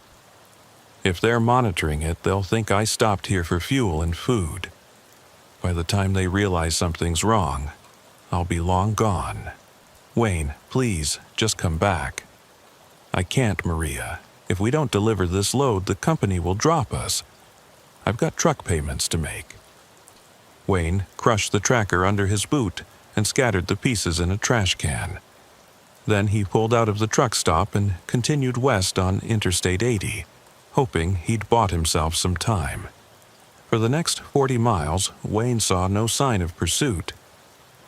"If they're monitoring it, they'll think I stopped here for fuel and food. By the time they realize something's wrong, I'll be long gone. Wayne, please, just come back." "I can't, Maria. If we don't deliver this load, the company will drop us. I've got truck payments to make." Wayne crushed the tracker under his boot and scattered the pieces in a trash can. Then he pulled out of the truck stop and continued west on Interstate 80, hoping he'd bought himself some time. For the next 40 miles, Wayne saw no sign of pursuit.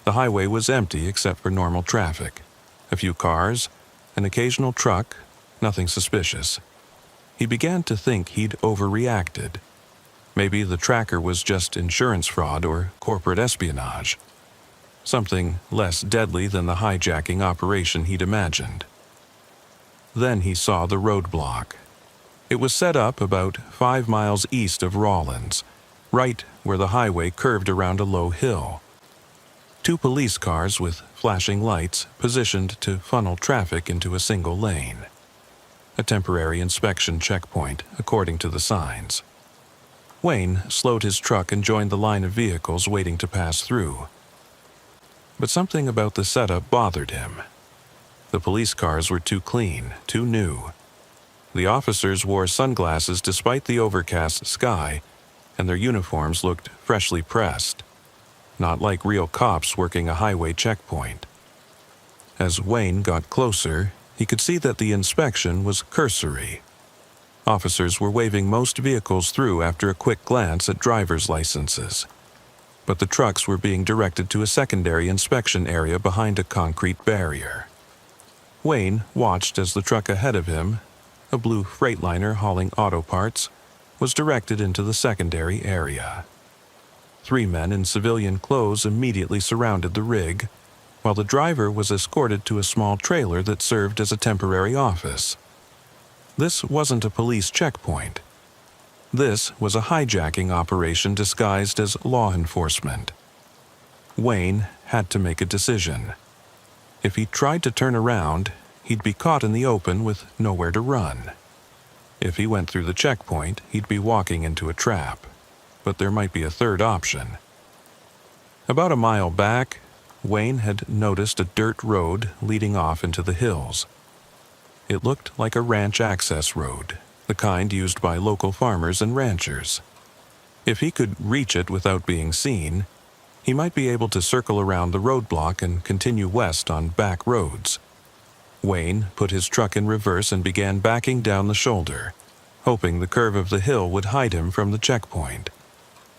The highway was empty except for normal traffic. A few cars, an occasional truck, nothing suspicious. He began to think he'd overreacted. Maybe the tracker was just insurance fraud or corporate espionage. Something less deadly than the hijacking operation he'd imagined. Then he saw the roadblock. It was set up about 5 miles east of Rawlins, right where the highway curved around a low hill. 2 police cars with flashing lights positioned to funnel traffic into a single lane. A temporary inspection checkpoint, according to the signs. Wayne slowed his truck and joined the line of vehicles waiting to pass through. But something about the setup bothered him. The police cars were too clean, too new. The officers wore sunglasses despite the overcast sky, and their uniforms looked freshly pressed. Not like real cops working a highway checkpoint. As Wayne got closer, he could see that the inspection was cursory. Officers were waving most vehicles through after a quick glance at driver's licenses. But the trucks were being directed to a secondary inspection area behind a concrete barrier. Wayne watched as the truck ahead of him, a blue Freightliner hauling auto parts, was directed into the secondary area. 3 men in civilian clothes immediately surrounded the rig, while the driver was escorted to a small trailer that served as a temporary office. This wasn't a police checkpoint. This was a hijacking operation disguised as law enforcement. Wayne had to make a decision. If he tried to turn around, he'd be caught in the open with nowhere to run. If he went through the checkpoint, he'd be walking into a trap. But there might be a third option. About a mile back, Wayne had noticed a dirt road leading off into the hills. It looked like a ranch access road, the kind used by local farmers and ranchers. If he could reach it without being seen, he might be able to circle around the roadblock and continue west on back roads. Wayne put his truck in reverse and began backing down the shoulder, hoping the curve of the hill would hide him from the checkpoint.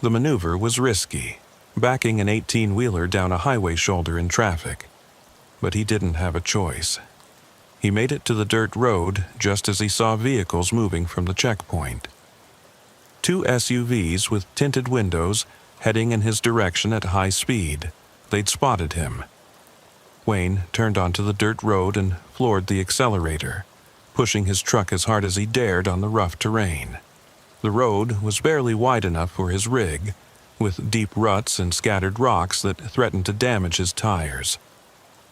The maneuver was risky, backing an 18-wheeler down a highway shoulder in traffic. But he didn't have a choice. He made it to the dirt road just as he saw vehicles moving from the checkpoint. 2 SUVs with tinted windows heading in his direction at high speed. They'd spotted him. Wayne turned onto the dirt road and floored the accelerator, pushing his truck as hard as he dared on the rough terrain. The road was barely wide enough for his rig, with deep ruts and scattered rocks that threatened to damage his tires.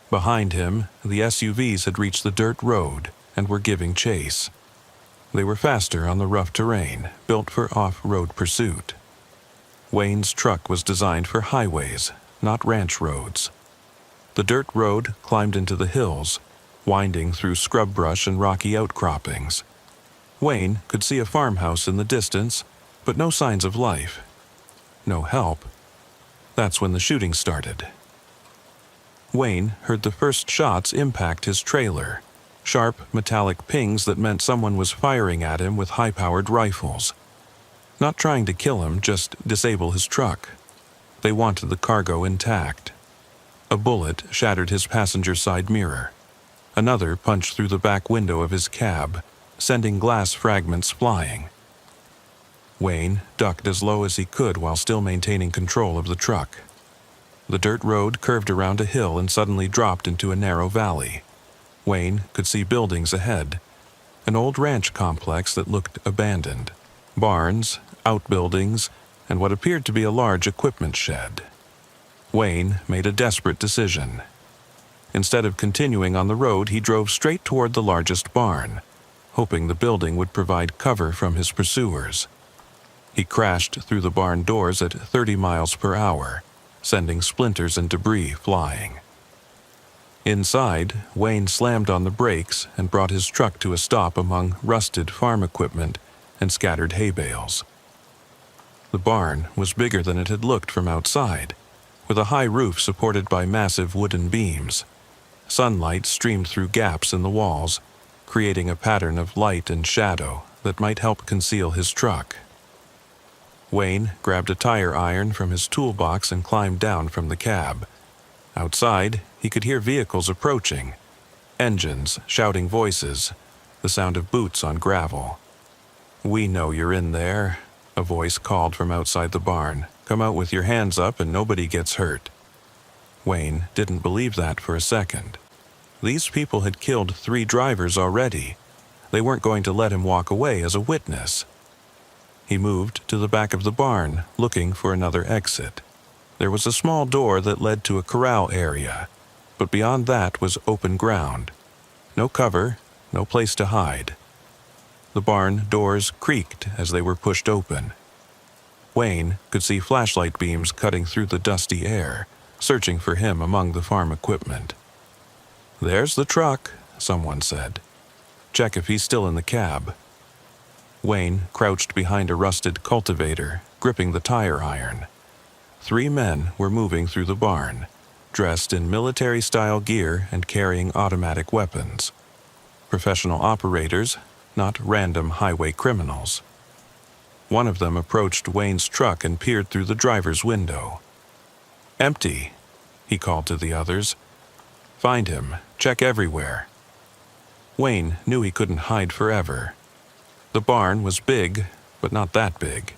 Behind him, the SUVs had reached the dirt road and were giving chase. They were faster on the rough terrain, built for off-road pursuit. Wayne's truck was designed for highways, not ranch roads. The dirt road climbed into the hills, winding through scrub brush and rocky outcroppings. Wayne could see a farmhouse in the distance, but no signs of life. No help. That's when the shooting started. Wayne heard the first shots impact his trailer, sharp metallic pings that meant someone was firing at him with high-powered rifles. Not trying to kill him, just disable his truck. They wanted the cargo intact. A bullet shattered his passenger side mirror. Another punched through the back window of his cab, sending glass fragments flying. Wayne ducked as low as he could while still maintaining control of the truck. The dirt road curved around a hill and suddenly dropped into a narrow valley. Wayne could see buildings ahead, an old ranch complex that looked abandoned, barns, outbuildings, and what appeared to be a large equipment shed. Wayne made a desperate decision. Instead of continuing on the road, he drove straight toward the largest barn, hoping the building would provide cover from his pursuers. He crashed through the barn doors at 30 miles per hour, sending splinters and debris flying. Inside, Wayne slammed on the brakes and brought his truck to a stop among rusted farm equipment and scattered hay bales. The barn was bigger than it had looked from outside, with a high roof supported by massive wooden beams. Sunlight streamed through gaps in the walls, creating a pattern of light and shadow that might help conceal his truck. Wayne grabbed a tire iron from his toolbox and climbed down from the cab. Outside, he could hear vehicles approaching, engines, shouting voices, the sound of boots on gravel. "We know you're in there," a voice called from outside the barn. "Come out with your hands up and nobody gets hurt." Wayne didn't believe that for a second. These people had killed 3 drivers already. They weren't going to let him walk away as a witness. He moved to the back of the barn, looking for another exit. There was a small door that led to a corral area, but beyond that was open ground. No cover, no place to hide. The barn doors creaked as they were pushed open. Wayne could see flashlight beams cutting through the dusty air, searching for him among the farm equipment. "There's the truck," someone said. "Check if he's still in the cab." Wayne crouched behind a rusted cultivator, gripping the tire iron. 3 men were moving through the barn, dressed in military-style gear and carrying automatic weapons. Professional operators, not random highway criminals. One of them approached Wayne's truck and peered through the driver's window. "Empty," he called to the others. "Find him. Check everywhere." Wayne knew he couldn't hide forever. The barn was big, but not that big.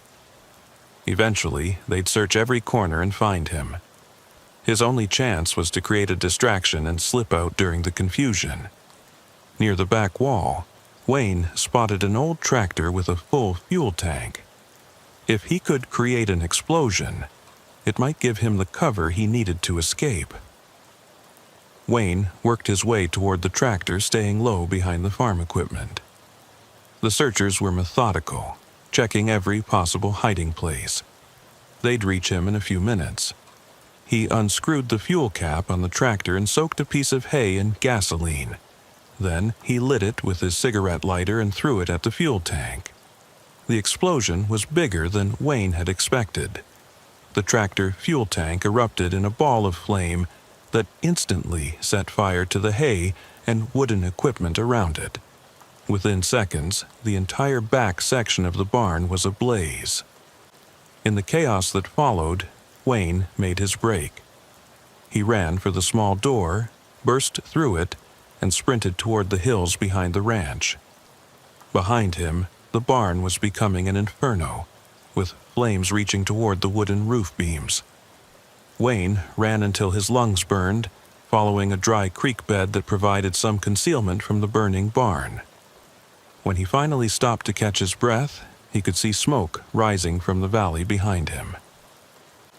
Eventually, they'd search every corner and find him. His only chance was to create a distraction and slip out during the confusion. Near the back wall, Wayne spotted an old tractor with a full fuel tank. If he could create an explosion, it might give him the cover he needed to escape. Wayne worked his way toward the tractor, staying low behind the farm equipment. The searchers were methodical, checking every possible hiding place. They'd reach him in a few minutes. He unscrewed the fuel cap on the tractor and soaked a piece of hay in gasoline. Then he lit it with his cigarette lighter and threw it at the fuel tank. The explosion was bigger than Wayne had expected. The tractor fuel tank erupted in a ball of flame that instantly set fire to the hay and wooden equipment around it. Within seconds, the entire back section of the barn was ablaze. In the chaos that followed, Wayne made his break. He ran for the small door, burst through it, and sprinted toward the hills behind the ranch. Behind him, the barn was becoming an inferno, with flames reaching toward the wooden roof beams. Wayne ran until his lungs burned, following a dry creek bed that provided some concealment from the burning barn. When he finally stopped to catch his breath, he could see smoke rising from the valley behind him.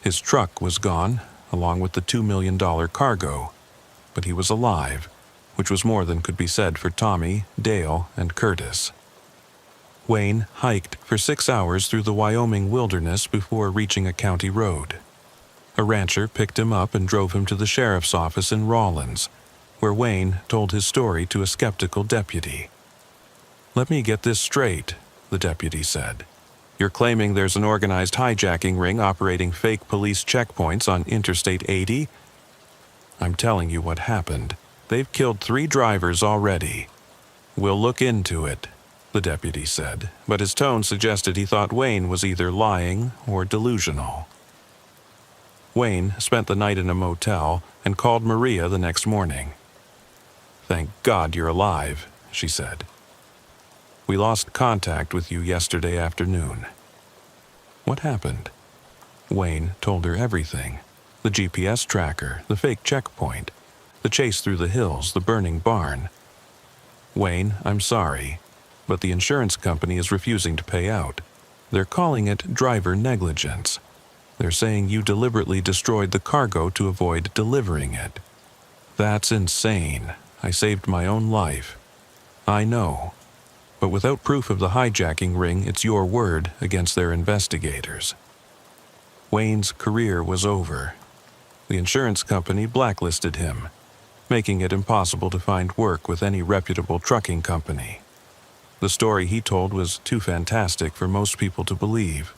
His truck was gone, along with the $2 million cargo, but he was alive, which was more than could be said for Tommy, Dale, and Curtis. Wayne hiked for 6 hours through the Wyoming wilderness before reaching a county road. A rancher picked him up and drove him to the sheriff's office in Rawlins, where Wayne told his story to a skeptical deputy. "Let me get this straight," the deputy said. "You're claiming there's an organized hijacking ring operating fake police checkpoints on Interstate 80? I'm telling you what happened. They've killed 3 drivers already." "We'll look into it," the deputy said, but his tone suggested he thought Wayne was either lying or delusional. Wayne spent the night in a motel and called Maria the next morning. "Thank God you're alive," she said. "We lost contact with you yesterday afternoon." "What happened?" Wayne told her everything. The GPS tracker, the fake checkpoint, the chase through the hills, the burning barn. "Wayne, I'm sorry, but the insurance company is refusing to pay out. They're calling it driver negligence. They're saying you deliberately destroyed the cargo to avoid delivering it." "That's insane. I saved my own life." "I know. But without proof of the hijacking ring, it's your word against their investigators." Wayne's career was over. The insurance company blacklisted him, making it impossible to find work with any reputable trucking company. The story he told was too fantastic for most people to believe.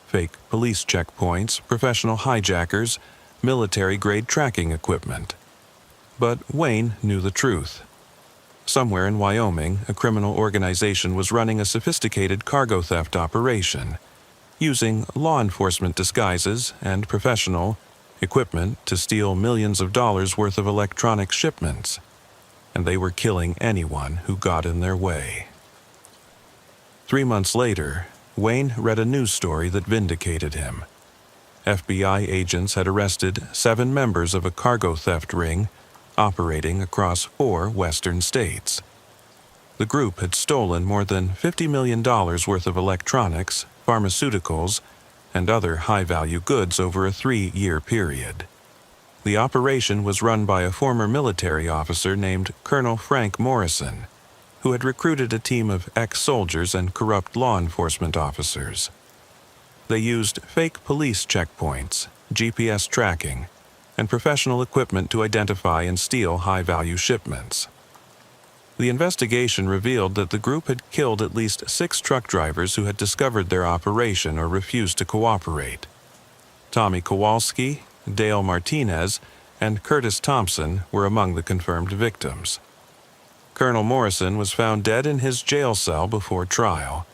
Fake police checkpoints, professional hijackers, military-grade tracking equipment. But Wayne knew the truth. Somewhere in Wyoming, a criminal organization was running a sophisticated cargo theft operation, using law enforcement disguises and professional equipment to steal millions of dollars worth of electronic shipments, and they were killing anyone who got in their way. 3 months later, Wayne read a news story that vindicated him. FBI agents had arrested 7 members of a cargo theft ring operating across 4 western states. The group had stolen more than $50 million worth of electronics, pharmaceuticals, and other high-value goods over a 3-year period. The operation was run by a former military officer named Colonel Frank Morrison, who had recruited a team of ex-soldiers and corrupt law enforcement officers. They used fake police checkpoints, GPS tracking, and professional equipment to identify and steal high-value shipments. The investigation revealed that the group had killed at least 6 truck drivers who had discovered their operation or refused to cooperate. Tommy Kowalski, Dale Martinez, and Curtis Thompson were among the confirmed victims. Colonel Morrison was found dead in his jail cell before trial,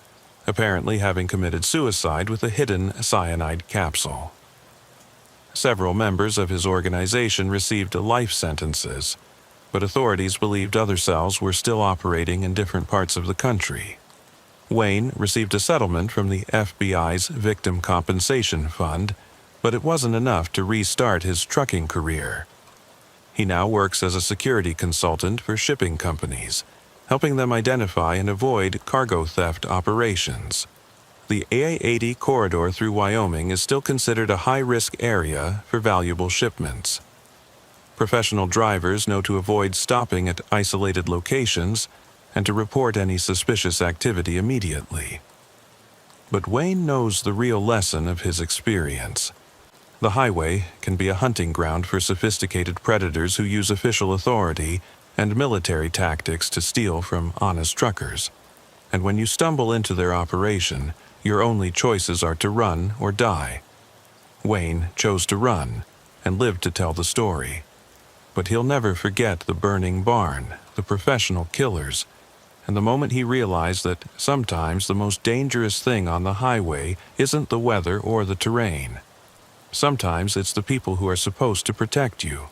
apparently having committed suicide with a hidden cyanide capsule. Several members of his organization received life sentences, but authorities believed other cells were still operating in different parts of the country. Wayne received a settlement from the FBI's Victim Compensation Fund, but it wasn't enough to restart his trucking career. He now works as a security consultant for shipping companies, helping them identify and avoid cargo theft operations. The AA-80 corridor through Wyoming is still considered a high-risk area for valuable shipments. Professional drivers know to avoid stopping at isolated locations and to report any suspicious activity immediately. But Wayne knows the real lesson of his experience. The highway can be a hunting ground for sophisticated predators who use official authority and military tactics to steal from honest truckers. And when you stumble into their operation, your only choices are to run or die. Wayne chose to run and lived to tell the story. But he'll never forget the burning barn, the professional killers, and the moment he realized that sometimes the most dangerous thing on the highway isn't the weather or the terrain. Sometimes it's the people who are supposed to protect you.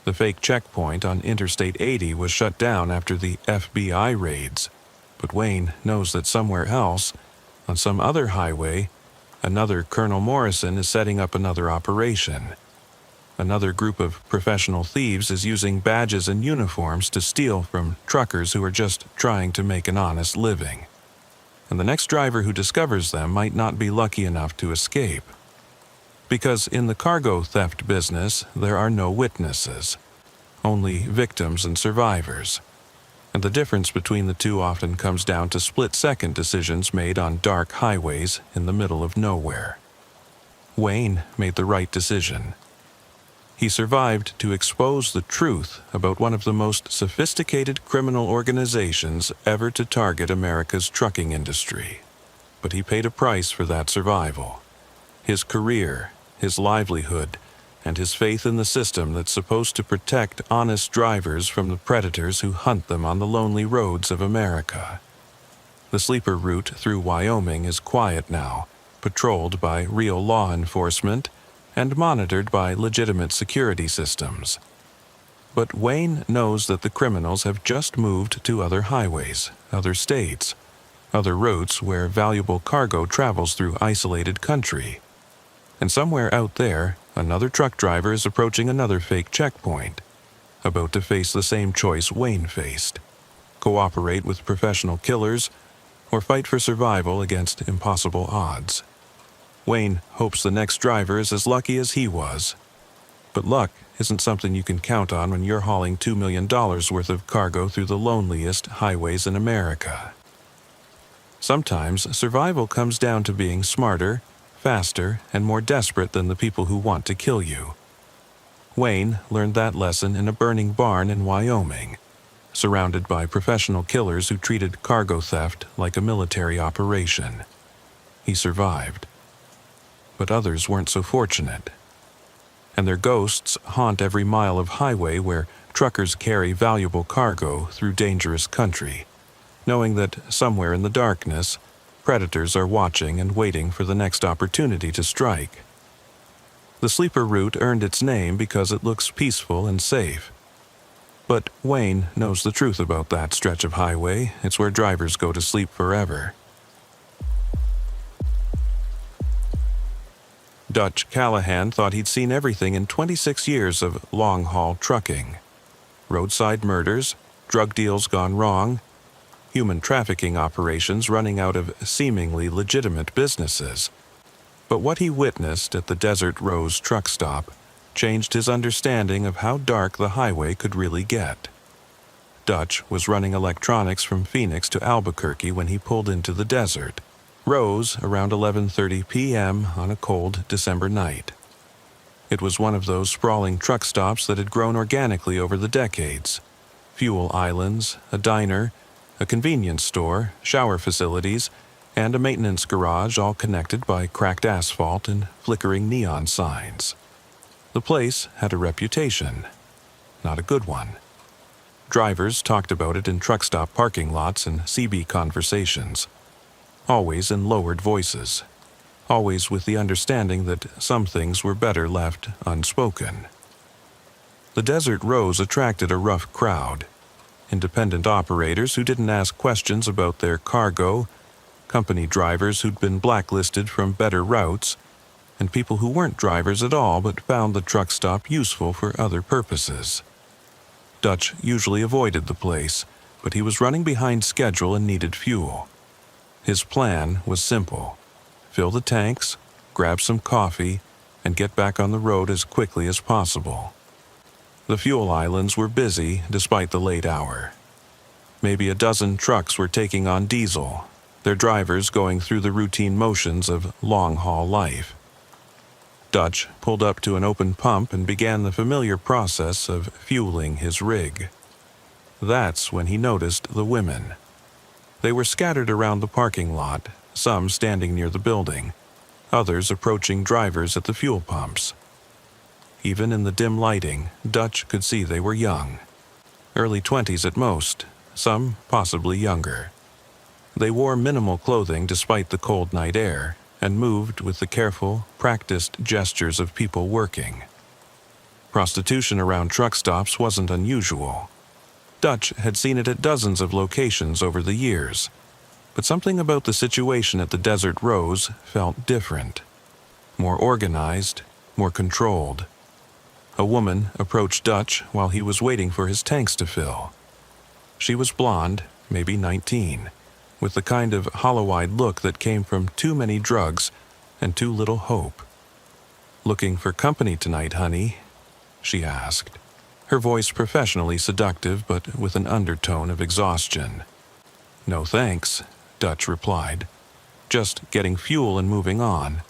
The fake checkpoint on Interstate 80 was shut down after the FBI raids, but Wayne knows that somewhere else, on some other highway, another Colonel Morrison is setting up another operation. Another group of professional thieves is using badges and uniforms to steal from truckers who are just trying to make an honest living. And the next driver who discovers them might not be lucky enough to escape. Because in the cargo theft business, there are no witnesses, only victims and survivors. And the difference between the two often comes down to split-second decisions made on dark highways in the middle of nowhere. Wayne made the right decision. He survived to expose the truth about one of the most sophisticated criminal organizations ever to target America's trucking industry. But he paid a price for that survival. His career, his livelihood, and his faith in the system that's supposed to protect honest drivers from the predators who hunt them on the lonely roads of America. The sleeper route through Wyoming is quiet now, patrolled by real law enforcement and monitored by legitimate security systems. But Wayne knows that the criminals have just moved to other highways, other states, other routes where valuable cargo travels through isolated country. And somewhere out there, another truck driver is approaching another fake checkpoint, about to face the same choice Wayne faced: cooperate with professional killers or fight for survival against impossible odds. Wayne hopes the next driver is as lucky as he was. But luck isn't something you can count on when you're hauling $2 million worth of cargo through the loneliest highways in America. Sometimes survival comes down to being smarter, faster, and more desperate than the people who want to kill you. Wayne learned that lesson in a burning barn in Wyoming, surrounded by professional killers who treated cargo theft like a military operation. He survived. But others weren't so fortunate. And their ghosts haunt every mile of highway where truckers carry valuable cargo through dangerous country, knowing that somewhere in the darkness, predators are watching and waiting for the next opportunity to strike. The sleeper route earned its name because it looks peaceful and safe. But Wayne knows the truth about that stretch of highway. It's where drivers go to sleep forever. Dutch Callahan thought he'd seen everything in 26 years of long-haul trucking. Roadside murders, drug deals gone wrong, human trafficking operations running out of seemingly legitimate businesses. But what he witnessed at the Desert Rose truck stop changed his understanding of how dark the highway could really get. Dutch was running electronics from Phoenix to Albuquerque when he pulled into the desert. Rose around 11:30 p.m. on a cold December night. It was one of those sprawling truck stops that had grown organically over the decades. Fuel islands, a diner, a convenience store, shower facilities, and a maintenance garage, all connected by cracked asphalt and flickering neon signs. The place had a reputation. Not a good one. Drivers talked about it in truck stop parking lots and CB conversations. Always in lowered voices. Always with the understanding that some things were better left unspoken. The Desert Rose attracted a rough crowd. Independent operators who didn't ask questions about their cargo, company drivers who'd been blacklisted from better routes, and people who weren't drivers at all but found the truck stop useful for other purposes. Dutch usually avoided the place, but he was running behind schedule and needed fuel. His plan was simple: fill the tanks, grab some coffee, and get back on the road as quickly as possible. The fuel islands were busy despite the late hour. Maybe a dozen trucks were taking on diesel, their drivers going through the routine motions of long-haul life. Dutch pulled up to an open pump and began the familiar process of fueling his rig. That's when he noticed the women. They were scattered around the parking lot, some standing near the building, others approaching drivers at the fuel pumps. Even in the dim lighting, Dutch could see they were young. Early 20s at most, some possibly younger. They wore minimal clothing despite the cold night air, and moved with the careful, practiced gestures of people working. Prostitution around truck stops wasn't unusual. Dutch had seen it at dozens of locations over the years, but something about the situation at the Desert Rose felt different. More organized, more controlled. A woman approached Dutch while he was waiting for his tanks to fill. She was blonde, maybe 19, with the kind of hollow-eyed look that came from too many drugs and too little hope. "Looking for company tonight, honey?" she asked, her voice professionally seductive but with an undertone of exhaustion. "No thanks," Dutch replied. "Just getting fuel and moving on."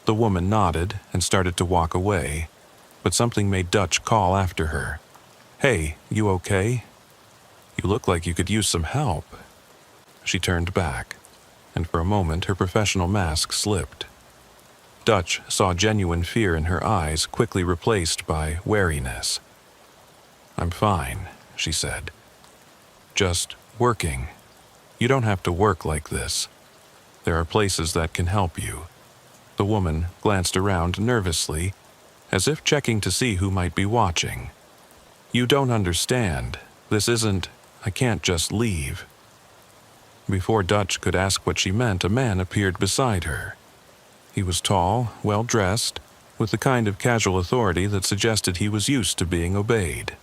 The woman nodded and started to walk away, but something made Dutch call after her. "Hey, you okay? You look like you could use some help." She turned back, and for a moment her professional mask slipped. Dutch saw genuine fear in her eyes, quickly replaced by wariness. "I'm fine," she said. "Just working. You don't have to work like this. There are places that can help you." The woman glanced around nervously, as if checking to see who might be watching. "You don't understand. This isn't... I can't just leave." Before Dutch could ask what she meant, a man appeared beside her. He was tall, well-dressed, with the kind of casual authority that suggested he was used to being obeyed.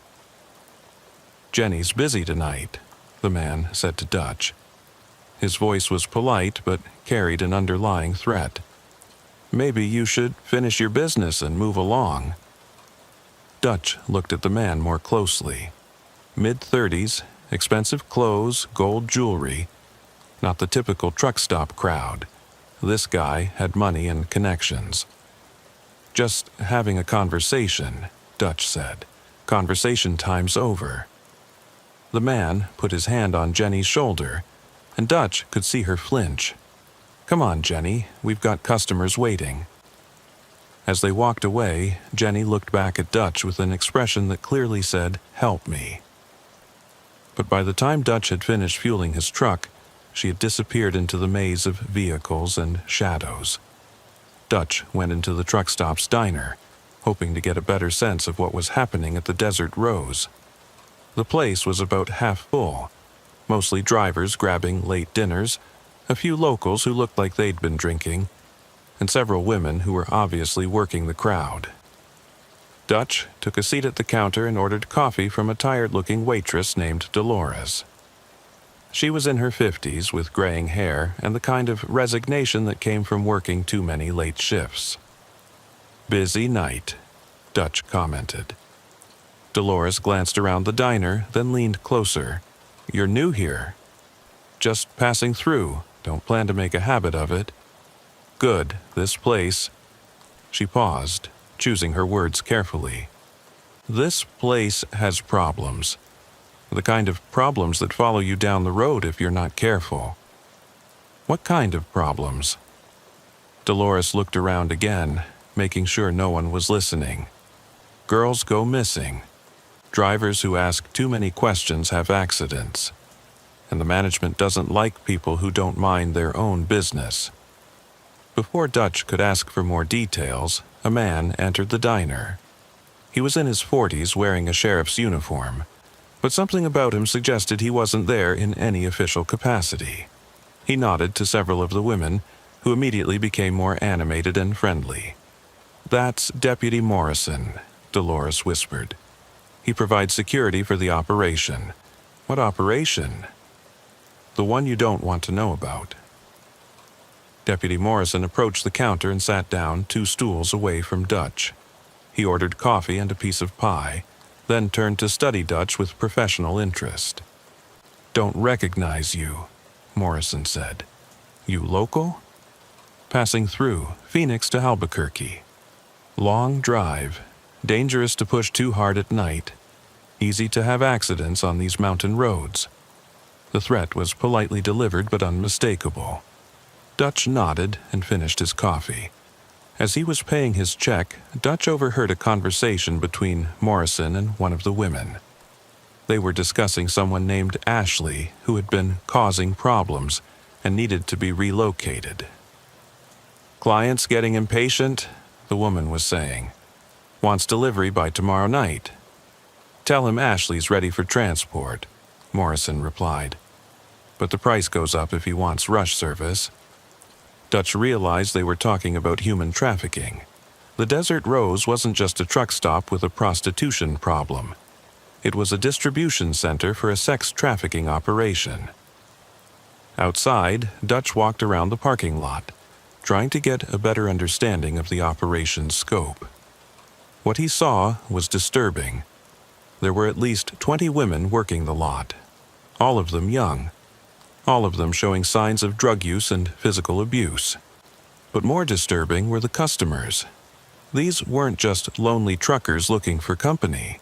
"Jenny's busy tonight," the man said to Dutch. His voice was polite but carried an underlying threat. "Maybe you should finish your business and move along." Dutch looked at the man more closely. Mid-30s, expensive clothes, gold jewelry. Not the typical truck stop crowd. This guy had money and connections. "Just having a conversation," Dutch said. "Conversation time's over." The man put his hand on Jenny's shoulder, and Dutch could see her flinch. "Come on, Jenny, we've got customers waiting." As they walked away, Jenny looked back at Dutch with an expression that clearly said, "Help me." But by the time Dutch had finished fueling his truck, she had disappeared into the maze of vehicles and shadows. Dutch went into the truck stop's diner, hoping to get a better sense of what was happening at the Desert Rose. The place was about half full, mostly drivers grabbing late dinners, a few locals who looked like they'd been drinking, and several women who were obviously working the crowd. Dutch took a seat at the counter and ordered coffee from a tired-looking waitress named Dolores. She was in her 50s with graying hair and the kind of resignation that came from working too many late shifts. "Busy night," Dutch commented. Dolores glanced around the diner, then leaned closer. "You're new here?" "Just passing through. Don't plan to make a habit of it." "Good. This place..." She paused, choosing her words carefully. "This place has problems. The kind of problems that follow you down the road if you're not careful." "What kind of problems?" Dolores looked around again, making sure no one was listening. "Girls go missing. Drivers who ask too many questions have accidents. And the management doesn't like people who don't mind their own business." Before Dutch could ask for more details, a man entered the diner. He was in his 40s wearing a sheriff's uniform, but something about him suggested he wasn't there in any official capacity. He nodded to several of the women, who immediately became more animated and friendly. "That's Deputy Morrison," Dolores whispered. "He provides security for the operation." "What operation?" "The one you don't want to know about." Deputy Morrison approached the counter and sat down 2 stools away from Dutch. He ordered coffee and a piece of pie, then turned to study Dutch with professional interest. "Don't recognize you," Morrison said. "You local?" "Passing through, Phoenix to Albuquerque. Long drive, dangerous to push too hard at night, easy to have accidents on these mountain roads." The threat was politely delivered but unmistakable. Dutch nodded and finished his coffee. As he was paying his check, Dutch overheard a conversation between Morrison and one of the women. They were discussing someone named Ashley who had been causing problems and needed to be relocated. "Clients getting impatient," the woman was saying. Wants delivery by tomorrow night. Tell him Ashley's ready for transport, Morrison replied. But the price goes up if he wants rush service. Dutch realized they were talking about human trafficking. The Desert Rose wasn't just a truck stop with a prostitution problem. It was a distribution center for a sex trafficking operation. Outside, Dutch walked around the parking lot, trying to get a better understanding of the operation's scope. What he saw was disturbing. There were at least 20 women working the lot, all of them young, all of them showing signs of drug use and physical abuse. But more disturbing were the customers. These weren't just lonely truckers looking for company.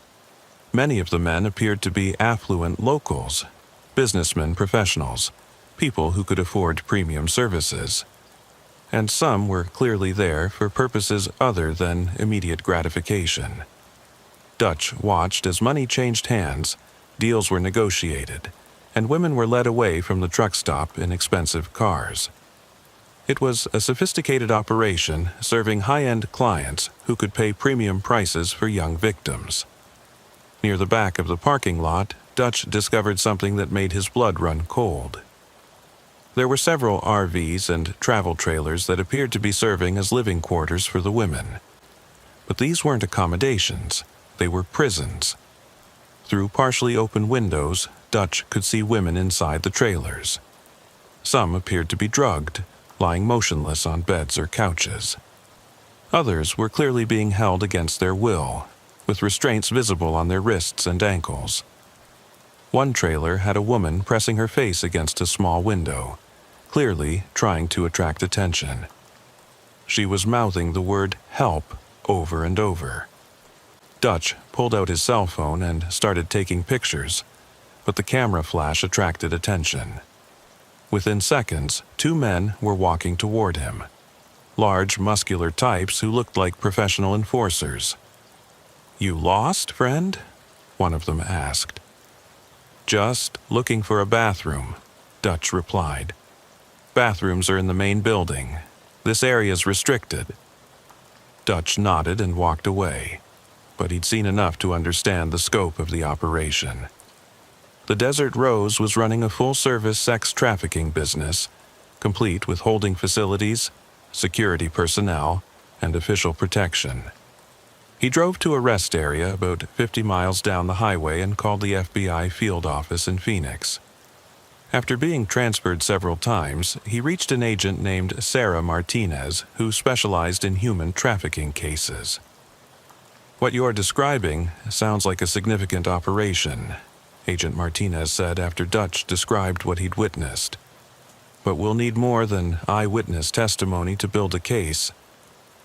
Many of the men appeared to be affluent locals, businessmen, professionals, people who could afford premium services. And some were clearly there for purposes other than immediate gratification. Dutch watched as money changed hands, deals were negotiated, and women were led away from the truck stop in expensive cars. It was a sophisticated operation serving high-end clients who could pay premium prices for young victims. Near the back of the parking lot, Dutch discovered something that made his blood run cold. There were several RVs and travel trailers that appeared to be serving as living quarters for the women. But these weren't accommodations, they were prisons. Through partially open windows, Dutch could see women inside the trailers. Some appeared to be drugged, lying motionless on beds or couches. Others were clearly being held against their will, with restraints visible on their wrists and ankles. One trailer had a woman pressing her face against a small window, clearly trying to attract attention. She was mouthing the word "help" over and over. Dutch pulled out his cell phone and started taking pictures, but the camera flash attracted attention. Within seconds, 2 men were walking toward him. Large, muscular types who looked like professional enforcers. "You lost, friend?" one of them asked. "Just looking for a bathroom," Dutch replied. "Bathrooms are in the main building. This area's restricted." Dutch nodded and walked away, but he'd seen enough to understand the scope of the operation. The Desert Rose was running a full-service sex trafficking business, complete with holding facilities, security personnel, and official protection. He drove to a rest area about 50 miles down the highway and called the FBI field office in Phoenix. After being transferred several times, he reached an agent named Sarah Martinez who specialized in human trafficking cases. "What you're describing sounds like a significant operation," Agent Martinez said after Dutch described what he'd witnessed. "But we'll need more than eyewitness testimony to build a case.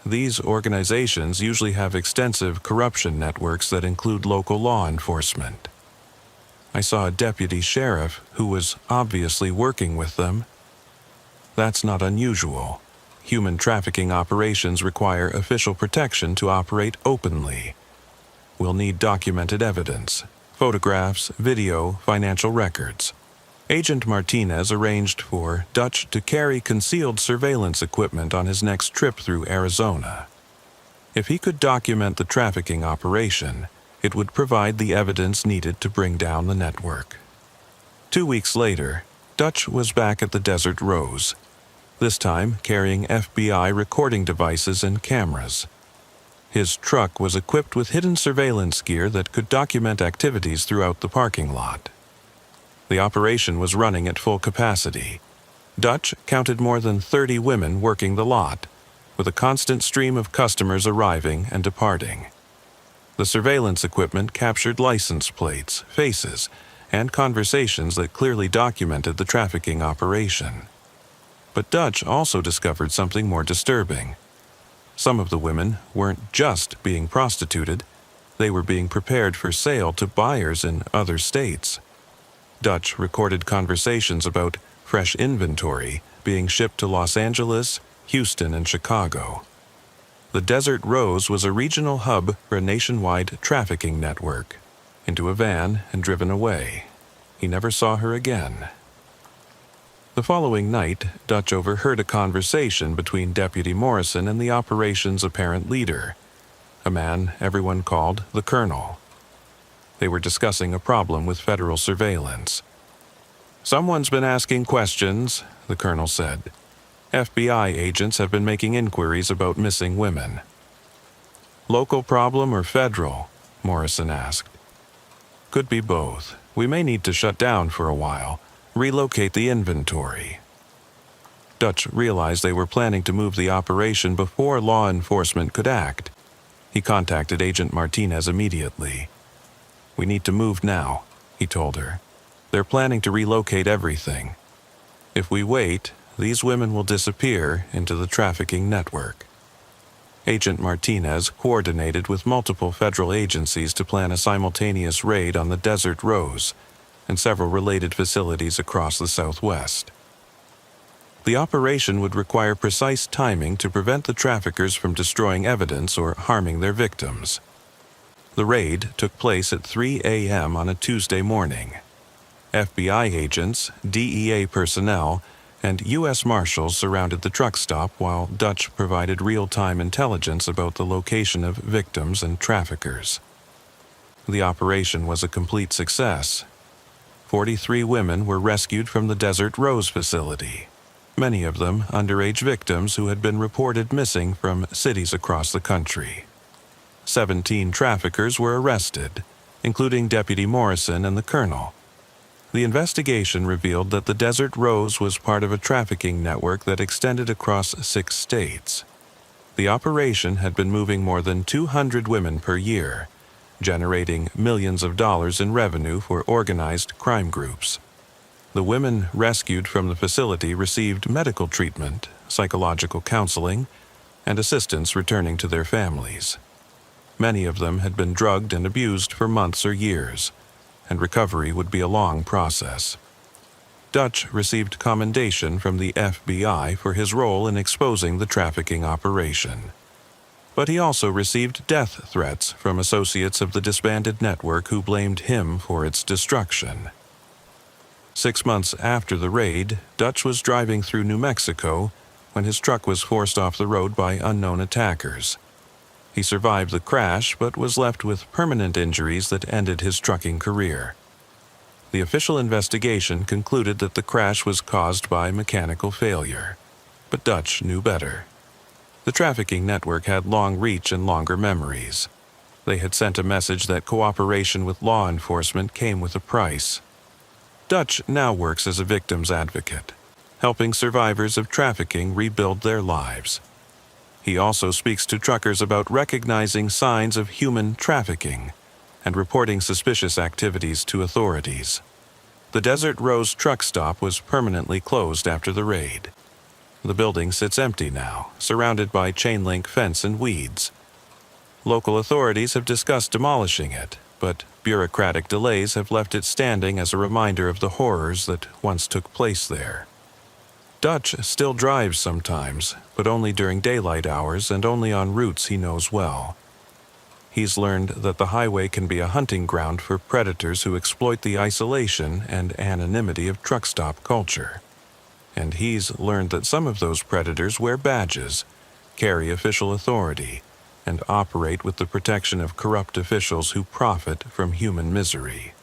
These organizations usually have extensive corruption networks that include local law enforcement. I saw a deputy sheriff who was obviously working with them. That's not unusual. Human trafficking operations require official protection to operate openly. We'll need documented evidence, photographs, video, financial records." Agent Martinez arranged for Dutch to carry concealed surveillance equipment on his next trip through Arizona. If he could document the trafficking operation, it would provide the evidence needed to bring down the network. 2 weeks later, Dutch was back at the Desert Rose, this time carrying FBI recording devices and cameras. His truck was equipped with hidden surveillance gear that could document activities throughout the parking lot. The operation was running at full capacity. Dutch counted more than 30 women working the lot, with a constant stream of customers arriving and departing. The surveillance equipment captured license plates, faces, and conversations that clearly documented the trafficking operation. But Dutch also discovered something more disturbing. Some of the women weren't just being prostituted, they were being prepared for sale to buyers in other states. Dutch recorded conversations about fresh inventory being shipped to Los Angeles, Houston, and Chicago. The Desert Rose was a regional hub for a nationwide trafficking network. Into a van and driven away. He never saw her again. The following night, Dutch overheard a conversation between Deputy Morrison and the operation's apparent leader, a man everyone called the Colonel. They were discussing a problem with federal surveillance. "Someone's been asking questions," the Colonel said. "FBI agents have been making inquiries about missing women." "Local problem or federal?" Morrison asked. "Could be both. We may need to shut down for a while, relocate the inventory." Dutch realized they were planning to move the operation before law enforcement could act. He contacted Agent Martinez immediately. "We need to move now," he told her. "They're planning to relocate everything. If we wait, these women will disappear into the trafficking network." Agent Martinez coordinated with multiple federal agencies to plan a simultaneous raid on the Desert Rose and several related facilities across the Southwest. The operation would require precise timing to prevent the traffickers from destroying evidence or harming their victims. The raid took place at 3 a.m. on a Tuesday morning. FBI agents, DEA personnel, and U.S. Marshals surrounded the truck stop while Dutch provided real-time intelligence about the location of victims and traffickers. The operation was a complete success. 43 women were rescued from the Desert Rose facility, many of them underage victims who had been reported missing from cities across the country. 17 traffickers were arrested, including Deputy Morrison and the Colonel. The investigation revealed that the Desert Rose was part of a trafficking network that extended across 6 states. The operation had been moving more than 200 women per year, generating millions of dollars in revenue for organized crime groups. The women rescued from the facility received medical treatment, psychological counseling, and assistance returning to their families. Many of them had been drugged and abused for months or years, and recovery would be a long process. Dutch received commendation from the FBI for his role in exposing the trafficking operation. But he also received death threats from associates of the disbanded network who blamed him for its destruction. 6 months after the raid, Dutch was driving through New Mexico when his truck was forced off the road by unknown attackers. He survived the crash but was left with permanent injuries that ended his trucking career. The official investigation concluded that the crash was caused by mechanical failure, but Dutch knew better. The trafficking network had long reach and longer memories. They had sent a message that cooperation with law enforcement came with a price. Dutch now works as a victim's advocate, helping survivors of trafficking rebuild their lives. He also speaks to truckers about recognizing signs of human trafficking and reporting suspicious activities to authorities. The Desert Rose truck stop was permanently closed after the raid. The building sits empty now, surrounded by chain-link fence and weeds. Local authorities have discussed demolishing it, but bureaucratic delays have left it standing as a reminder of the horrors that once took place there. Dutch still drives sometimes, but only during daylight hours and only on routes he knows well. He's learned that the highway can be a hunting ground for predators who exploit the isolation and anonymity of truck stop culture. And he's learned that some of those predators wear badges, carry official authority, and operate with the protection of corrupt officials who profit from human misery.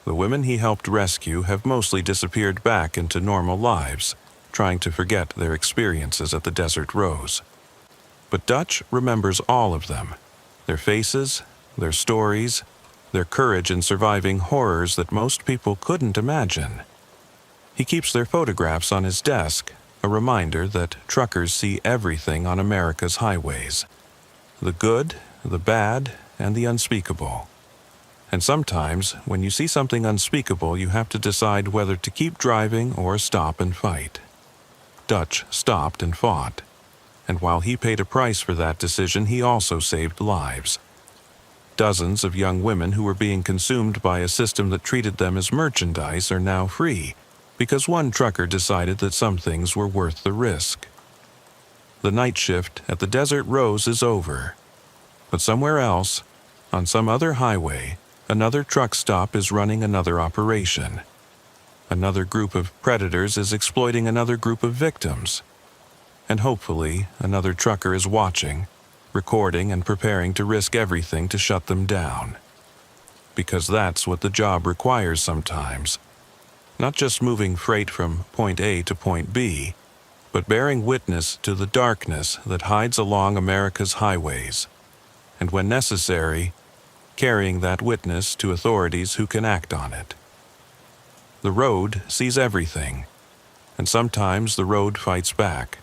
The women he helped rescue have mostly disappeared back into normal lives, trying to forget their experiences at the Desert Rose. But Dutch remembers all of them, their faces, their stories, their courage in surviving horrors that most people couldn't imagine. He keeps their photographs on his desk, a reminder that truckers see everything on America's highways. The good, the bad, and the unspeakable. And sometimes, when you see something unspeakable, you have to decide whether to keep driving or stop and fight. Dutch stopped and fought. And while he paid a price for that decision, he also saved lives. Dozens of young women who were being consumed by a system that treated them as merchandise are now free, because one trucker decided that some things were worth the risk. The night shift at the Desert Rose is over. But somewhere else, on some other highway, another truck stop is running another operation. Another group of predators is exploiting another group of victims. And hopefully, another trucker is watching, recording and preparing to risk everything to shut them down. Because that's what the job requires sometimes. Not just moving freight from point A to point B, but bearing witness to the darkness that hides along America's highways, and when necessary, carrying that witness to authorities who can act on it. The road sees everything, and sometimes the road fights back.